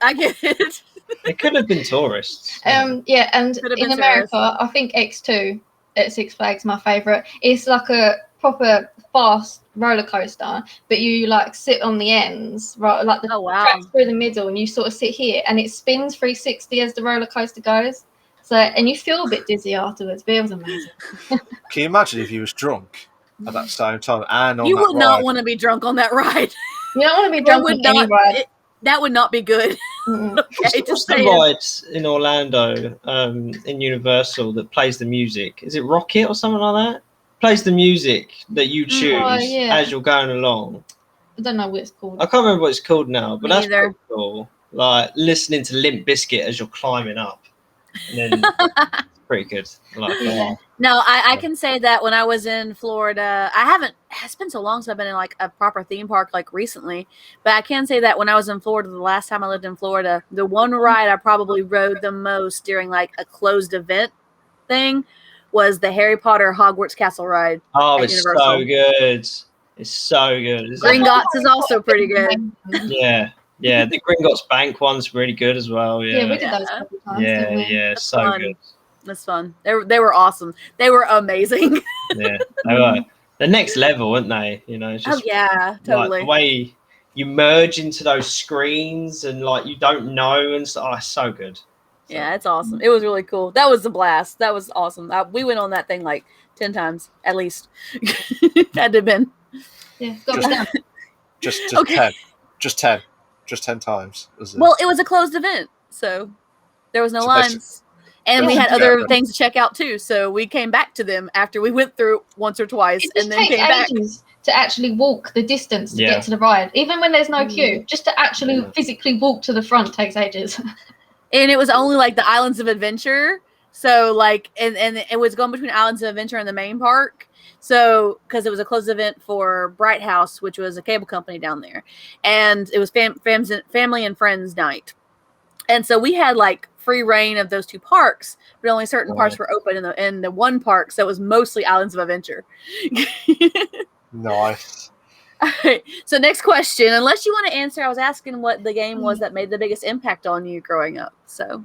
I get it. It could have been tourists. Yeah, and in America, I think X2 at Six Flags, my favourite. It's like a proper fast roller coaster, but you like sit on the ends, right? Like the track's through the middle, and you sort of sit here, and it spins 360 as the roller coaster goes. So, and you feel a bit dizzy afterwards, but it was amazing. Can you imagine if you was drunk at that same time and on you that would not ride? want to be drunk on that ride. You don't want to be drunk on any ride. That would not be good. Okay, what's the ride in Orlando in Universal that plays the music? Is it Rocket or something like that? Plays the music that you choose as you're going along. I don't know what it's called. I can't remember what it's called now, but that's pretty cool. Like listening to Limp Bizkit as you're climbing up. And then pretty good. I like that. No, I can say that when I was in Florida, it's been so long since I've been in like a proper theme park like recently, but I can say that when I was in Florida, the last time I lived in Florida, the one ride I probably rode the most during like a closed event thing was the Harry Potter Hogwarts Castle ride. Oh, it's Universal. So good. It's so good. Gringotts is also pretty good. Yeah. Yeah, the Gringotts Bank one's really good as well. Yeah, we did those a couple times. Yeah, That's so fun. Good. That's fun. They were awesome. They were amazing. Yeah, they were. The next level, weren't they? You know, it's just totally. Like, the way you merge into those screens and like you don't know and stuff. Oh, it's so good. Yeah, it's awesome. It was really cool. That was a blast. That was awesome. We went on that thing like 10 times at least. Had to have been. Yeah, just 10. Just 10 times. Well, it was a closed event, so there was no lines. And we had other things to check out too, so we came back to them after we went through once or twice, and then came back. To actually walk the distance to get to the ride, even when there's no queue, just to actually physically walk to the front takes ages. And it was only like the Islands of Adventure, so like, and it was going between Islands of Adventure and the main park. So, because it was a closed event for Bright House, which was a cable company down there, and it was family and friends night, and so we had like free reign of those two parks, but only certain parts were open in the one park, so it was mostly Islands of Adventure. Nice. All right. So next question, unless you want to answer, I was asking what the game was that made the biggest impact on you growing up. So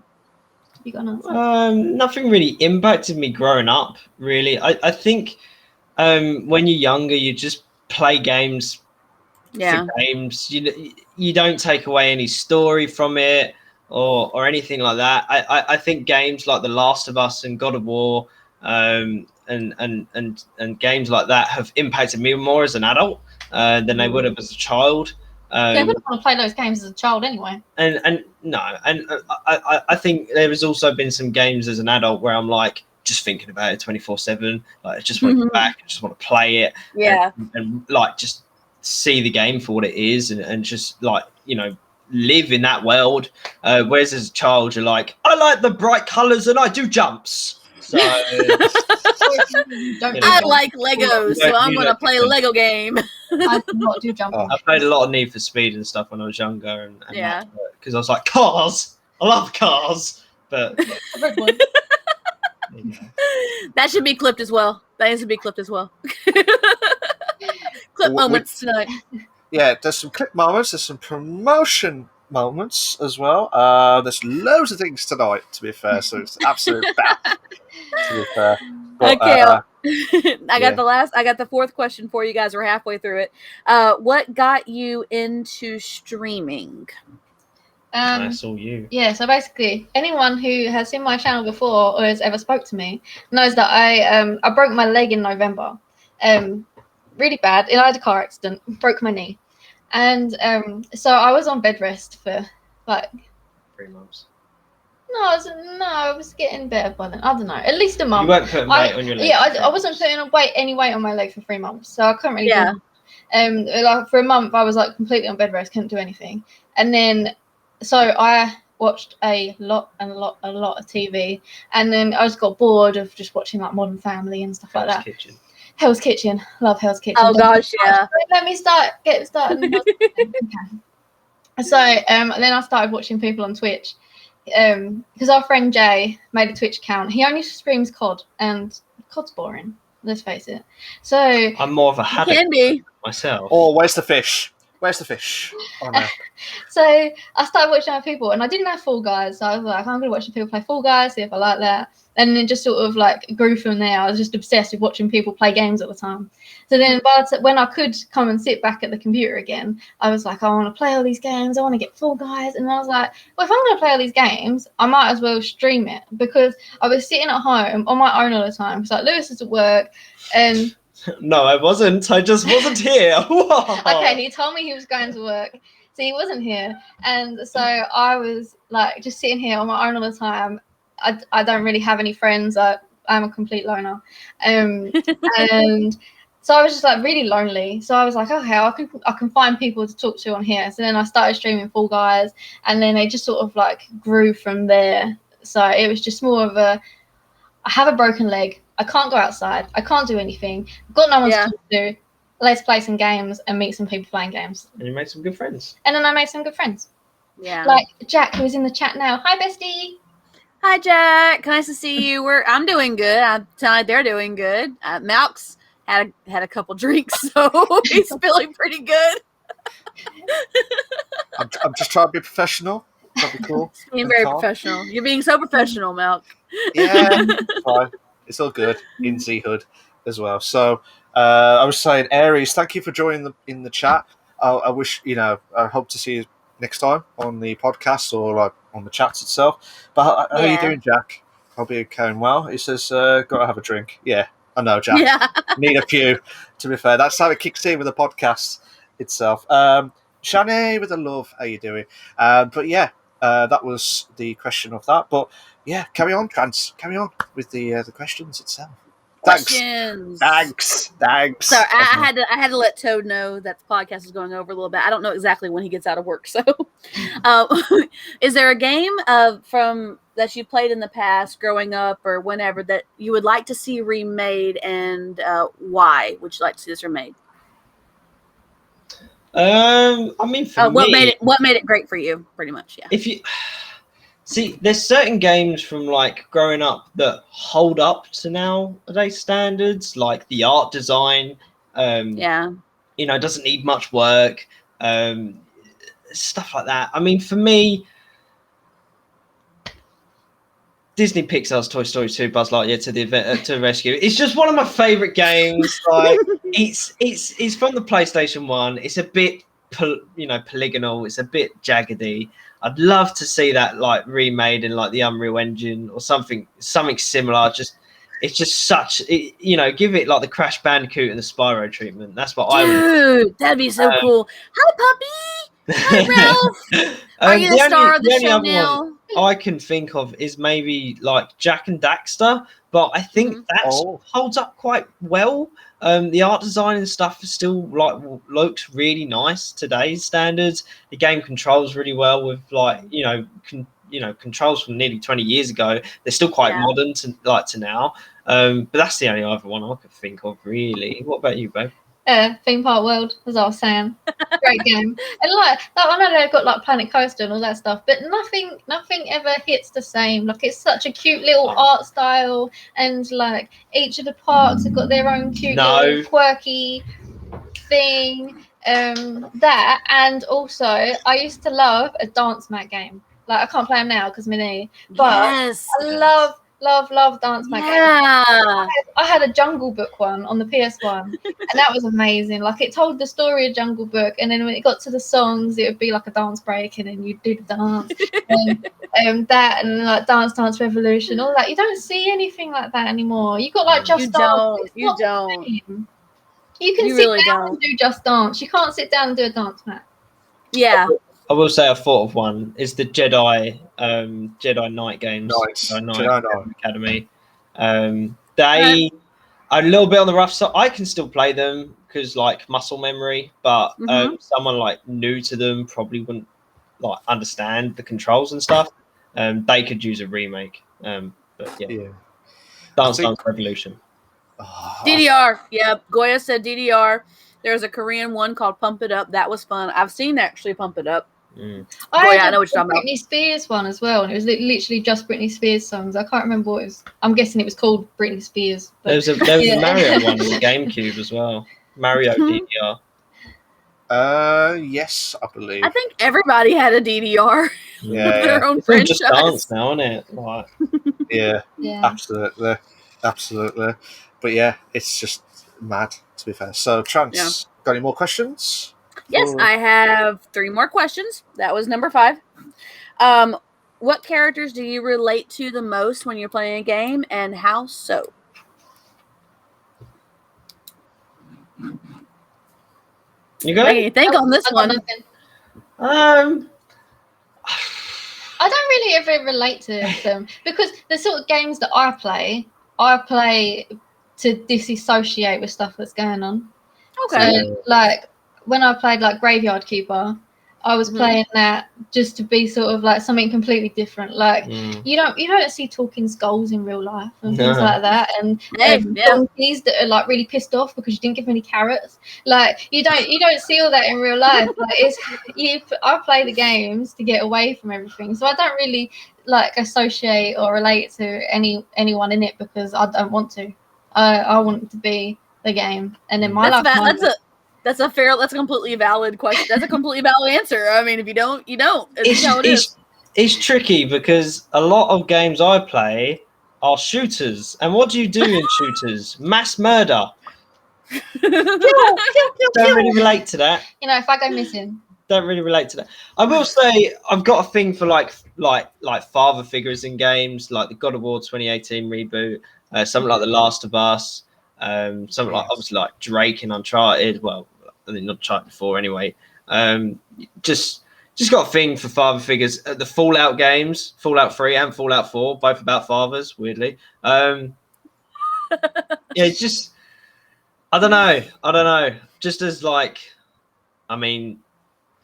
you got an answer? Nothing really impacted me growing up. Really, I think when you're younger, you just play games. For games. You don't take away any story from it or anything like that. I think games like The Last of Us and God of War and games like that have impacted me more as an adult than they would have as a child. They wouldn't want to play those games as a child anyway. And I think there has also been some games as an adult where I'm like just thinking about it 24/7. Like I just want to go back, I just want to play it. And like just see the game for what it is and just like, you know, live in that world. Whereas as a child you're like, I like the bright colours and I do jumps. So I like Legos, so I'm going to play a Lego game. I do not do jumping. I played a lot of Need for Speed and stuff when I was younger, and because I was like, cars. I love cars, but that should be clipped as well. That needs to be clipped as well. Clip moments tonight. Yeah, there's some clip moments. There's some promotion moments as well. There's loads of things tonight, to be fair, so it's absolute bad. To be fair. But, okay, I got the fourth question for you guys. We're halfway through it. What got you into streaming? I saw you. Yeah, so basically, anyone who has seen my channel before or has ever spoke to me knows that I broke my leg in November. Really bad. I had a car accident, broke my knee. And so I was on bed rest for like 3 months. No, I was getting better by then. I don't know, at least a month. You weren't putting weight on your leg. Yeah, I wasn't putting any weight on my leg for 3 months, so I couldn't really. Like for a month, I was like completely on bed rest, couldn't do anything. And then, so I watched a lot of TV, and then I just got bored of just watching like Modern Family and stuff like that. Kitchen. Hell's Kitchen, love Hell's Kitchen. Oh gosh, yeah. Let me get started. So then I started watching people on Twitch, because our friend Jay made a Twitch account. He only streams COD, and COD's boring. Let's face it. So I'm more of a habit Can be. myself. Oh, where's the fish? Where's the fish? Oh no. So I started watching other people, and I didn't have Fall Guys, so I was like, I'm gonna watch people play Fall Guys, see if I like that. And then just sort of like grew from there. I was just obsessed with watching people play games all the time. So then when I could come and sit back at the computer again, I was like, I want to play all these games, I want to get Fall Guys. And I was like, well, if I'm going to play all these games, I might as well stream it, because I was sitting at home on my own all the time. Because like Lewis is at work, and No, I wasn't. I just wasn't here. okay, he told me he was going to work, so he wasn't here. And so I was like just sitting here on my own all the time. I don't really have any friends. I'm a complete loner. And so I was just like really lonely. So I was like, okay, I can find people to talk to on here. So then I started streaming Fall Guys, and then they just sort of like grew from there. So it was just more of I have a broken leg. I can't go outside. I can't do anything. I've got no one to talk to. Let's play some games and meet some people playing games. And you made some good friends. And then I made some good friends. Yeah. Like Jack, who's in the chat now. Hi, bestie. Hi, Jack. Nice to see you. I'm doing good. I'm telling they're doing good. Malx had a couple drinks, so he's feeling pretty good. I'm just trying to be professional. That'd be cool. Being very professional. You're being so professional, Malk. Yeah, fine. It's all good in Z Hood as well. So I was saying, Aries, thank you for joining in the chat. I wish, I hope to see you next time on the podcast or like on the chats itself. But how are you doing, Jack? Hope you're going well. He says, got to have a drink. Yeah, I know, Jack. Yeah. Need a few, to be fair. That's how it kicks in with the podcast itself. Shani with a love, how you doing? But yeah, that was the question of that. But yeah, carry on, Trans. Carry on with the questions itself. Questions. Thanks. So I had to let Toad know that the podcast is going over a little bit. I don't know exactly when he gets out of work. So, is there a game from that you played in the past, growing up or whenever, that you would like to see remade, and why would you like to see this remade? I mean, for what me, made it great for you? Pretty much, yeah. If you see, there's certain games from like growing up that hold up to nowadays standards, like the art design. Doesn't need much work. Stuff like that. I mean, for me, Disney Pixar's Toy Story 2: Buzz Lightyear to the rescue. It's just one of my favorite games. Like it's from the PlayStation 1. It's a bit polygonal. It's a bit jaggedy. I'd love to see that like remade in like the Unreal Engine or something similar. It's just such, give it like the Crash Bandicoot and the Spyro treatment. That's what I would. Dude, that'd be so cool. Hi, puppy. Hi, Ralph. Are you the star of the show now? I can think of is maybe like Jack and Daxter, but I think that holds up quite well. The art design and stuff is still like looks really nice today's standards. The game controls really well with like controls from nearly 20 years ago. They're still quite modern to now. But that's the only other one I could think of really. What about you, babe? Theme Park World, as I was saying, great game. And like I know they've got like Planet Coaster and all that stuff, but nothing ever hits the same. Like it's such a cute little art style, and like each of the parks have got their own cute little quirky thing. That, and also I used to love a dance mat game. Like I can't play them now because my knee, but I love dance mat games. I had a Jungle Book one on the PS1, and that was amazing. Like it told the story of Jungle Book, and then when it got to the songs, it would be like a dance break, and then you'd do the dance. That and like Dance Revolution, all that. You don't see anything like that anymore. You got like Just Dance. You don't. You can sit down and do Just Dance. You can't sit down and do a dance mat. Yeah. I will say I thought of one. Is the Jedi Knight games? Nice. Jedi Academy. They are a little bit on the rough side. I can still play them because like muscle memory, but someone like new to them probably wouldn't like understand the controls and stuff, they could use a remake. But yeah. Dance Revolution. DDR. Yeah, Goya said DDR. There's a Korean one called Pump It Up. That was fun. I've seen actually Pump It Up. I know what you're talking about. Britney Spears one as well, and it was literally just Britney Spears songs. I can't remember what it was. I'm guessing it was called Britney Spears. But, there was a Mario one on the GameCube as well. Mario DDR. Yes, I believe. I think everybody had a DDR. Yeah, their own it's all franchise. just dance now, isn't it? Like, yeah, absolutely. But yeah, it's just mad, to be fair. So, Trance, got any more questions? Yes, I have 3 more questions. That was number 5. What characters do you relate to the most when you're playing a game, and how so? You go? What do you think on this one? I don't really ever relate to them because the sort of games that I play to disassociate with stuff that's going on. Okay. So, like when I played like Graveyard Keeper, I was playing that just to be sort of like something completely different. Like you don't see talking skulls in real life and things like that, and donkeys that are like really pissed off because you didn't give them any carrots. Like you don't see all that in real life. Like I play the games to get away from everything, so I don't really like associate or relate to anyone in it because I don't want to. I want it to be the game, and then my life. That's a completely valid question. That's a completely valid answer. I mean, if you don't, you don't. It's how it is. It's tricky because a lot of games I play are shooters. And what do you do in shooters? Mass murder. Don't really relate to that. You know, if I go missing. Don't really relate to that. I will say I've got a thing for like father figures in games, like the God of War 2018 reboot, something like The Last of Us, something like obviously like Drake in Uncharted. Well, I think not Uncharted 4 anyway. Just got a thing for father figures. The Fallout games, Fallout 3 and Fallout 4, both about fathers, weirdly. Just I don't know. Just as like, I mean,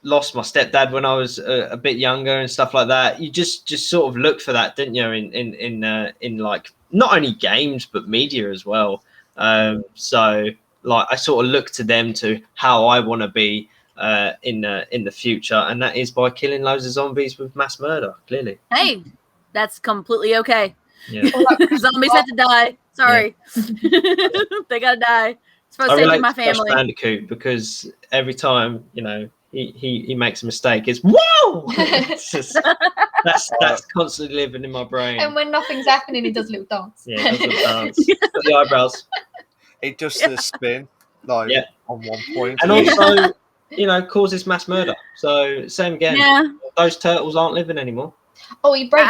lost my stepdad when I was a bit younger and stuff like that. You just sort of look for that, didn't you? In like not only games but media as well. So like I sort of look to them to how I want to be in the future, and that is by killing loads of zombies with mass murder. Clearly, hey, that's completely okay. Yeah. Zombies have to die. Sorry, they gotta die. It's for the sake of my family. Crash Bandicoot, because every time he makes a mistake, it's whoa. That's constantly living in my brain. And when nothing's happening, he does a little dance. Yeah, he does a little dance. Got the eyebrows. It does the spin, like on one point, and also, causes mass murder. So same again. Yeah. Those turtles aren't living anymore. Oh, you break.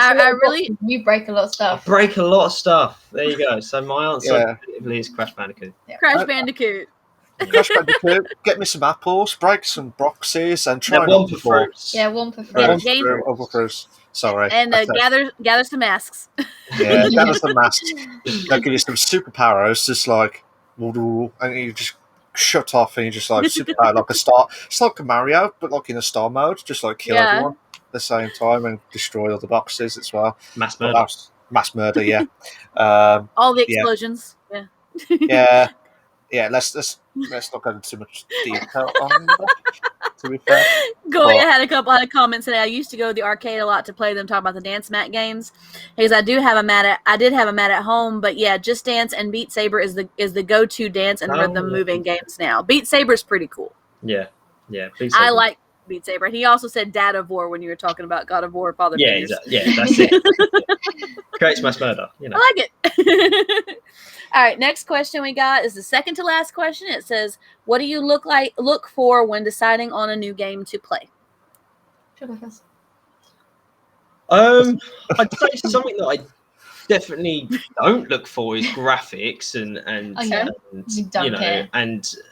You break a lot of stuff. I break a lot of stuff. There you go. So my answer is Crash Bandicoot. Yeah. Crash Bandicoot. Crash Bandicoot. Get me some apples, break some boxes, and try one for fruits. Yeah, one for fruits. One for fruits. Sorry. And gather some masks. Yeah, gather some masks. They'll give you some superpowers, just like, and you just shut off, and you just like superpower like a star. It's like a Mario, but like in a star mode, just like kill everyone at the same time and destroy all the boxes as well. Mass murder. Mass murder, yeah. All the explosions. Yeah. Let's not go into too much detail on that. To be fair, Goya had a comment today. I used to go to the arcade a lot to play them. Talk about the dance mat games, because I did have a mat at home. But yeah, Just Dance and Beat Saber is the go-to dance and rhythm moving games now. Beat Saber is pretty cool. Yeah. Beat Saber. I like Beat Saber. And he also said Dad of War when you were talking about God of War, Father Figures. Yeah, that's it. Creates mass murder. I like it. All right, next question we got is the second to last question. It says, "What do you look for when deciding on a new game to play?" I'd say something that I definitely don't look for is graphics and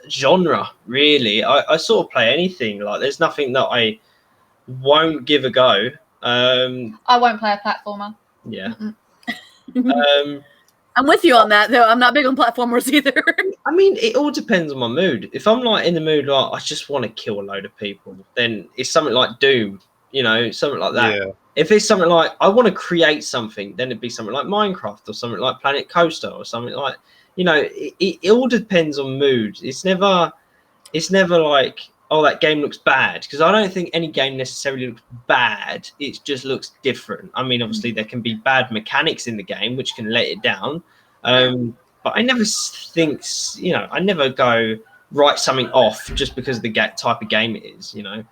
genre. Really, I sort of play anything. Like, there's nothing that I won't give a go. I won't play a platformer. Yeah. I'm with you on that, though. I'm not big on platformers either. I mean, it all depends on my mood. If I'm like in the mood, like I just want to kill a load of people, then it's something like Doom. you know, something like that. Yeah. If it's something like I want to create something, then it'd be something like Minecraft or something like Planet Coaster or something like, you know, it all depends on mood. It's never like, oh, that game looks bad, because I don't think any game necessarily looks bad. It just looks different. I mean, obviously there can be bad mechanics in the game which can let it down, but I never think, you know, I never go write something off just because of the type of game it is, you know.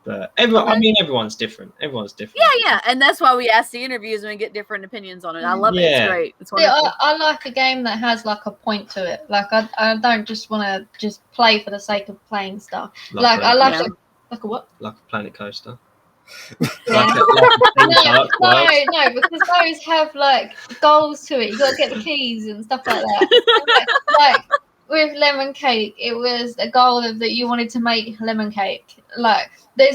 But I mean, everyone's different. Everyone's different. Yeah, and that's why we ask the interviews and we get different opinions on it. I love it. It's great. It's wonderful. Yeah, I like a game that has like a point to it. Like I don't just want to just play for the sake of playing stuff. Like I like like a what? Like a Planet Coaster. Yeah. No, because those have like goals to it. You got to get the keys and stuff like that. like with lemon cake, it was a goal that you wanted to make lemon cake. Like there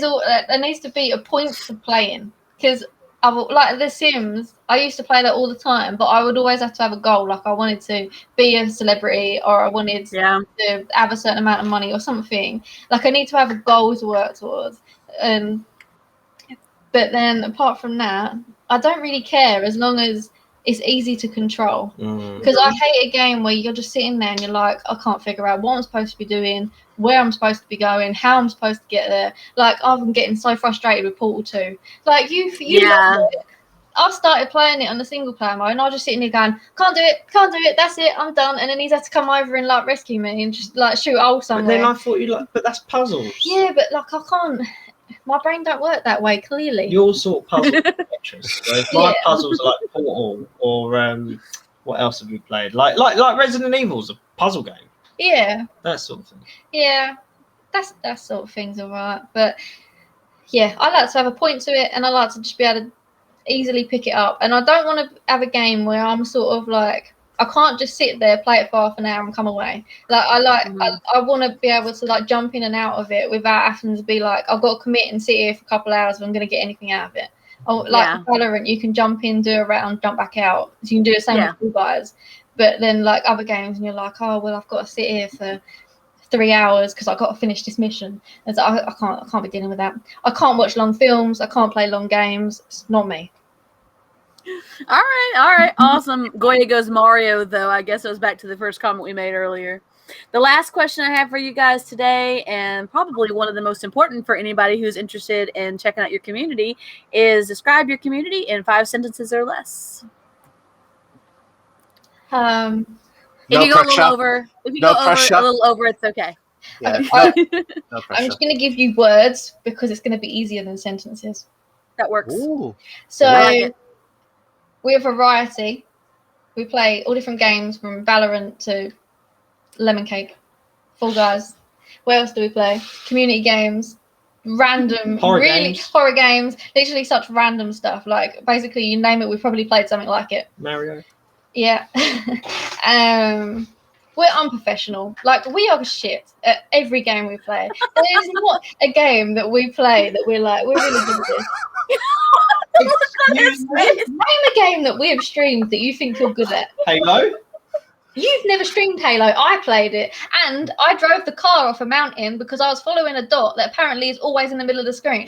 needs to be a point to playing, because like The Sims, I used to play that all the time, but I would always have to have a goal. Like I wanted to be a celebrity, or I wanted to have a certain amount of money or something. Like I need to have a goal to work towards. But then apart from that, I don't really care as long as it's easy to control. Because I hate a game where you're just sitting there and you're like, I can't figure out what I'm supposed to be doing, where I'm supposed to be going, how I'm supposed to get there. Like I'm getting so frustrated with Portal 2. Like you I started playing it on the single player mode, and I was just sitting there going, can't do it, that's it, I'm done. And then he's had to come over and like rescue me and just like shoot a hole somewhere. But then I thought but that's puzzles. Yeah, but like I can't. My brain don't work that way, clearly. Your sort of puzzle pictures. My puzzles are like Portal, or what else have we played? Like Resident Evil's a puzzle game. Yeah. That sort of thing. Yeah. That sort of thing's alright. But yeah, I like to have a point to it, and I like to just be able to easily pick it up. And I don't want to have a game where I'm sort of like, I can't just sit there, play it for half an hour and come away. Like I want to be able to like jump in and out of it without having to be like, I've got to commit and sit here for a couple of hours if I'm going to get anything out of it. Or like Valorant, you can jump in, do a round, jump back out. So you can do the same with you guys. But then like other games, and you're like, oh well, I've got to sit here for 3 hours because I've got to finish this mission. And so I can't be dealing with that. I can't watch long films. I can't play long games. It's not me. All right, awesome. Goya goes Mario, though. I guess it was back to the first comment we made earlier. The last question I have for you guys today, and probably one of the most important for anybody who's interested in checking out your community, is describe your community in 5 sentences or less. No if you pressure. go a little over, it's okay. Yeah, no pressure. I'm just going to give you words because it's going to be easier than sentences. That works. Ooh. So we have variety. We play all different games from Valorant to Lemon Cake, Fall Guys. What else do we play? Community games, random, horror games, literally such random stuff. Like basically, you name it, we've probably played something like it. Mario. Yeah. We're unprofessional. Like we are shit at every game we play. There is not a game that we play that we're like, we're really good at this. Name a game that we have streamed that you think you're good at. Halo. You've never streamed Halo. I played it, and I drove the car off a mountain because I was following a dot that apparently is always in the middle of the screen.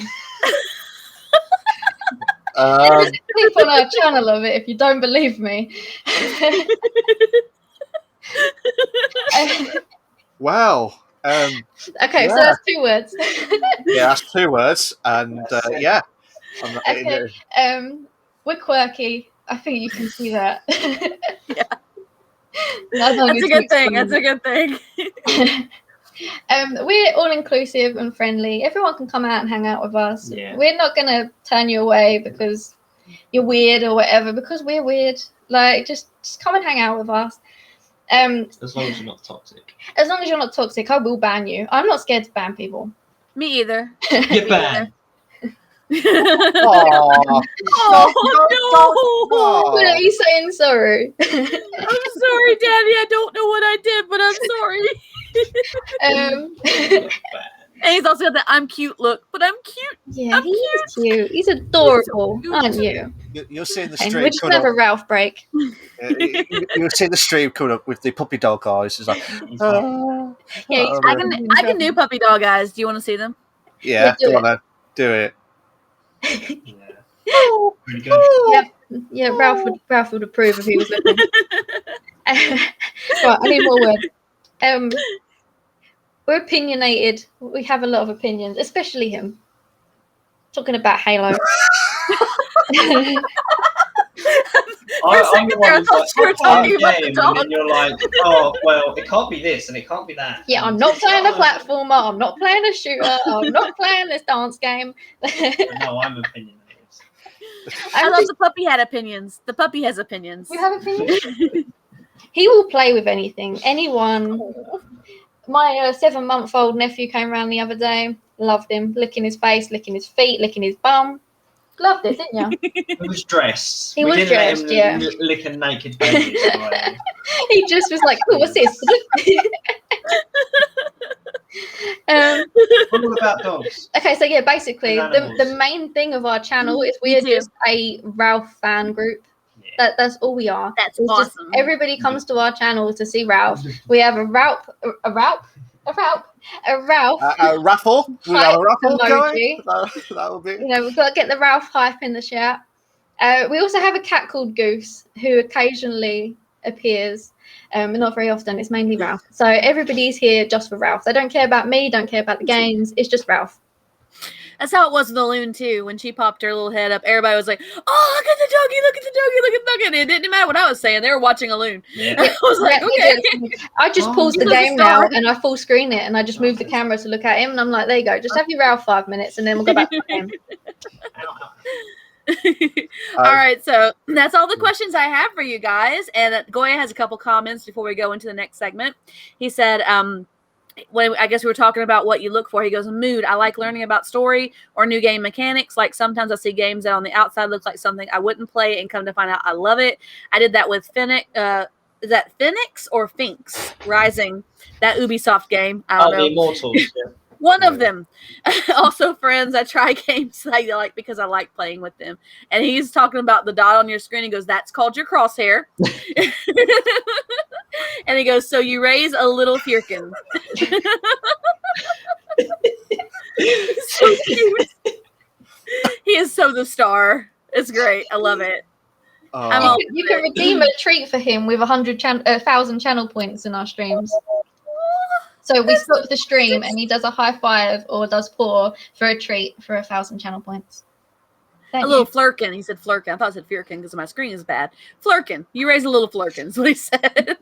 There is a clip on our channel of it if you don't believe me. Wow. Okay, so that's 2 words. Yeah, that's 2 words, and yeah. Okay. We're quirky. I think you can see that. Yeah. That's a good thing. That's a good thing. We're all inclusive and friendly. Everyone can come out and hang out with us. Yeah. We're not gonna turn you away because you're weird or whatever, because we're weird. Like just come and hang out with us. As long as you're not toxic. As long as you're not toxic, I will ban you. I'm not scared to ban people. Me either. Get banned. Oh no! What are you saying? Sorry. I'm sorry, Daddy. I don't know what I did, but I'm sorry. And he's also got that I'm cute look, but I'm cute. Yeah, I'm he's cute. He's adorable, aren't you? You'll see in the stream. We're just gonna have a Ralph break. You'll see the stream coming up with the puppy dog eyes. It's like, I can do puppy dog eyes. Do you want to see them? Yeah, go on then. Do it. Yeah. Pretty good. Yeah, Ralph would approve if he was looking. Right, I need more words. We're opinionated. We have a lot of opinions, especially him. Talking about Halo. For a second there, I thought you were talking about the dog. And then you're like, oh, well, it can't be this and it can't be that. Yeah, I'm not playing a platformer. I'm not playing a shooter. I'm not playing this dance game. No, I'm opinionated. I love the puppy had opinions. The puppy has opinions. You have opinions? He will play with anything. Anyone. My 7-month-old nephew came around the other day. Loved him. Licking his face, licking his feet, licking his bum. Loved it, didn't you? He was dressed. He was dressed, let him lick a naked baby. Right? He just was like, "Oh, what's this?" What about dogs? Okay, so yeah, basically, the main thing of our channel is we are just a Ralph fan group. Yeah. That's all we are. That's awesome. Just, everybody comes to our channel to see Ralph. We have a raffle. We have a raffle going. That will be. You know, we've got to get the Ralph hype in the chat. We also have a cat called Goose who occasionally appears, but not very often. It's mainly Ralph. So everybody's here just for Ralph. They don't care about me, don't care about the games. It's just Ralph. That's how it was with the loon too. When she popped her little head up, everybody was like, "Oh, look at the doggy! Look at the doggy! Look at the doggy!" And it didn't matter what I was saying; they were watching a loon. Yeah. I was like, "Okay." I just pause the game now and I full screen it, and I just move the camera to look at him, and I'm like, "There you go. Just have your Ralph 5 minutes, and then we'll go back to the game." All right, so that's all the questions I have for you guys. And Goya has a couple comments before we go into the next segment. He said, when I guess we were talking about what you look for, he goes, mood. I like learning about story or new game mechanics. Like sometimes I see games that on the outside looks like something I wouldn't play, and come to find out I love it. I did that with Phoenix. Is that Phoenix or Finks Rising? That Ubisoft game. I don't know. The Immortals. Yeah. One of them. Also, friends, I try games I like because I like playing with them. And he's talking about the dot on your screen. He goes, that's called your crosshair. And he goes, so you raise a little Firkin. So cute. He is so the star. It's great. I love it. You can redeem a treat for him with 1,000 channel points in our streams. So we stop the stream and he does a high five or does paw for a treat for 1,000 channel points. Little flirkin. He said flirkin. I thought it said firkin because my screen is bad. Flirkin. You raise a little flirkin is what he said.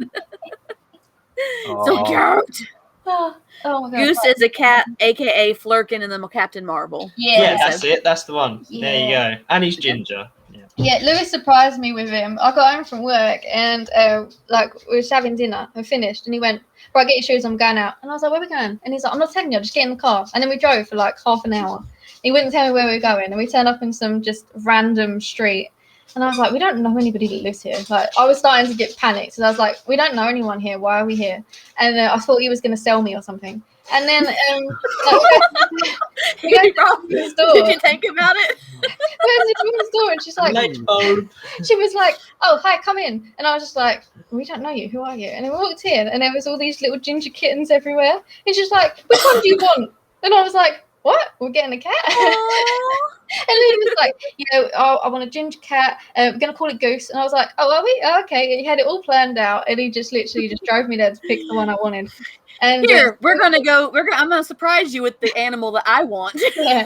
So cute. Oh my God. Goose is a cat, a.k.a. Flirkin in the Captain Marvel. Yeah, that's it. That's the one. Yeah. There you go. And he's ginger. Yeah, Lewis surprised me with him. I got home from work and we were having dinner. We finished and he went, right, get your shoes, I'm going out. And I was like, where are we going? And he's like, I'm not telling you, just get in the car. And then we drove for like half an hour. He wouldn't tell me where we were going. And we turned up in some just random street. And I was like, we don't know anybody that lives here. Like, I was starting to get panicked. And I was like, we don't know anyone here. Why are we here? And I thought he was going to sell me or something. And then we go to the store. Did you think about it? We went to the store and she's like, she was like, oh, hi, come in. And I was just like, we don't know you. Who are you? And then we walked in and there was all these little ginger kittens everywhere. And she's like, which one do you want? And I was like, what? We're getting a cat? And then he was like, I want a ginger cat. We're going to call it Goose. And I was like, oh, are we? Oh, okay. And he had it all planned out. And he just literally just drove me there to pick the one I wanted. And here, I'm gonna surprise you with the animal that I want. Yeah,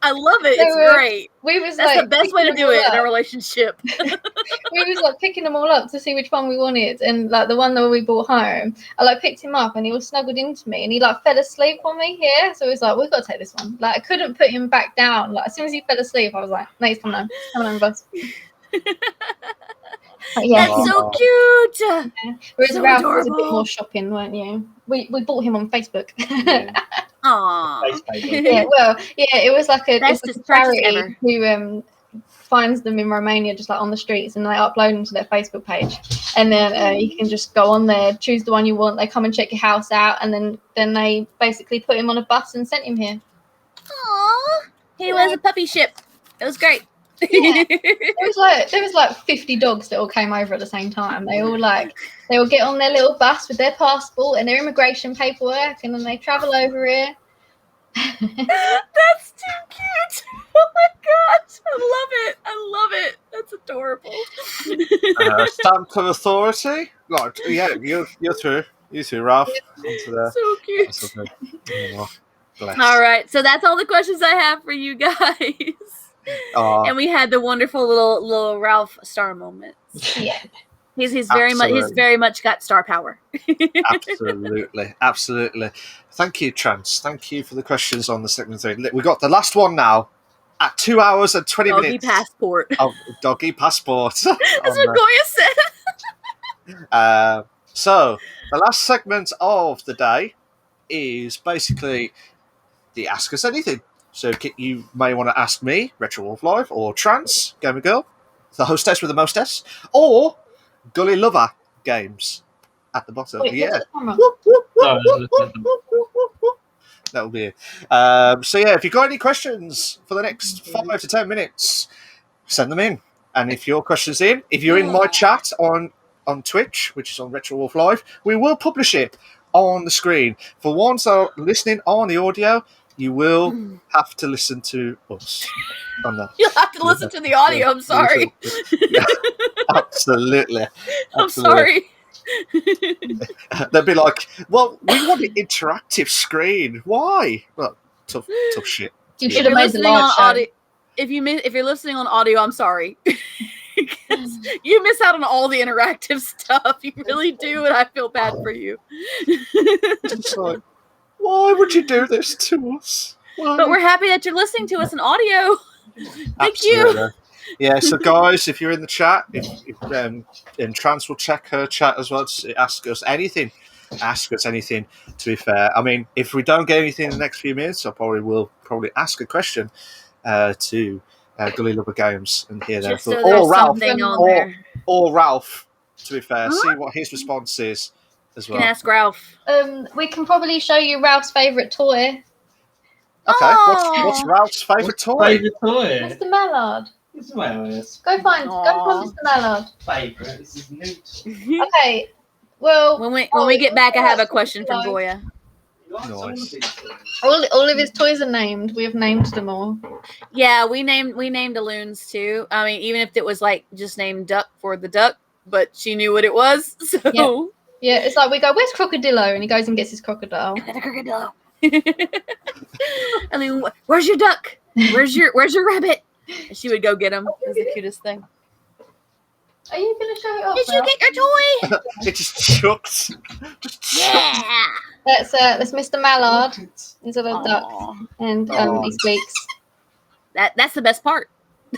I love it. It's great. That's the best way to do it in a relationship. We was like picking them all up to see which one we wanted, and like the one that we brought home, I like picked him up and he was snuggled into me and he like fell asleep on me here. So he was like, we've got to take this one. Like I couldn't put him back down. Like as soon as he fell asleep, I was like, no, he's coming home with us. Yeah, that's so cute. Yeah. Whereas so Ralph was a bit more shopping, weren't you? We bought him on Facebook. Aww. Yeah, well, yeah, it was like a charity who finds them in Romania just like on the streets and they upload them to their Facebook page. And then you can just go on there, choose the one you want. They come and check your house out and then they basically put him on a bus and sent him here. Aww. He was a puppy ship. It was great. Yeah. There was like 50 dogs that all came over at the same time. They will get on their little bus with their passport and their immigration paperwork and then they travel over here. That's too cute. Oh my gosh, I love it. That's adorable. Stamp of authority. Like, yeah, you're through. You through, Ralph. Onto the. So cute. That's okay. Oh, bless. All right, so that's all the questions I have for you guys. And we had the wonderful little Ralph star moments. Yeah. He's very much got star power. Absolutely. Thank you, Trance. Thank you for the questions on the segment 3. We got the last one now at 2 hours and 20 Doggy minutes. passport. Of Doggy passport. That's what Goya said. So the last segment of the day is basically the Ask Us Anything. So you may want to ask me, Retro Wolf Live, or Trance, Gamer Girl, the hostess with the mostess, or Gully Lover Games at the bottom. Wait, Yeah. That'll be it. So yeah, if you've got any questions for the next 5 to 10 minutes, send them in. And if your question's in, if you're in my chat on Twitch, which is on Retro Wolf Live, we will publish it on the screen. For ones that are listening on the audio, you will have to listen to us. You'll have to listen to the audio. I'm sorry. Yeah, absolutely. I'm sorry. They'd be like, "Well, we want an interactive screen. Why?" Well, tough shit. You should have made the live show. Audio, if you're listening on audio, I'm sorry. You miss out on all the interactive stuff. You really do, and I feel bad for you. It's like, why would you do this to us? Why? But we're happy that you're listening to us in audio. Thank you. Yeah, so guys, if you're in the chat, and Trance will check her chat as well to ask us anything. Ask us anything, to be fair. I mean, if we don't get anything in the next few minutes, I will ask a question to Gully Lover Games and hear their thoughts. Or Ralph, to be fair. See what his response is as well. You can ask Ralph. We can probably show you Ralph's favourite toy. Okay, what's Ralph's favourite toy? Mr. Mallard. Go find Mr. Mallard. Favourite. This is new. Okay. Well, when we get back, I have a question from Goya. Nice. All of his toys are named. We have named them all. Yeah, we named Alloons too. I mean, even if it was like just named Duck for the duck, but she knew what it was. So yeah, it's like we go, "Where's Crocodillo?" and he goes and gets his crocodile. The crocodile. I mean, where's your duck? Where's your rabbit? And she would go get him. It was the cutest thing. Are you going to show it off? Did you get your toy? It just chucks. Yeah. That's Mr. Mallard. He's a little duck, and he squeaks. That's the best part.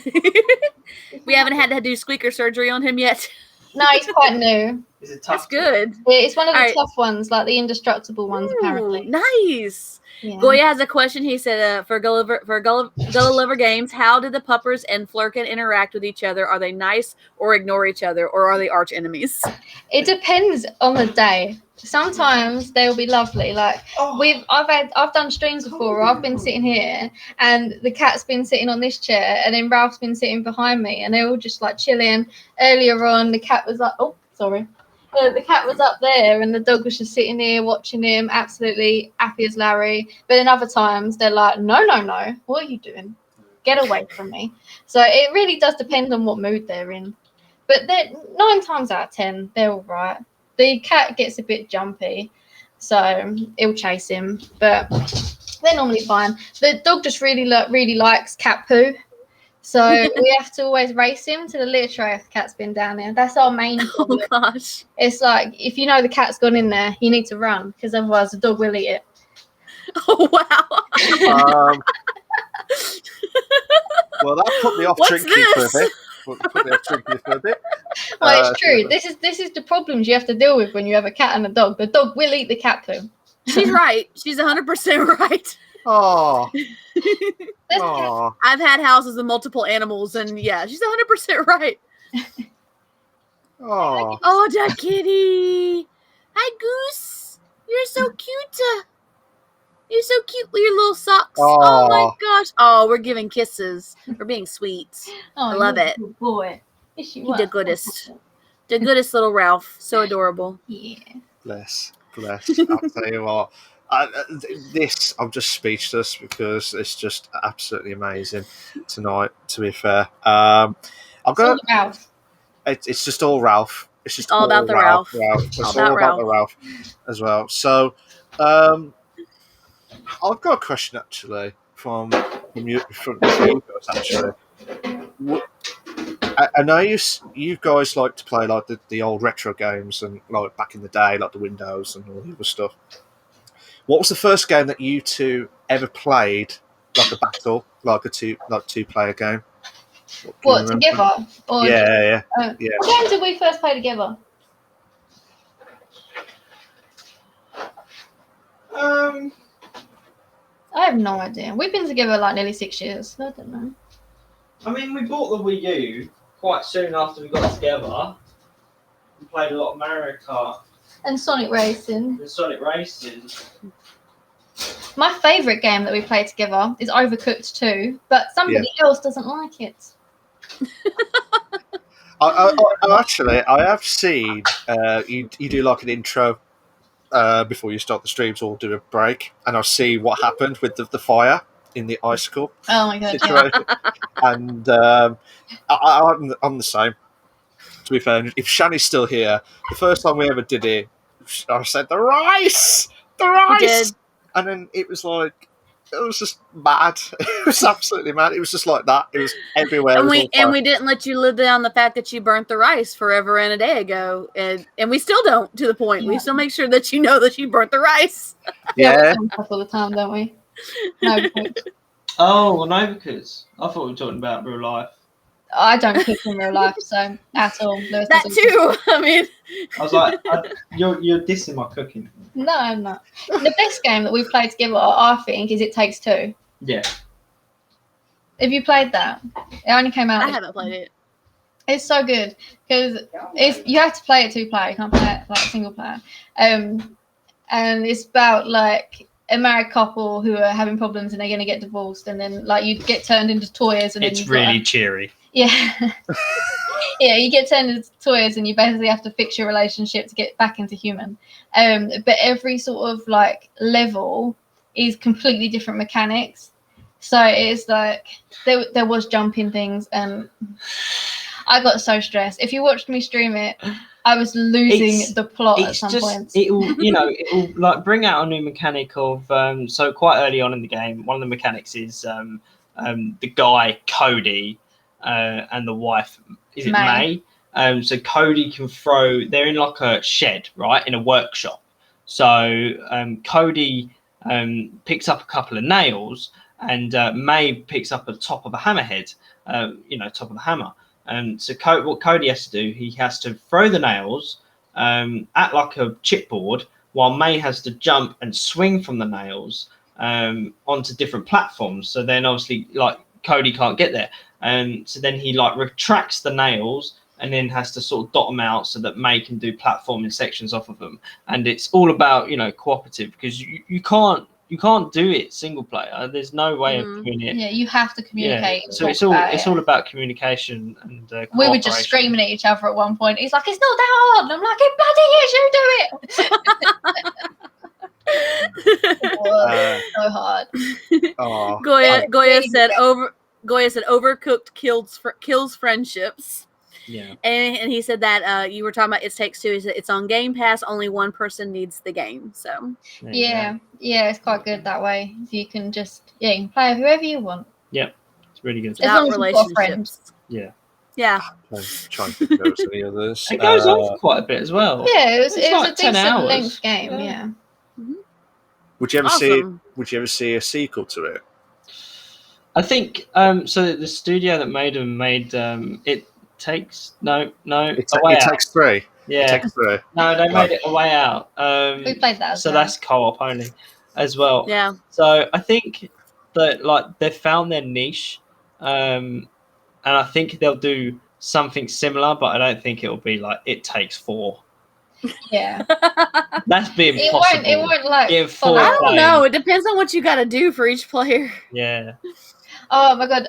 We haven't had to do squeaker surgery on him yet. No, he's quite new. Is it tough? That's good. Yeah, it's one of the tough ones, like the indestructible ones, apparently. Nice. Yeah. Goya has a question. He said, for Gulliver Games, how did the puppers and Flurkin interact with each other? Are they nice or ignore each other, or are they arch enemies? It depends on the day. Sometimes they'll be lovely. Like I've done streams before where I've been sitting here and the cat's been sitting on this chair and then Ralph's been sitting behind me and they're all just like chilling. Earlier on, the cat was like, the cat was up there and the dog was just sitting here watching him, absolutely happy as Larry. But then other times they're like, no, what are you doing? Get away from me. So it really does depend on what mood they're in. But 9 times out of 10, they're all right. The cat gets a bit jumpy, so it'll chase him, but they're normally fine. The dog just really likes cat poo, so we have to always race him to the litter tray if the cat's been down there. That's our main problem. Oh, gosh. It's like, if you know the cat's gone in there, you need to run, because otherwise the dog will eat it. Oh, wow. Well, that put me off drinking for a bit. Well, it's true. This is the problems you have to deal with when you have a cat and a dog. The dog will eat the cat poo. She's right. She's 100% right. Oh. I've had houses with multiple animals, and yeah, she's 100% right. Oh, Duck Kitty. Hi, Goose. You're so cute. You're so cute with your little socks. Oh my gosh. Oh, we're giving kisses. We're being sweet. I love it. Good boy. You're the goodest. The goodest little Ralph. So adorable. Yeah. Bless. I'll tell you what. I'm just speechless because it's just absolutely amazing tonight. To be fair, I'm It's all gonna. Ralph. It's just all Ralph. It's just all about the Ralph. It's all about the Ralph as well. So, I've got a question actually from you guys actually. I know you guys like to play like the old retro games and like back in the day, like the Windows and all the other stuff. What was the first game that you two ever played, like a battle, like a two player game? What, together? Or Yeah. What game did we first play together? I have no idea. We've been together like nearly 6 years. So I don't know. I mean, we bought the Wii U quite soon after we got together. We played a lot of Mario Kart And Sonic Racing. and Sonic Racing. My favourite game that we played together is Overcooked 2, but somebody else doesn't like it. I have seen you do like an intro before you start the streams or do a break, and I'll see what happened with the fire in the icicle Oh my god! situation. And I'm the same. To be fair, if Shani's still here, the first time we ever did it, I said the rice, and then it was like. It was just mad. It was absolutely mad. It was just like that. It was everywhere. And we didn't let you live down the fact that you burnt the rice forever and a day ago, and we still don't. To the point, we still make sure that you know that you burnt the rice. Yeah, we all the time, don't we? No. Oh, Overcooked. I thought we were talking about real life. I don't cook in real life, so at all. That too. I mean, I was like, you're dissing my cooking. No, I'm not. The best game that we've played together, I think, is It Takes Two. Yeah. Have you played that? It only came out. I haven't played it. It's so good because you have to play it 2-player. You can't play it like single player. And it's about like a married couple who are having problems and they're going to get divorced, and then like you get turned into toys, and it's really cheery. Yeah. Yeah, you get turned into toys and you basically have to fix your relationship to get back into human. But every sort of like level is completely different mechanics. So it's like there was jumping things, and I got so stressed. If you watched me stream it, I was losing the plot at some points. It'll like bring out a new mechanic of so quite early on in the game. One of the mechanics is the guy Cody and the wife is it May. So Cody can throw. They're in like a shed, right, in a workshop. So Cody picks up a couple of nails, and May picks up the top of a hammerhead. Top of a hammer. So what Cody has to do, he has to throw the nails at like a chipboard, while May has to jump and swing from the nails onto different platforms. So then obviously like Cody can't get there. So then he like retracts the nails and then has to sort of dot them out so that May can do platforming sections off of them. And it's all about, cooperative, because you can't do it single player. There's no way of doing it. Yeah, you have to communicate. Yeah. So it's all about communication and we were just screaming at each other at one point. He's like, "It's not that hard." And I'm like, "It bloody is, you do it." So hard. Oh, Goya said overcooked kills friendships. Yeah. And he said that you were talking about It Takes Two. He said it's on Game Pass. Only one person needs the game. So yeah, it's quite good that way. So you can just you can play with whoever you want. Yep, it's really good. As long as you've got friends. Yeah. Trying to think of any others. It goes on for quite a bit as well. Yeah, it was like a 10 decent hours. length game. Yeah. Mm-hmm. Would you ever Awesome. Would you ever see a sequel to it? I think so. The studio that made them made It Takes It Takes Three. Yeah. It Takes Three. No, they made it A Way Out. We played that. So that's co-op only, as well. Yeah. So I think that like they've found their niche, and I think they'll do something similar, but I don't think it'll be like It Takes Four. Yeah. That's being possible. It won't like. I don't know. It depends on what you got to do for each player. Yeah. Oh my god,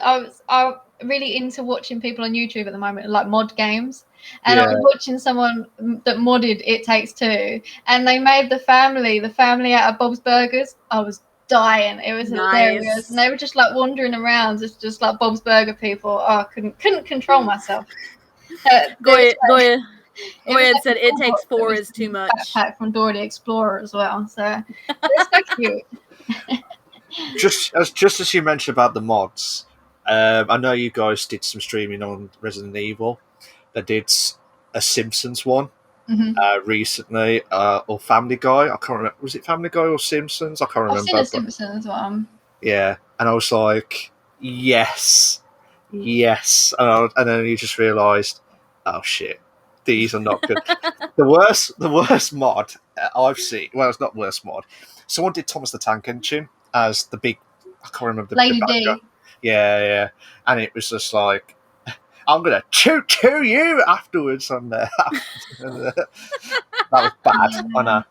I'm really into watching people on YouTube at the moment, like mod games. and I was watching someone that modded It Takes Two, and they made the family out of Bob's Burgers. I was dying. It was hilarious, and they were just like wandering around, just like Bob's Burger people. Oh, I couldn't control myself. Goya said It Takes Four is too much. Backpack from Dora the Explorer as well, so it's so cute. Just as you mentioned about the mods, I know you guys did some streaming on Resident Evil. They did a Simpsons one recently, or Family Guy. I can't remember. Was it Family Guy or Simpsons? I can't remember. I've seen a Simpsons one. Yeah, and I was like, yes, and then you just realised, oh shit, these are not good. The worst mod I've seen. Well, it's not worst mod. Someone did Thomas the Tank Engine as the big. I can't remember the Lady bad D. guy. Yeah, and it was just like, I'm gonna chew you afterwards on there. That was bad. I know.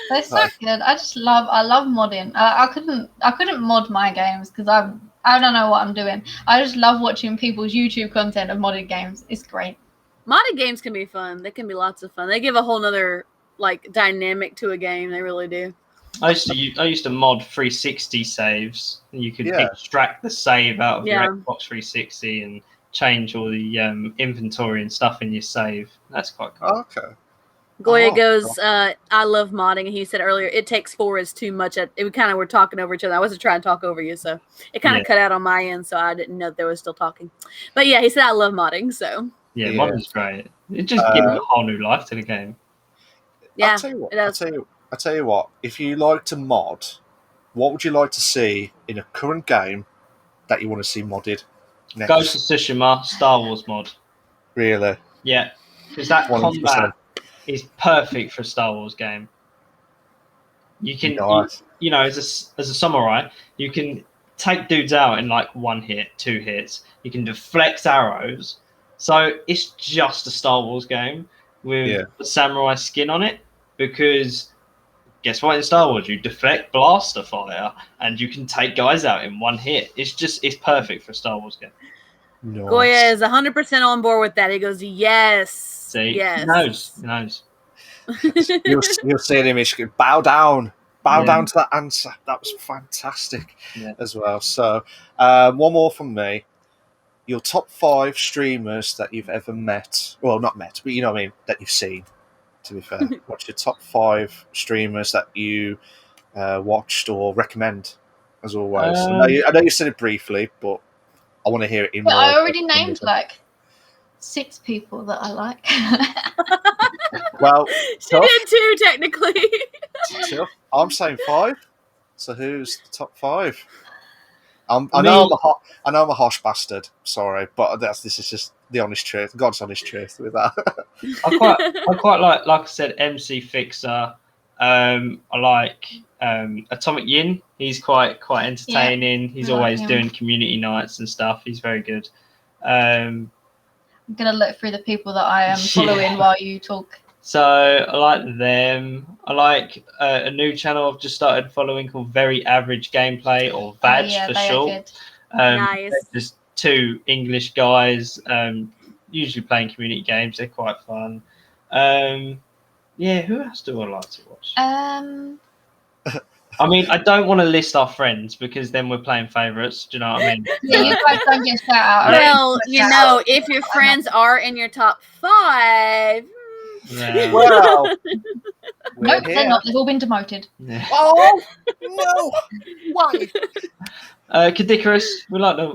They're so good. I love modding. I couldn't mod my games because I don't know what I'm doing. I just love watching people's YouTube content of modded games. It's great. Modded games can be fun. They can be lots of fun. They give a whole nother like dynamic to a game. They really do. I used to mod 360 saves. You could extract the save out of your Xbox 360 and change all the inventory and stuff in your save. That's quite cool. Okay. Goya goes, I love modding, and he said earlier, It Takes Four is too much. We kind of were talking over each other. I wasn't trying to talk over you, so it kind of cut out on my end, so I didn't know they were still talking. But yeah, he said I love modding, so. Yeah, modding's great. It just gives a whole new life to the game. Yeah, I'll tell you what, if you like to mod, what would you like to see in a current game that you want to see modded next? Ghost of Tsushima Star Wars mod. Really? Yeah, because that 100%. Combat is perfect for a Star Wars game. You can, you know, as a samurai, you can take dudes out in like 1 hit, 2 hits. You can deflect arrows. So it's just a Star Wars game with a samurai skin on it, because guess what? In Star Wars, you deflect blaster fire and you can take guys out in 1 hit. It's perfect for a Star Wars game. Nice. Goya is 100% on board with that. He goes, yes. See, yes. He knows. You'll see him. Bow down to that answer. That was fantastic as well. So, one more from me. Your top 5 streamers that you've ever met. Well, not met, but you know what I mean, that you've seen, to be fair. What's your top 5 streamers that you watched or recommend, as always? I know you said it briefly, but I want to hear it in more. I already named like 6 people that I like. Well, she did too, technically. I'm saying 5. So who's the top 5? I know I'm a harsh bastard. Sorry, but this is just the honest truth. God's honest truth with that. I quite like I said, MC Fixer. I like Atomic Yin. He's quite entertaining. Yeah, he's always doing community nights and stuff. He's very good. I'm gonna look through the people that I am following while you talk. So I like them. I like a new channel I've just started following called Very Average Gameplay, or VAG for short. Nice. Just 2 English guys, usually playing community games. They're quite fun. Who else do I like to watch? I mean, I don't want to list our friends because then we're playing favourites. Do you know what I mean? Yeah, you guys don't get shout out. Well, you know, if your friends are in your top 5. Yeah. Well, nope, they're not. They've all been demoted. Yeah. Oh no! Why? Kadikarus, we like to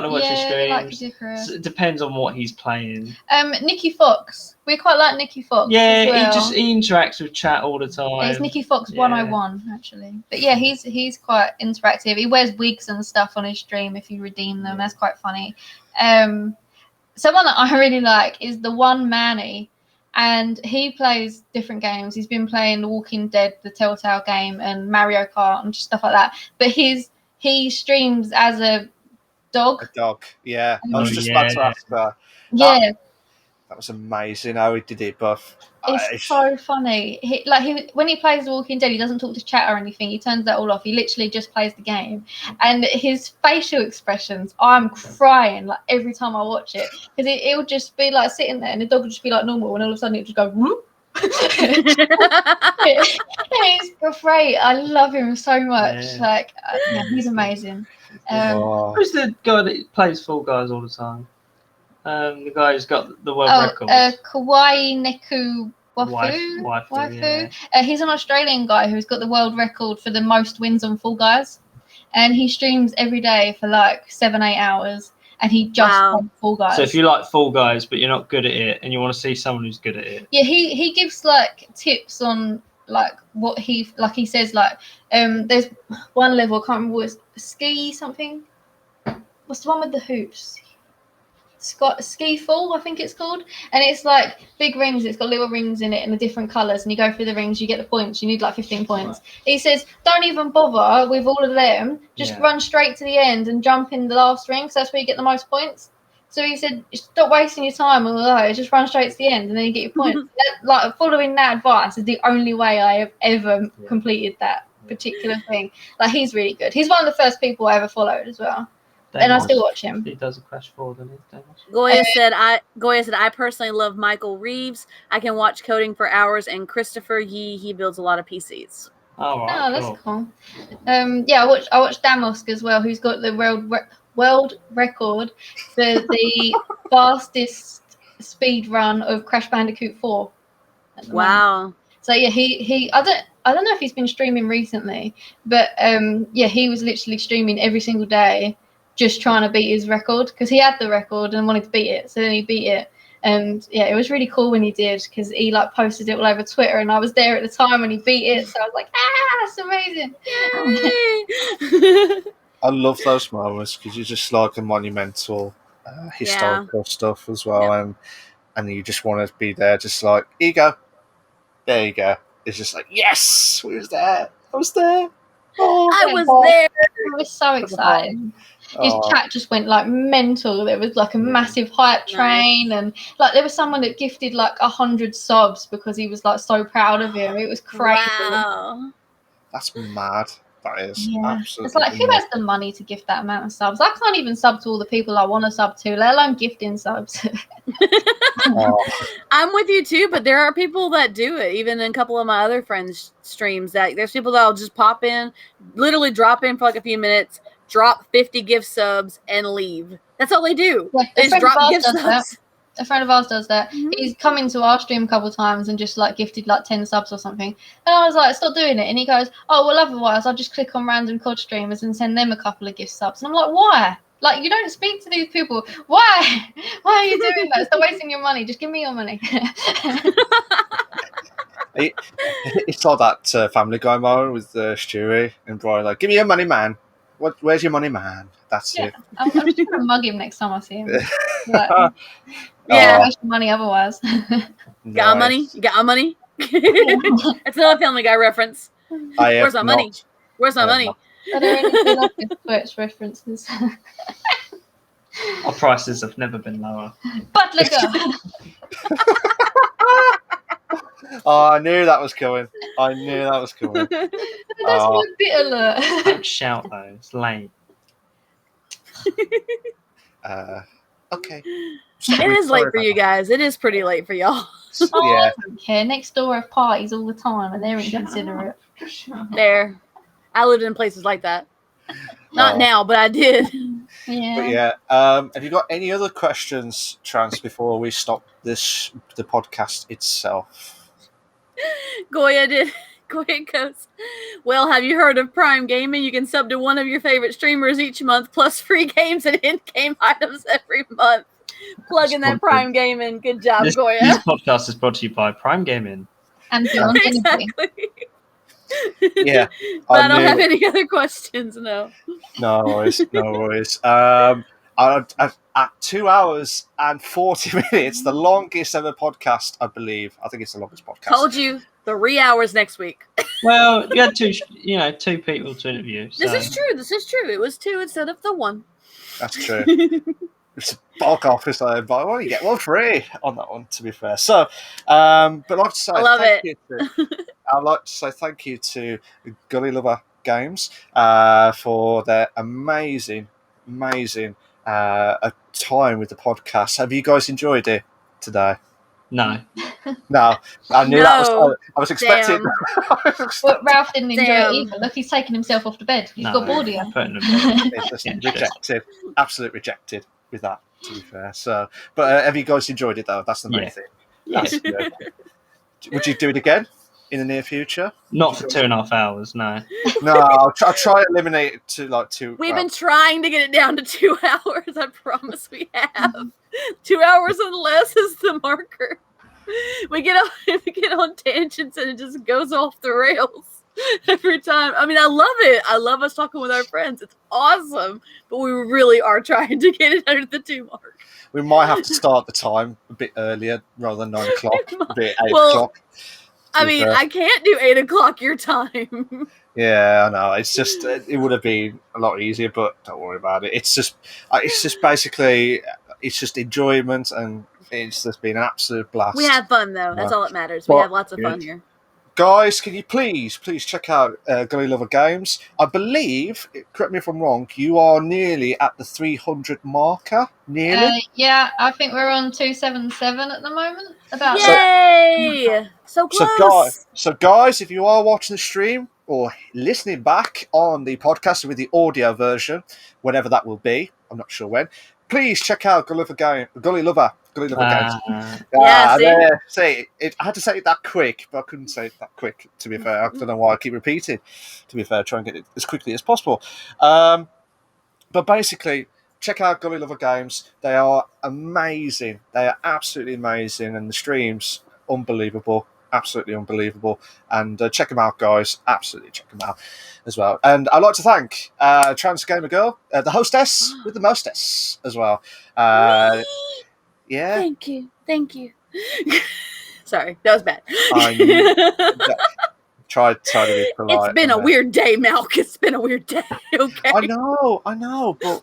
watch his streams. Like Kadikarus. It depends on what he's playing. Nicky Fox. We quite like Nicky Fox. Yeah, as well. he interacts with chat all the time. It's Nicky Fox 101 actually. But yeah, he's quite interactive. He wears wigs and stuff on his stream if you redeem them. That's quite funny. Someone that I really like is the One Manny. And he plays different games. He's been playing The Walking Dead, the Telltale game, and Mario Kart and stuff like that. But he streams as a dog. A dog, yeah. I was just about to ask that. Yeah. That was amazing how he did it, but it's so funny. When he plays The Walking Dead, he doesn't talk to chat or anything. He turns that all off. He literally just plays the game. And his facial expressions, I'm crying like every time I watch it, because it'll just be like sitting there, and the dog will just be like normal, and all of a sudden it just go whoop. He's great. I love him so much. He's amazing. Who's the guy that plays Fall Guys all the time? The guy who's got the world record. Kawaii Neku Waifu. Yeah. He's an Australian guy who's got the world record for the most wins on Fall Guys, and he streams every day for like 7-8 hours, and he just plays Fall Guys. So if you like Fall Guys but you're not good at it, and you want to see someone who's good at it, he gives like tips on like what he says like there's one level, I can't remember what it's, ski something. What's the one with the hoops? Ski fall, I think it's called, and it's like big rings. It's got little rings in it and the different colours, and you go through the rings, you get the points. You need like 15 points. He says, don't even bother with all of them. Just run straight to the end and jump in the last ring, because that's where you get the most points. So he said, stop wasting your time on those. Just run straight to the end, and then you get your points. Following that advice is the only way I have ever completed that particular thing. Like, he's really good. He's one of the first people I ever followed as well. And I still watch him. He does a Crash 4, doesn't he? Goya said, I personally love Michael Reeves. I can watch coding for hours, and Christopher Yee, he builds a lot of PCs. Oh, right, that's cool. I watched Damosk as well, who's got the world record for the fastest speed run of Crash Bandicoot 4. Wow. So yeah, he I don't know if he's been streaming recently, but he was literally streaming every single day, just trying to beat his record, because he had the record and wanted to beat it. So then he beat it. And yeah, it was really cool when he did, because he like posted it all over Twitter, and I was there at the time when he beat it. So I was like, it's amazing. Yay! I love those moments, because you're just like a monumental historical stuff as well. And you just want to be there, just like, here you go. There you go. It's just like, yes, we was there. I was there. Oh, I was there. It was so exciting. His chat just went like mental. There was like a massive hype train, and like there was someone that gifted like 100 subs because he was like so proud of him. It was crazy. Wow. That's mad. That is absolutely. It's like, who has the money to gift that amount of subs? I can't even sub to all the people I want to sub to, let alone gifting subs. I'm with you too, but there are people that do it. Even in a couple of my other friends' streams, that there's people that'll just pop in, literally drop in for like a few minutes, drop 50 gift subs, and leave. That's all they do. Yeah, they just drop gift subs. A friend of ours does that. Mm-hmm. He's come into our stream a couple of times and just like gifted like 10 subs or something. And I was like, stop doing it. And he goes, oh, well, otherwise I'll just click on random COD streamers and send them a couple of gift subs. And I'm like, why? Like, you don't speak to these people. Why? Why are you doing that? Stop wasting your money. Just give me your money. It's like that Family Guy moment with Stewie and Brian, like, give me your money, man. Where's your money, man? That's it. I'm just going to mug him next time I see him. Like, waste your money otherwise. Got money? You got money? That's another Family Guy reference. Where's my money? Where's my money? Are there any Twitch references? Our prices have never been lower. But look up. Oh, I knew that was coming. That's my bit alert. Don't shout though, it's late. Okay. It is late for you guys. It is pretty late for y'all. I don't care. Next door have parties all the time, and they're inconsiderate. There. I lived in places like that. Not now, but I did. Yeah. But have you got any other questions, Trans, before we stop the podcast itself? Goya goes, well, have you heard of Prime Gaming? You can sub to one of your favorite streamers each month, plus free games and in-game items every month. Plugging that Prime Gaming. Good job, Goya. This podcast is brought to you by Prime Gaming. And Beyond exactly. Yeah. But I don't have any other questions, no. No worries. At 2 hours and 40 minutes, the longest ever podcast, I believe. I think it's the longest podcast. Told you, 3 hours next week. Well, you had two people to interview. So. This is true. It was 2 instead of the 1. That's true. It's a bulk office, I buy one, you get one free on that one, to be fair. So, but I'd like to say I love thank it. you I'd like to say thank you to Gully Lover Games for their amazing time with the podcast. Have you guys enjoyed it today? No. No, I knew that was. No. I was expecting. Damn. But Ralph didn't enjoy Damn. it either. Look, he's taking himself off the bed. He's No, got bored here. putting them down. It's just Yeah, rejected, absolute rejected with that. To be fair, so but have you guys enjoyed it though? That's the main Yeah. thing. Yes. That's good. Would you do it again in the near future? Not for 2.5 hours, no. No, I'll try to eliminate it to like 2. We've been trying to get it down to 2 hours. I promise we have. 2 hours and less is the marker. We get on tangents and it just goes off the rails every time. I mean, I love it. I love us talking with our friends. It's awesome. But we really are trying to get it under the 2 mark. We might have to start the time a bit earlier rather than 9 o'clock. A bit 8 Well, o'clock. I mean, I can't do 8 o'clock your time. Yeah, I know. It's just it would have been a lot easier, but don't worry about it. It's just basically it's just enjoyment, and it's just been an absolute blast. We have fun though. That's all that matters. We But- have lots of fun here. Guys, can you please check out Gully Lover Games? I believe, correct me if I'm wrong, you are nearly at the 300 marker. Nearly. Yeah, I think we're on 277 at the moment. About Yay! So close. So guys, if you are watching the stream or listening back on the podcast with the audio version, whenever that will be, I'm not sure when, please check out Gully Lover Games. See, I had to say it that quick, but I couldn't say it that quick, to be fair. I don't know why I keep repeating, to be fair, try and get it as quickly as possible. But basically, check out Gully Lover Games. They are amazing. They are absolutely amazing, and the streams, unbelievable. Absolutely unbelievable. And check them out, guys. Absolutely check them out as well. And I'd like to thank Trans Gamer Girl, the hostess with the mostess as well. Yeah. Thank you. Sorry, that was bad. Try to be polite. It's been a weird day, Malk. It's been a weird day. Okay. I know, but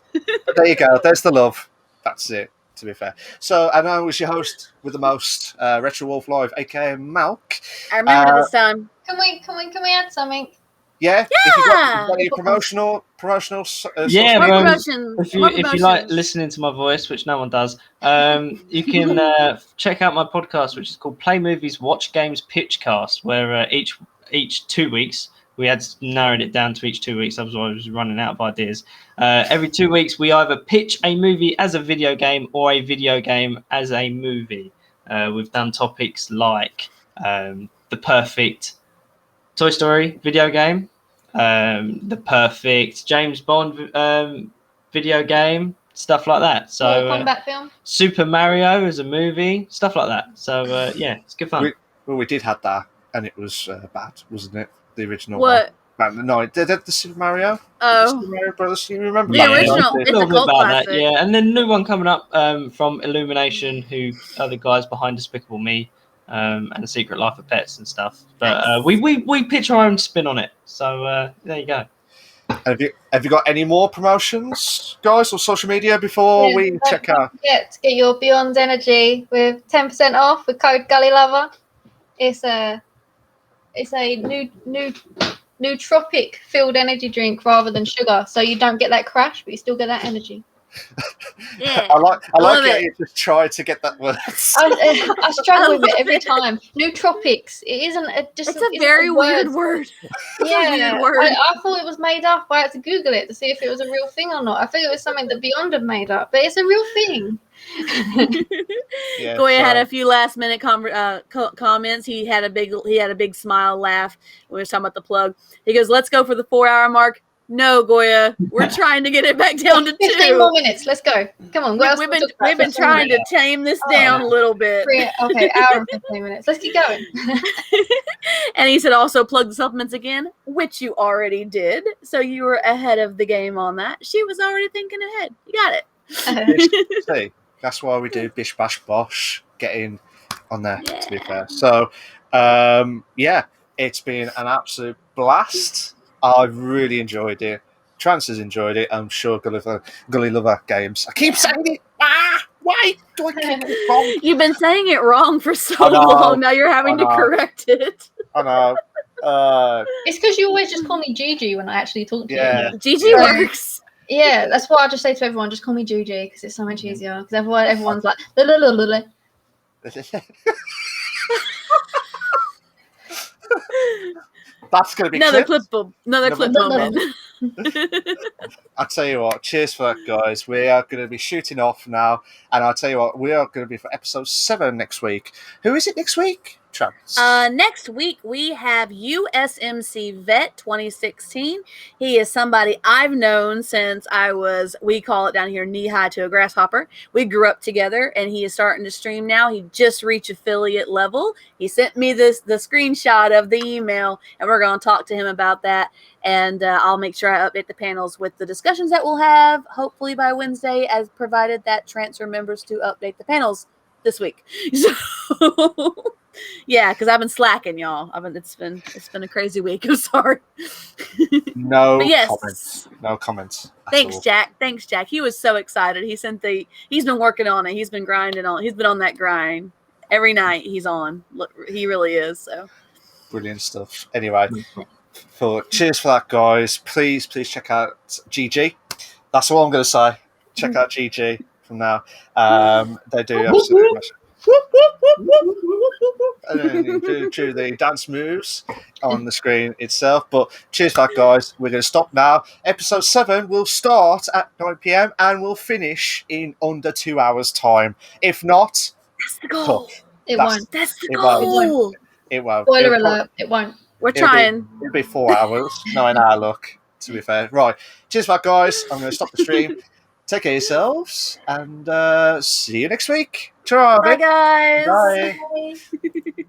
there you go. There's the love. That's it, to be fair. So, and I was your host with the most, Retro Wolf Live, aka Malk. I remember this time. Can we add something? Yeah. If you've got any promotional Yeah, More well, promotion. if you More like promotions. listening to my voice, which no one does, you can check out my podcast, which is called Play Movies, Watch Games, Pitchcast, where each 2 weeks we had narrowed it down to each 2 weeks. Otherwise, I was running out of ideas. Every 2 weeks, we either pitch a movie as a video game or a video game as a movie. We've done topics like the perfect Toy Story video game, the perfect James Bond video game, stuff like that. So Combat film. Super Mario as a movie, stuff like that. So yeah, it's good fun. we did have that, and it was bad, wasn't it? The original What? one. No, the Super Mario. Oh. Super Mario Brothers. You remember The that? original. A It's little a bit cult about classic. that, yeah. And then new one coming up from Illumination, who are the guys behind Despicable Me and The Secret Life of Pets and stuff. But we pitch our own spin on it. So there you go. Have you got any more promotions, guys, or social media before we check out? Get your Beyond Energy with 10% off with code GullyLover. It's a nootropic filled energy drink rather than sugar, so you don't get that crash, but you still get that energy. Yeah. I like love it. it. You just try to get that word. I struggle with it every time. Nootropics. It isn't It's a very weird word. Yeah, weird word. I thought it was made up. I had to Google it to see if it was a real thing or not. I think it was something that Beyond had made up, but it's a real thing. Yeah, Goya had so- a few last minute comments. He had a big smile, laugh when we were talking about the plug. He goes, "Let's go for the 4-hour mark." No, Goya, we're trying to get it back down to 15 2. more minutes. Let's go. Come on. What else We've can we been talk about? we've been trying to tame this down a little bit. Okay, hour and 15 minutes. Let's keep going. And he said also plug the supplements again, which you already did. So you were ahead of the game on that. She was already thinking ahead. You got it. See, that's why we do Bish Bash Bosh, getting on there, to be fair. So, yeah, it's been an absolute blast. I've really enjoyed it. Trans has enjoyed it. I'm sure Gully Lover Games. I keep saying it. Why do I keep it wrong? You've been saying it wrong for so I know. long. Now you're having I to know. correct it. I know. It's because you always just call me Gigi when I actually talk to Yeah. you. Gigi works. Yeah, that's what I just say to everyone. Just call me Gigi because it's so much easier. Because everyone's like, la, la, la, la, la. That's going to be Another clipped. clip Another moment. I'll tell you what, cheers for that, guys. We are going to be shooting off now, and I'll tell you what, we are going to be for episode 7 next week. Who is it next week, Travis? Next week we have USMC Vet 2016. He is somebody I've known since we call it down here, knee high to a grasshopper. We grew up together, and he is starting to stream now. He just reached affiliate level. He sent me the screenshot of the email, and we're going to talk to him about that. And I'll make sure I update the panels with the discussions that we'll have, hopefully by Wednesday, as provided that Trance remembers to update the panels this week. So, yeah, because I've been slacking, y'all. It's been a crazy week. I'm sorry. No yes. comments. No comments. Thanks, Jack. He was so excited. He's been working on it. He's been grinding on it. He's been on that grind. Every night he's on. He really is. So brilliant stuff. Anyway, cheers for that, guys. Please check out GG. That's all I'm going to say. Check out GG from now. They do absolutely much. And then do the dance moves on the screen itself. But cheers for that, guys. We're going to stop now. Episode 7 will start at 9 p.m. and will finish in under 2 hours' time. If not, that's the goal. It won't. That's the goal. It won't. Spoiler alert, it won't. We're trying. It'll be 4 hours, 9 hour look, to be fair. Right. Cheers for that, guys. I'm going to stop the stream. Take care of yourselves, and see you next week. Ta-ra, bye, guys. Bye. Bye.